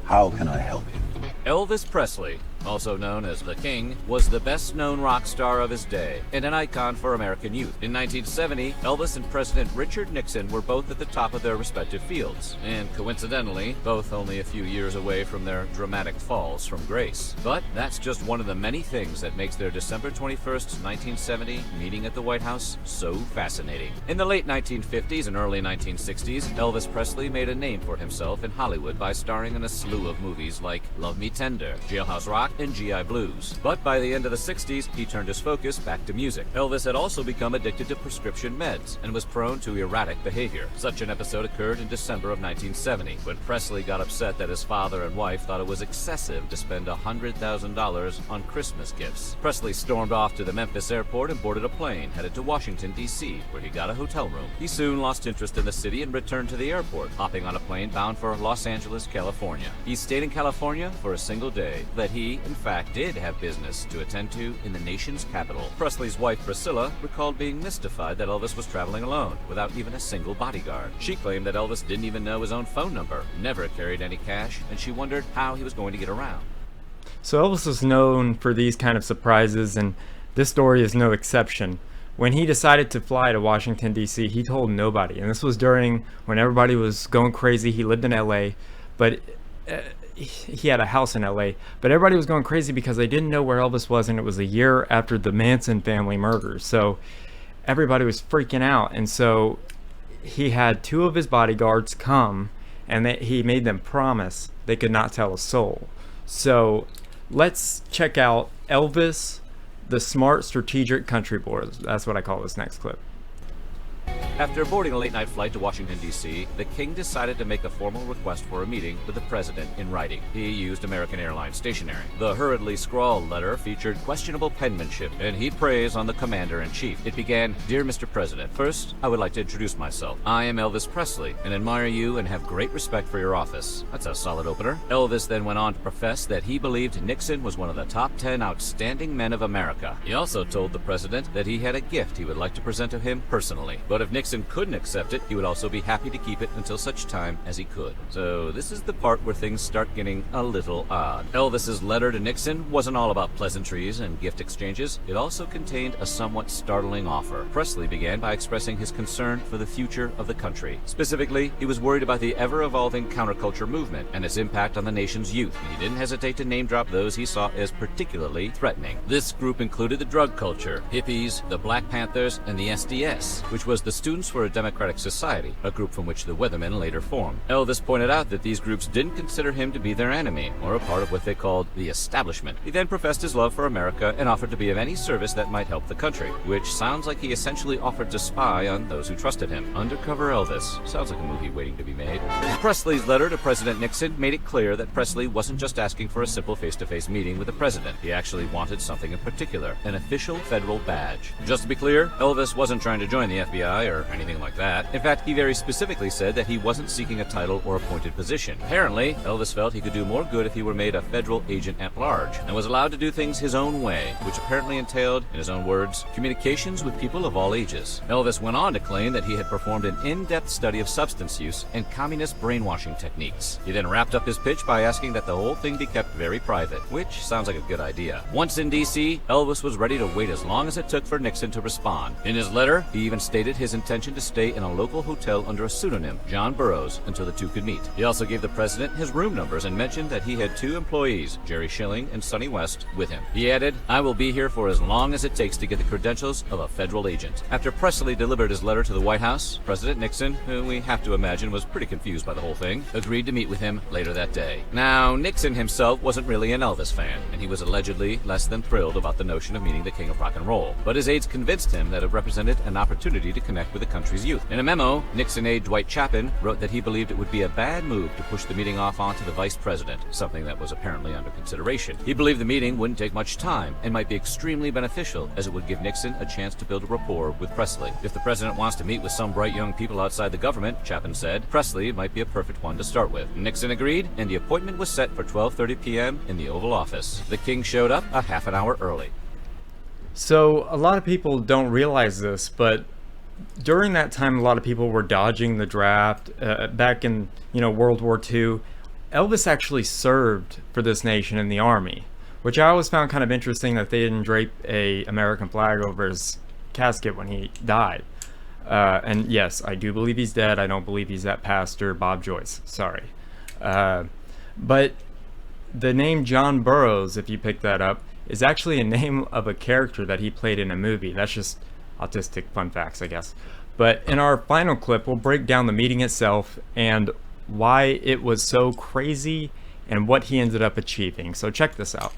how can I help you? Elvis Presley, also known as the King, was the best-known rock star of his day and an icon for American youth. In 1970, Elvis and President Richard Nixon were both at the top of their respective fields, and coincidentally, both only a few years away from their dramatic falls from grace. But that's just one of the many things that makes their December 21st, 1970 meeting at the White House so fascinating. In the late 1950s and early 1960s, Elvis Presley made a name for himself in Hollywood by starring in a slew of movies like Love Me Tender, Jailhouse Rock, and GI Blues. But by the end of the 60s, he turned his focus back to music. Elvis had also become addicted to prescription meds and was prone to erratic behavior. Such an episode occurred in December of 1970, when Presley got upset that his father and wife thought it was excessive to spend $100,000 on Christmas gifts. Presley stormed off to the Memphis airport and boarded a plane headed to Washington, D.C., where he got a hotel room. He soon lost interest in the city and returned to the airport, hopping on a plane bound for Los Angeles, California. He stayed in California for a single day that he, in fact, did have business to attend to in the nation's capital. Presley's wife, Priscilla, recalled being mystified that Elvis was traveling alone, without even a single bodyguard. She claimed that Elvis didn't even know his own phone number, never carried any cash, and she wondered how he was going to get around. So Elvis was known for these kind of surprises, and this story is no exception. When he decided to fly to Washington, D.C., he told nobody, and this was during when everybody was going crazy. He lived in L.A., but he had a house in LA, but everybody was going crazy because they didn't know where Elvis was, and it was a year after the Manson family murders. So everybody was freaking out, and so he had two of his bodyguards come, and he made them promise they could not tell a soul. So let's check out Elvis, the Smart Strategic Country Boy. That's what I call this next clip. After boarding a late-night flight to Washington, D.C., the king decided to make a formal request for a meeting with the president in writing. He used American Airlines stationery. The hurriedly scrawled letter featured questionable penmanship and heaped praise on the commander-in-chief. It began, "Dear Mr. President, first, I would like to introduce myself. I am Elvis Presley and admire you and have great respect for your office." That's a solid opener. Elvis then went on to profess that he believed Nixon was one of the top 10 outstanding men of America. He also told the president that he had a gift he would like to present to him personally, but if Nixon couldn't accept it, he would also be happy to keep it until such time as he could. So this is the part where things start getting a little odd. Elvis's letter to Nixon wasn't all about pleasantries and gift exchanges. It also contained a somewhat startling offer. Presley began by expressing his concern for the future of the country. Specifically, he was worried about the ever-evolving counterculture movement and its impact on the nation's youth, and he didn't hesitate to name-drop those he saw as particularly threatening. This group included the drug culture, hippies, the Black Panthers, and the SDS, which was the Students for a Democratic Society, a group from which the Weathermen later formed. Elvis pointed out that these groups didn't consider him to be their enemy, or a part of what they called the establishment. He then professed his love for America and offered to be of any service that might help the country, which sounds like he essentially offered to spy on those who trusted him. Undercover Elvis. Sounds like a movie waiting to be made. Presley's letter to President Nixon made it clear that Presley wasn't just asking for a simple face-to-face meeting with the president. He actually wanted something in particular, an official federal badge. Just to be clear, Elvis wasn't trying to join the FBI or anything like that. In fact, he very specifically said that he wasn't seeking a title or appointed position. Apparently, Elvis felt he could do more good if he were made a federal agent at large and was allowed to do things his own way, which apparently entailed, in his own words, communications with people of all ages. Elvis went on to claim that he had performed an in-depth study of substance use and communist brainwashing techniques. He then wrapped up his pitch by asking that the whole thing be kept very private, which sounds like a good idea. Once in D.C., Elvis was ready to wait as long as it took for Nixon to respond. In his letter, he even stated his intention to stay in a local hotel under a pseudonym, John Burroughs, until the two could meet. He also gave the president his room numbers and mentioned that he had two employees, Jerry Schilling and Sonny West, with him. He added, "I will be here for as long as it takes to get the credentials of a federal agent." After Presley delivered his letter to the White House, President Nixon, who we have to imagine was pretty confused by the whole thing, agreed to meet with him later that day. Now, Nixon himself wasn't really an Elvis fan, and he was allegedly less than thrilled about the notion of meeting the king of rock and roll. But his aides convinced him that it represented an opportunity to connect with the country's youth. In a memo, Nixon aide Dwight Chapin wrote that he believed it would be a bad move to push the meeting off onto the vice president, something that was apparently under consideration. He believed the meeting wouldn't take much time and might be extremely beneficial, as it would give Nixon a chance to build a rapport with Presley. If the president wants to meet with some bright young people outside the government, Chapin said, Presley might be a perfect one to start with. Nixon agreed, and the appointment was set for 12:30 p.m. in the Oval Office. The king showed up a half an hour early. So a lot of people don't realize this, but during that time, a lot of people were dodging the draft. Back in World War II, Elvis actually served for this nation in the army, which I always found kind of interesting that they didn't drape a American flag over his casket when he died. And yes, I do believe he's dead. I don't believe he's that pastor, Bob Joyce. Sorry. But the name John Burroughs, if you pick that up, is actually a name of a character that he played in a movie. That's just autistic fun facts, I guess. But in our final clip, we'll break down the meeting itself and why it was so crazy and what he ended up achieving. So check this out.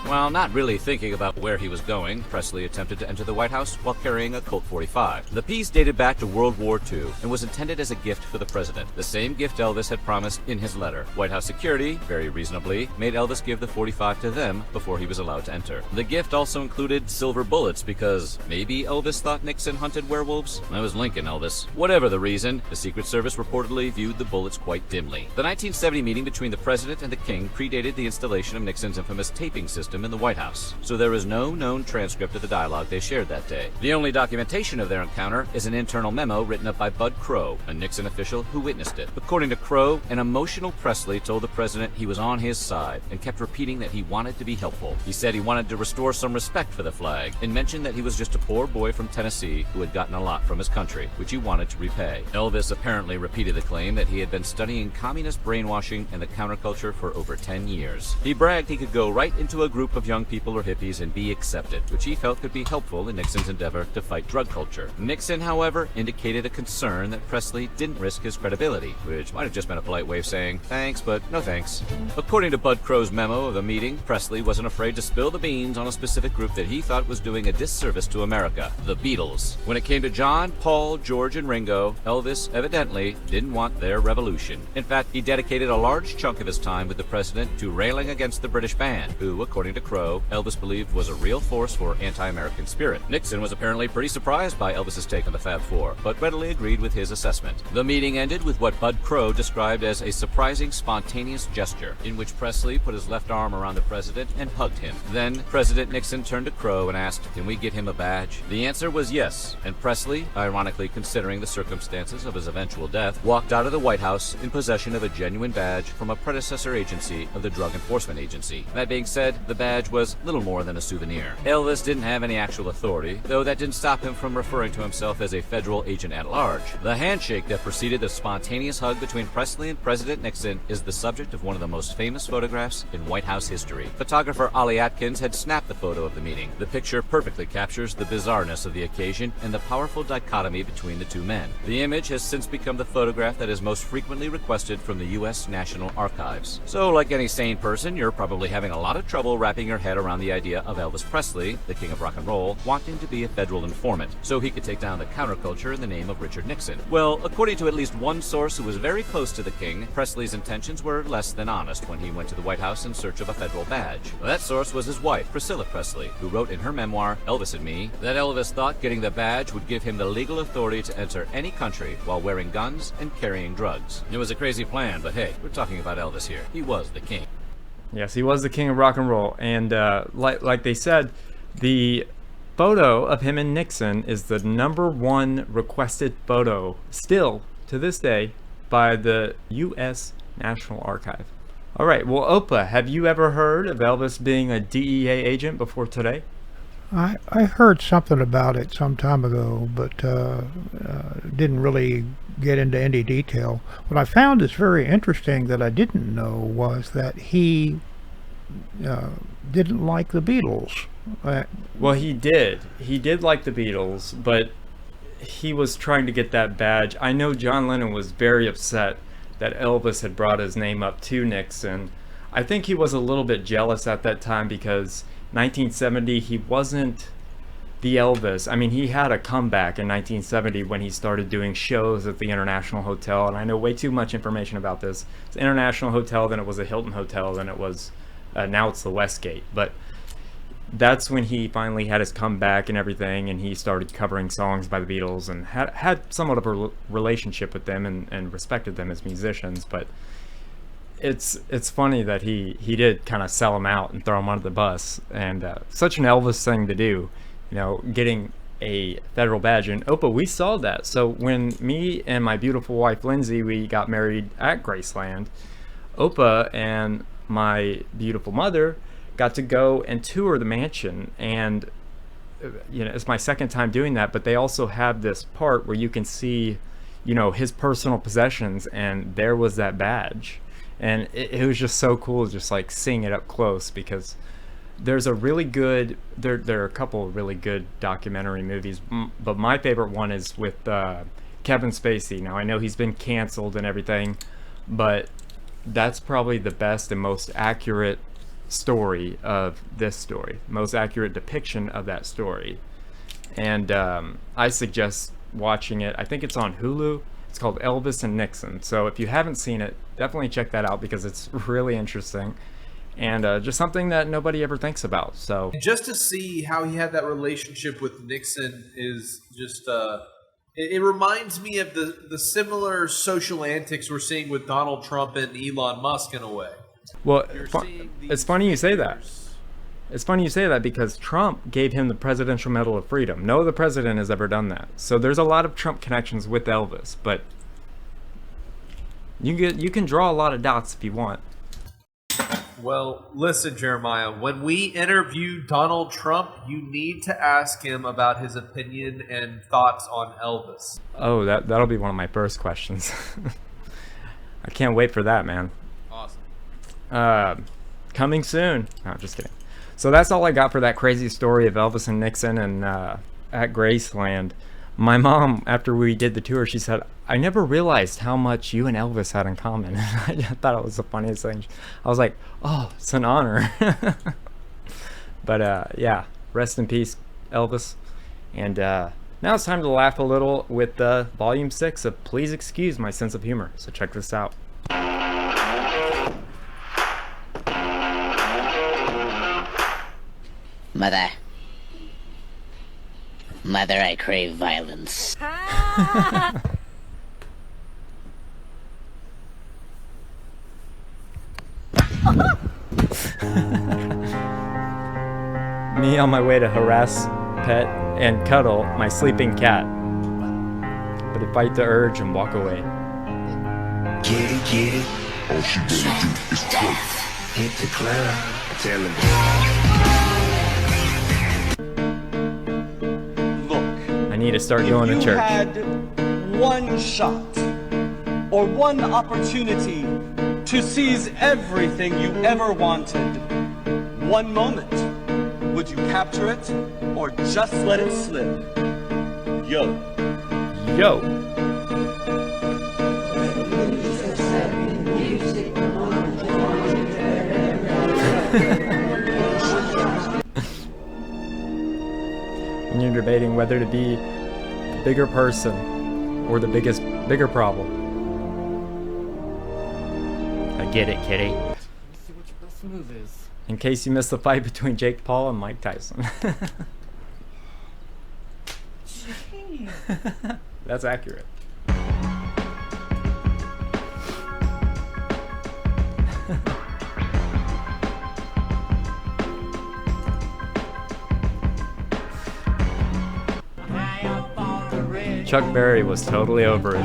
While not really thinking about where he was going, Presley attempted to enter the White House while carrying a Colt 45. The piece dated back to World War II and was intended as a gift for the president, the same gift Elvis had promised in his letter. White House security, very reasonably, made Elvis give the 45 to them before he was allowed to enter. The gift also included silver bullets because maybe Elvis thought Nixon hunted werewolves? That was Lincoln, Elvis. Whatever the reason, the Secret Service reportedly viewed the bullets quite dimly. The 1970 meeting between the president and the king predated the installation of Nixon's infamous taping system in the White House, so there is no known transcript of the dialogue they shared that day. The only documentation of their encounter is an internal memo written up by Bud Crow, a Nixon official who witnessed it. According to Crow, an emotional Presley told the president he was on his side and kept repeating that he wanted to be helpful. He said he wanted to restore some respect for the flag and mentioned that he was just a poor boy from Tennessee who had gotten a lot from his country, which he wanted to repay. Elvis apparently repeated the claim that he had been studying communist brainwashing and the counterculture for over 10 years. He bragged he could go right into a group group of young people or hippies and be accepted, which he felt could be helpful in Nixon's endeavor to fight drug culture. Nixon, however, indicated a concern that Presley didn't risk his credibility, which might have just been a polite way of saying, thanks, but no thanks. According to Bud Crow's memo of the meeting, Presley wasn't afraid to spill the beans on a specific group that he thought was doing a disservice to America, the Beatles. When it came to John, Paul, George, and Ringo, Elvis evidently didn't want their revolution. In fact, he dedicated a large chunk of his time with the president to railing against the British band, who, according to Crow, Elvis believed was a real force for anti-American spirit. Nixon was apparently pretty surprised by Elvis's take on the Fab Four, but readily agreed with his assessment. The meeting ended with what Bud Crow described as a surprising, spontaneous gesture, in which Presley put his left arm around the president and hugged him. Then, President Nixon turned to Crow and asked, "Can we get him a badge?" The answer was yes, and Presley, ironically considering the circumstances of his eventual death, walked out of the White House in possession of a genuine badge from a predecessor agency of the Drug Enforcement Agency. That being said, the badge was little more than a souvenir. Elvis didn't have any actual authority, though that didn't stop him from referring to himself as a federal agent at large. The handshake that preceded the spontaneous hug between Presley and President Nixon is the subject of one of the most famous photographs in White House history. Photographer Ollie Atkins had snapped the photo of the meeting. The picture perfectly captures the bizarreness of the occasion and the powerful dichotomy between the two men. The image has since become the photograph that is most frequently requested from the U.S. National Archives. So, like any sane person, you're probably having a lot of trouble wrapping your head around the idea of Elvis Presley, the king of rock and roll, wanting to be a federal informant, so he could take down the counterculture in the name of Richard Nixon. Well, according to at least one source who was very close to the king, Presley's intentions were less than honest when he went to the White House in search of a federal badge. That source was his wife, Priscilla Presley, who wrote in her memoir, Elvis and Me, that Elvis thought getting the badge would give him the legal authority to enter any country while wearing guns and carrying drugs. It was a crazy plan, but hey, we're talking about Elvis here. He was the king. Yes, he was the king of rock and roll. And like they said, the photo of him and Nixon is the #1 requested photo still to this day by the U.S. National Archive. All right, well, Opa, have you ever heard of Elvis being a DEA agent before today? I heard something about it some time ago, but didn't really get into any detail. What I found is very interesting that I didn't know was that he didn't like the Beatles. Well, he did. He did like the Beatles, but he was trying to get that badge. I know John Lennon was very upset that Elvis had brought his name up to Nixon. I think he was a little bit jealous at that time because 1970 he wasn't the Elvis. I mean, he had a comeback in 1970 when he started doing shows at the International Hotel, and I know way too much information about this. It's the International Hotel, then it was a Hilton Hotel, then it was now it's the Westgate. But that's when he finally had his comeback and everything, and he started covering songs by the Beatles and had somewhat of a relationship with them and respected them as musicians. But it's funny that he did kind of sell them out and throw them under the bus, and such an Elvis thing to do, you know, getting a federal badge. And Opa, we saw that. So when me and my beautiful wife Lindsay, we got married at Graceland, Opa and my beautiful mother got to go and tour the mansion, and you know, it's my second time doing that, but they also have this part where you can see, you know, his personal possessions, and there was that badge. And it was just so cool, just like seeing it up close, because there's a really good, there are a couple of really good documentary movies, but my favorite one is with Kevin Spacey. Now I know he's been canceled and everything, but that's probably the best and most accurate story of this story, most accurate depiction of that story. And I suggest watching it. I think it's on Hulu. It's called Elvis and Nixon. So if you haven't seen it, definitely check that out because it's really interesting and just something that nobody ever thinks about. So just to see how he had that relationship with Nixon is just it reminds me of the similar social antics we're seeing with Donald Trump and Elon Musk in a way. Well, it's funny you say that. It's funny you say that because Trump gave him the Presidential Medal of Freedom. No other president has ever done that. So there's a lot of Trump connections with Elvis, but you can draw a lot of dots if you want. Well, listen, Jeremiah, when we interview Donald Trump, you need to ask him about his opinion and thoughts on Elvis. Oh, that'll be one of my first questions. I can't wait for that, man. Awesome. Coming soon. No, just kidding. So that's all I got for that crazy story of Elvis and Nixon and at Graceland. My mom, after we did the tour, she said, I never realized how much you and Elvis had in common. I just thought it was the funniest thing. I was like, oh, it's an honor. But yeah, rest in peace, Elvis. And now it's time to laugh a little with Volume 6 of Please Excuse My Sense of Humor. So check this out. Mother. Mother, I crave violence. Me on my way to harass, pet, and cuddle my sleeping cat. But I fight the urge and walk away. Get it. All she wanna do is twerk. Hit the club. Tell him. I need to start going to church. You had one shot or one opportunity to seize everything you ever wanted. One moment. Would you capture it or just let it slip? Yo. When you're debating whether to be the bigger person or the bigger problem. I get it, kitty. Let's see what your best move is. In case you missed the fight between Jake Paul and Mike Tyson. That's accurate. Chuck Berry was totally over it.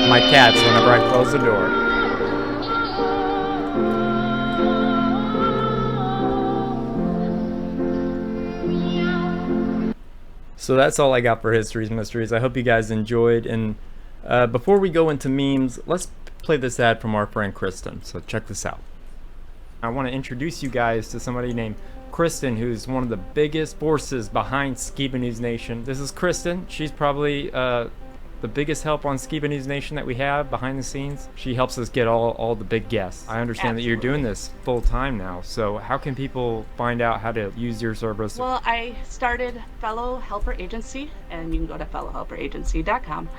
My cats whenever I close the door. So that's all I got for Histories Mysteries. I hope you guys enjoyed. And before we go into memes, let's play this ad from our friend Kristen. So check this out. I want to introduce you guys to somebody named Kristen, who's one of the biggest forces behind Skiba News Nation. This is Kristen. She's probably the biggest help on Skiba News Nation that we have behind the scenes. She helps us get all the big guests. I understand that you're doing this full time now. So how can people find out how to use your service? Well, I started Fellow Helper Agency, and you can go to fellowhelperagency.com.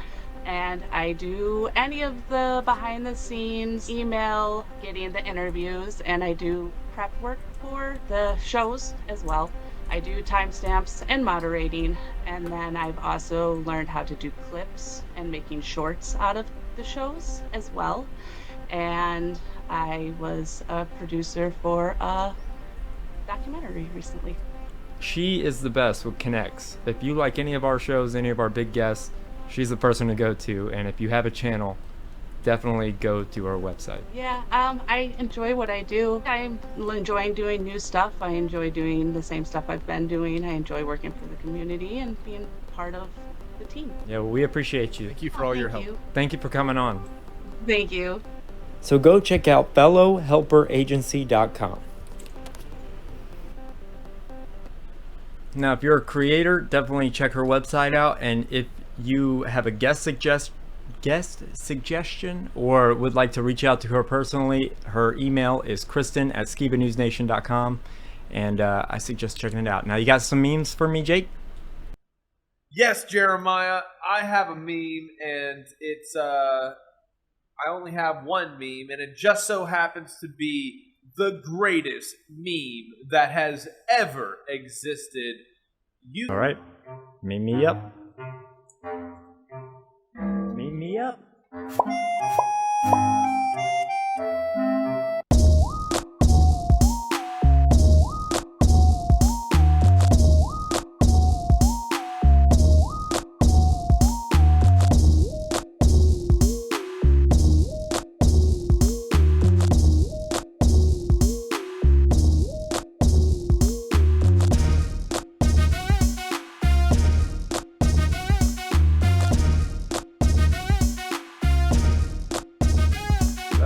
And I do any of the behind the scenes, email, getting the interviews, and I do prep work for the shows as well. I do timestamps and moderating, and then I've also learned how to do clips and making shorts out of the shows as well. And I was a producer for a documentary recently. She is the best with connects. If you like any of our shows, any of our big guests, she's the person to go to. And if you have a channel, definitely go to her website. Yeah, I enjoy what I do. I'm enjoying doing new stuff. I enjoy doing the same stuff I've been doing. I enjoy working for the community and being part of the team. Yeah, well, we appreciate you. Thank you for all your help. Thank you for coming on. Thank you. So go check out fellowhelperagency.com. Now, if you're a creator, definitely check her website out. And if you have a guest suggestion or would like to reach out to her personally, her email is kristen@skibanewsnation.com, and I suggest checking it out. Now, you got some memes for me, Jake? Yes, Jeremiah, I have a meme, and it's I only have one meme, and it just so happens to be the greatest meme that has ever existed. All right, meme me up. Meme me up.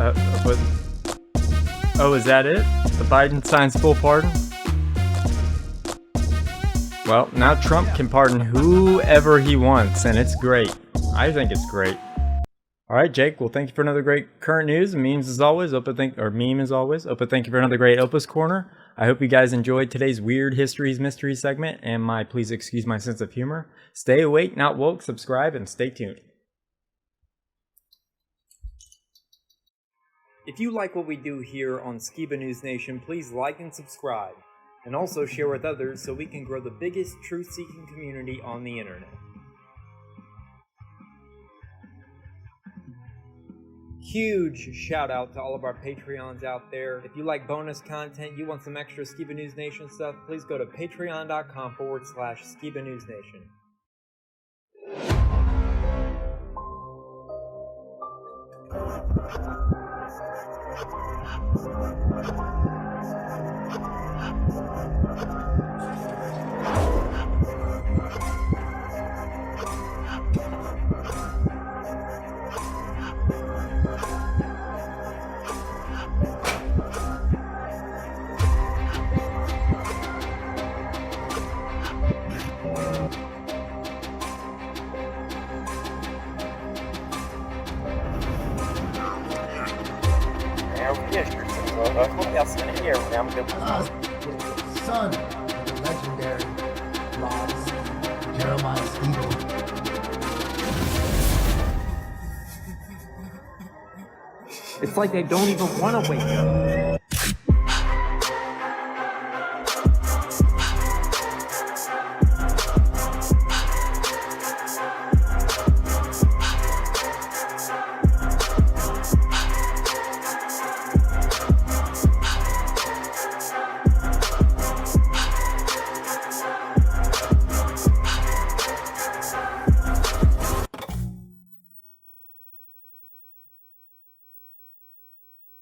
But oh, is that it? The Biden signs full pardon? Well, now Trump can pardon whoever he wants, and it's great. I think it's great. All right, Jake. Well, thank you for another great current news and memes as always. Meme as always. Opa, thank you for another great Opa's Corner. I hope you guys enjoyed today's Weird Histories Mystery segment and my please excuse my sense of humor. Stay awake, not woke. Subscribe and stay tuned. If you like what we do here on Skiba News Nation, please like and subscribe. And also share with others so we can grow the biggest truth-seeking community on the internet. Huge shout out to all of our Patreons out there. If you like bonus content, you want some extra Skiba News Nation stuff, please go to patreon.com/Skiba News Nation. Son of the legendary Jeremiah Skiba. It's like they don't even want to wake up.